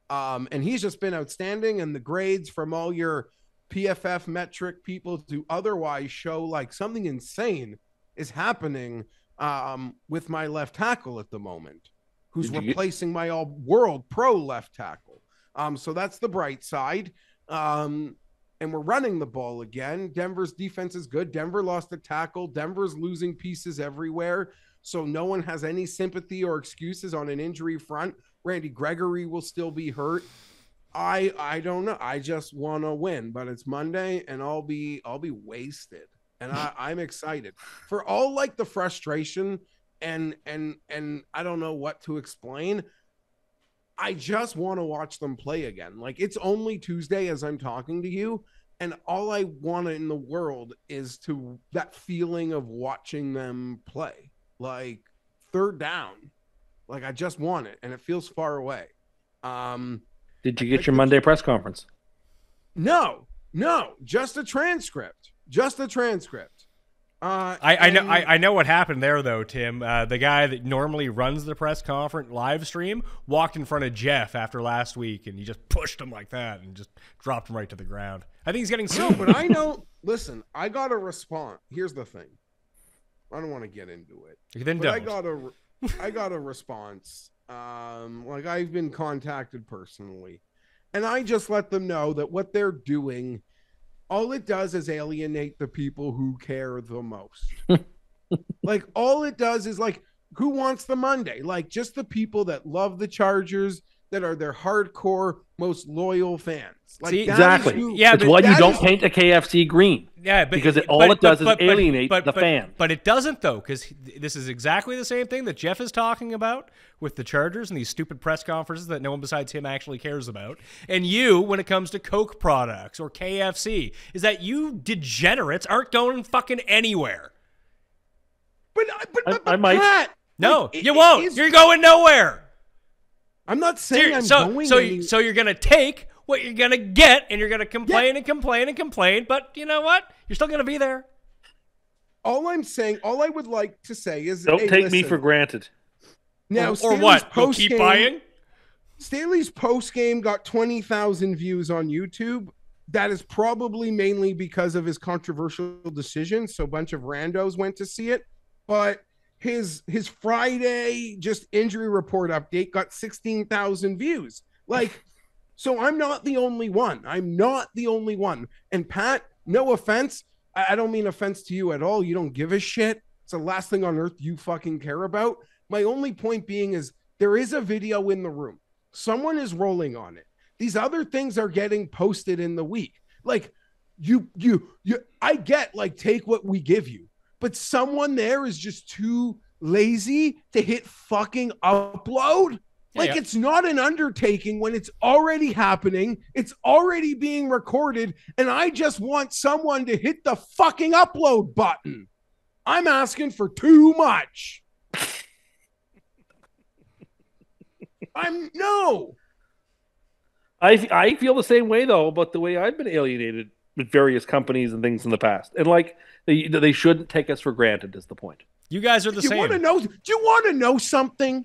And he's just been outstanding. And the grades from all your PFF metric people to otherwise show like something insane is happening with my left tackle at the moment, who's replacing my all-world pro left tackle. So that's the bright side. And we're running the ball again. Denver's defense is good. Denver lost a tackle. Denver's losing pieces everywhere. So no one has any sympathy or excuses on an injury front. Randy Gregory will still be hurt. I don't know. I just want to win, but it's Monday and I'll be wasted. And I'm excited for all like the frustration and I don't know what to explain. I just want to watch them play again. Like it's only Tuesday as I'm talking to you. And all I want in the world is to that feeling of watching them play, like third down. Like I just want it. And it feels far away. Did you get your Monday press conference? No, just a transcript. I know what happened there though, Tim. The guy that normally runs the press conference live stream walked in front of Geoff after last week, and he just pushed him like that and just dropped him right to the ground. I think he's getting sued. No, but I know. Listen, I got a response. Here's the thing. I don't want to get into it. Then don't. I got a response. Like I've been contacted personally, and I just let them know that what they're doing all it does is alienate the people who care the most. Like, all it does is, like, who wants the Monday? Like, just the people that love the Chargers, that are their hardcore, most loyal fans. Like, See, Exactly. It's why you don't paint a KFC green. Yeah, Because all it does is alienate the fan. But it doesn't, though, because this is exactly the same thing that Geoff is talking about with the Chargers and these stupid press conferences that no one besides him actually cares about. And you, when it comes to Coke products or KFC, is that you degenerates aren't going fucking anywhere. But I might. Pat, No, like, you won't. You're going nowhere. I'm not saying So you're going to take what you're going to get, and you're going to complain and complain and complain, but you know what? You're still going to be there. All I'm saying, all I would like to say is, Don't hey, take me listen, for granted. now, Or what? Go keep buying? Staley's post game got 20,000 views on YouTube. That is probably mainly because of his controversial decision. So a bunch of randos went to see it, but his Friday just injury report update got 16,000 views. Like, so I'm not the only one. I'm not the only one. And Pat, no offense. I don't mean offense to you at all. You don't give a shit. It's the last thing on earth you fucking care about. My only point being is there is a video in the room. Someone is rolling on it. These other things are getting posted in the week. Like, you I get, like, take what we give you. But someone there is just too lazy to hit fucking upload. Like, it's not an undertaking when it's already happening. It's already being recorded. And I just want someone to hit the fucking upload button. I'm asking for too much. I feel the same way, though, about the way I've been alienated with various companies and things in the past. And, like, they shouldn't take us for granted is the point. You guys are the same. Do you want to know something?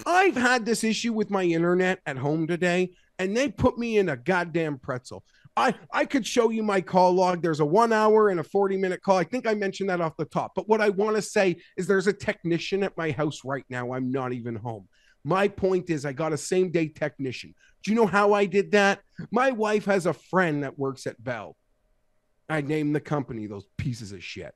I've had this issue with my internet at home today, and they put me in a goddamn pretzel. I could show you my call log. There's a 1 hour and a 40-minute call. I think I mentioned that off the top. But what I want to say is there's a technician at my house right now. I'm not even home. My point is I got a same-day technician. Do you know how I did that? My wife has a friend that works at Bell. I named the company, those pieces of shit.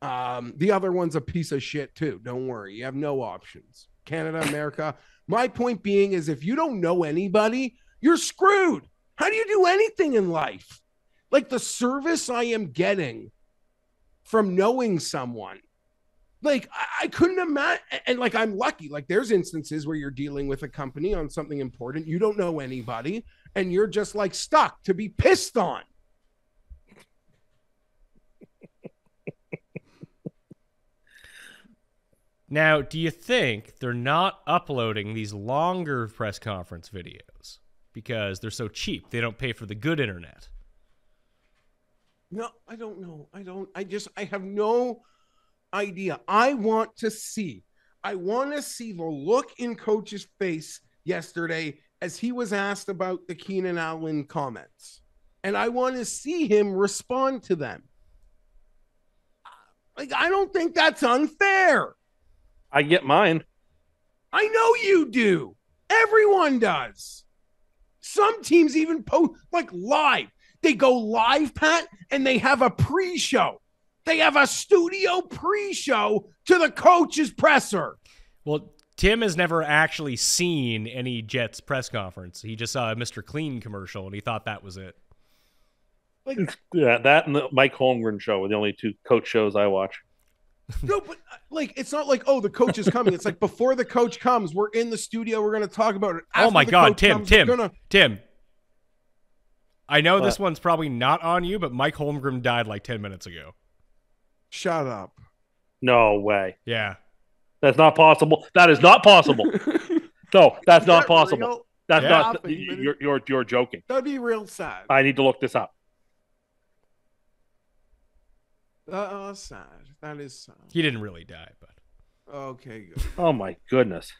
The other one's a piece of shit too. Don't worry. You have no options. Canada, America. My point being is if you don't know anybody, you're screwed. How do you do anything in life? Like, the service I am getting from knowing someone, like, I couldn't imagine. And, like, I'm lucky. Like, there's instances where you're dealing with a company on something important. You don't know anybody, and you're just, like, stuck to be pissed on. Now, do you think they're not uploading these longer press conference videos because they're so cheap? They don't pay for the good internet. No, I don't know. I have no idea. I want to see the look in Coach's face yesterday as he was asked about the Keenan Allen comments. And I want to see him respond to them. Like, I don't think that's unfair. I get mine. I know you do. Everyone does. Some teams even post, like, live. They go live, Pat, and they have a pre-show. They have a studio pre-show to the coach's presser. Well, Tim has never actually seen any Jets press conference. He just saw a Mr. Clean commercial, and he thought that was it. Like, yeah, that and the Mike Holmgren show are the only two coach shows I watch. No, but, like, it's not like, oh, the coach is coming. It's like, before the coach comes, we're in the studio. We're going to talk about it. Oh my God, Tim. Tim. I know this one's probably not on you, but Mike Holmgren died like 10 minutes ago. Shut up. No way. Yeah. That's not possible. That is not possible. No, that's not possible. Real? That's Yeah. not. You're joking. That'd be real sad. I need to look this up. Sad. That is sad. He didn't really die, but. Okay, good. Oh my goodness.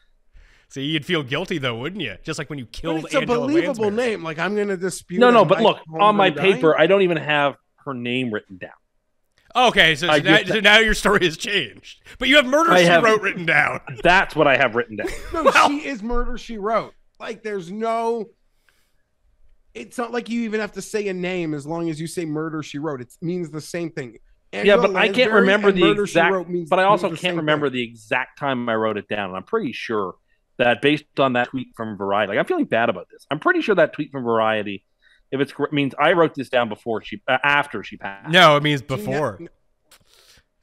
See, you'd feel guilty though, wouldn't you? Just like when you killed But it's a Angela believable Lansbury. name. Like, I'm going to dispute. No, but Mike look, on my Holmgren paper, dying. I don't even have her name written down. Okay, so now your story has changed. But you have Murder, She Wrote written down. That's what I have written down. No, she is Murder, She Wrote. Like, there's no. It's not like you even have to say a name as long as you say Murder, She Wrote. It means the same thing. Yeah, but I can't remember the exact. But I also means the can't same remember thing. the exact time I wrote it down. And I'm pretty sure that based on that tweet from Variety, like I'm feeling bad about this. I'm pretty sure that tweet from Variety, if it's correct, means I wrote this down before after she passed. No, it means before.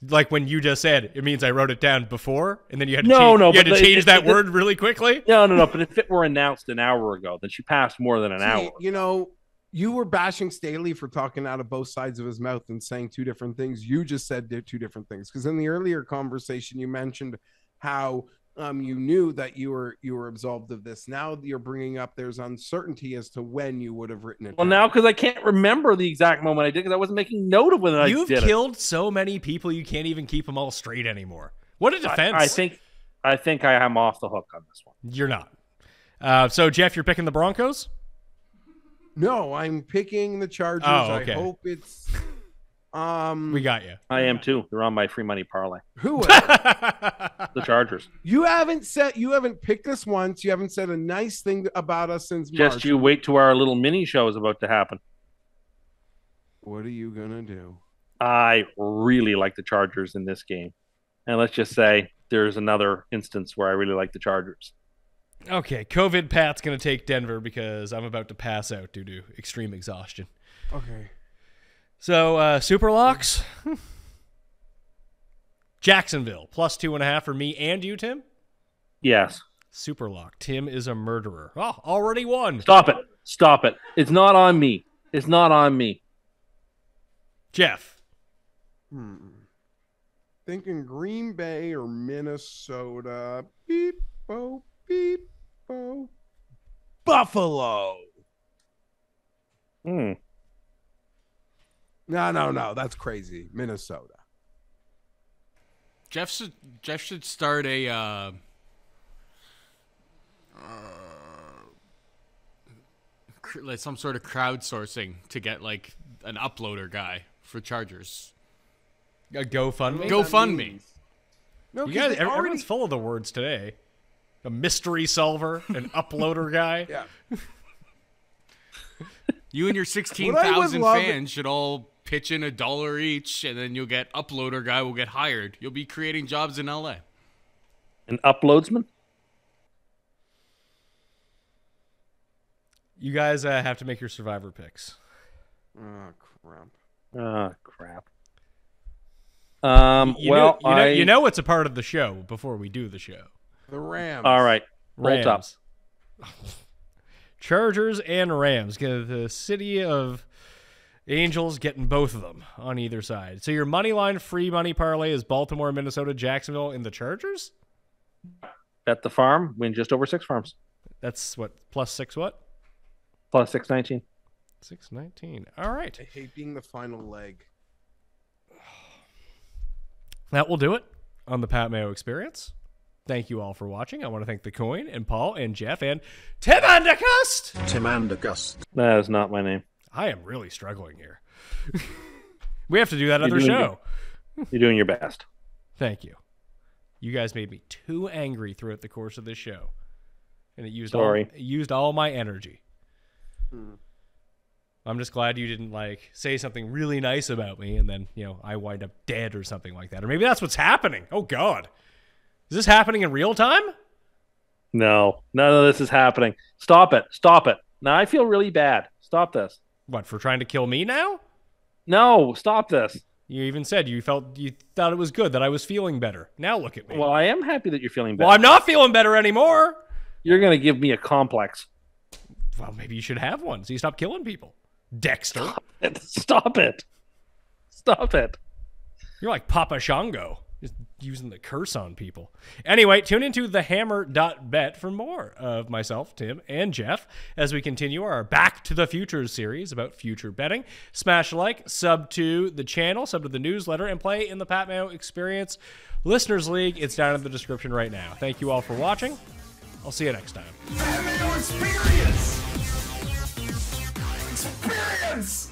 Like when you just said, it means I wrote it down before, and then you had to change that word really quickly. No. But if it were announced an hour ago, then she passed more than an hour. You know, you were bashing Staley for talking out of both sides of his mouth and saying two different things. You just said two different things, because in the earlier conversation you mentioned how you knew that you were absolved of this. Now you're bringing up there's uncertainty as to when you would have written it. Well, now because I can't remember the exact moment I did because I wasn't making note of when I did it. You've killed so many people you can't even keep them all straight anymore. What a defense! I think I am off the hook on this one. You're not. So Geoff, you're picking the Broncos? No, I'm picking the Chargers. Oh, okay. I hope it's. We got you. I am too. They're on my free money parlay. Who? The Chargers. You haven't picked us once. You haven't said a nice thing about us since March. Just you wait till our little mini show is about to happen. What are you gonna do? I really like the Chargers in this game, and let's just say there's another instance where I really like the Chargers. Okay, COVID Pat's going to take Denver because I'm about to pass out due to extreme exhaustion. Okay. So, Super Locks. Jacksonville, plus 2.5 for me and you, Tim? Yes. Super Lock. Tim is a murderer. Oh, already won. Stop it. It's not on me. Geoff. Thinking Green Bay or Minnesota. Beep, bo, beep, bo. Buffalo. No. That's crazy. Minnesota. Geoff should start a like some sort of crowdsourcing to get like an uploader guy for Chargers. A GoFundMe? GoFundMe. No, You guys, everyone's full of the words today. A mystery solver, an uploader guy. Yeah. You and your 16,000 fans should all pitch in $1 each, and then you'll get uploader guy will get hired. You'll be creating jobs in LA. An uploadsman? You guys have to make your survivor picks. Oh, crap. You know it's a part of the show before we do the show. The Rams. All right. Rams. Roll top. Chargers and Rams. The city of Angels getting both of them on either side. So your money line free money parlay is Baltimore, Minnesota, Jacksonville, and the Chargers? Bet the farm, win just over 6 farms. That's what, plus 6 what? Plus 619. 619. All right. I hate being the final leg. That will do it on the Pat Mayo Experience. Thank you all for watching. I want to thank the Coin and Paul and Geoff and Tim Andercust. Tim Andercust. That is not my name. I am really struggling here. We have to do that other show. You're doing your best. Thank you. You guys made me too angry throughout the course of this show. And it used all my energy. I'm just glad you didn't say something really nice about me and then, I wind up dead or something like that. Or maybe that's what's happening. Oh God. Is this happening in real time? No, none of this is happening. Stop it. Now I feel really bad. Stop this. What, for trying to kill me now? No, stop this. You even said you thought it was good that I was feeling better. Now look at me. Well, I am happy that you're feeling better. Well, I'm not feeling better anymore. You're going to give me a complex. Well, maybe you should have one so you stop killing people. Dexter. Stop it. You're like Papa Shango, just using the curse on people. Anyway, tune into thehammer.bet for more of myself, Tim, and Geoff as we continue our Back to the Future series about future betting. Smash like, sub to the channel, sub to the newsletter, and play in the Pat Mayo Experience Listeners League. It's down in the description right now. Thank you all for watching. I'll see you next time. Pat Mayo Experience! Experience!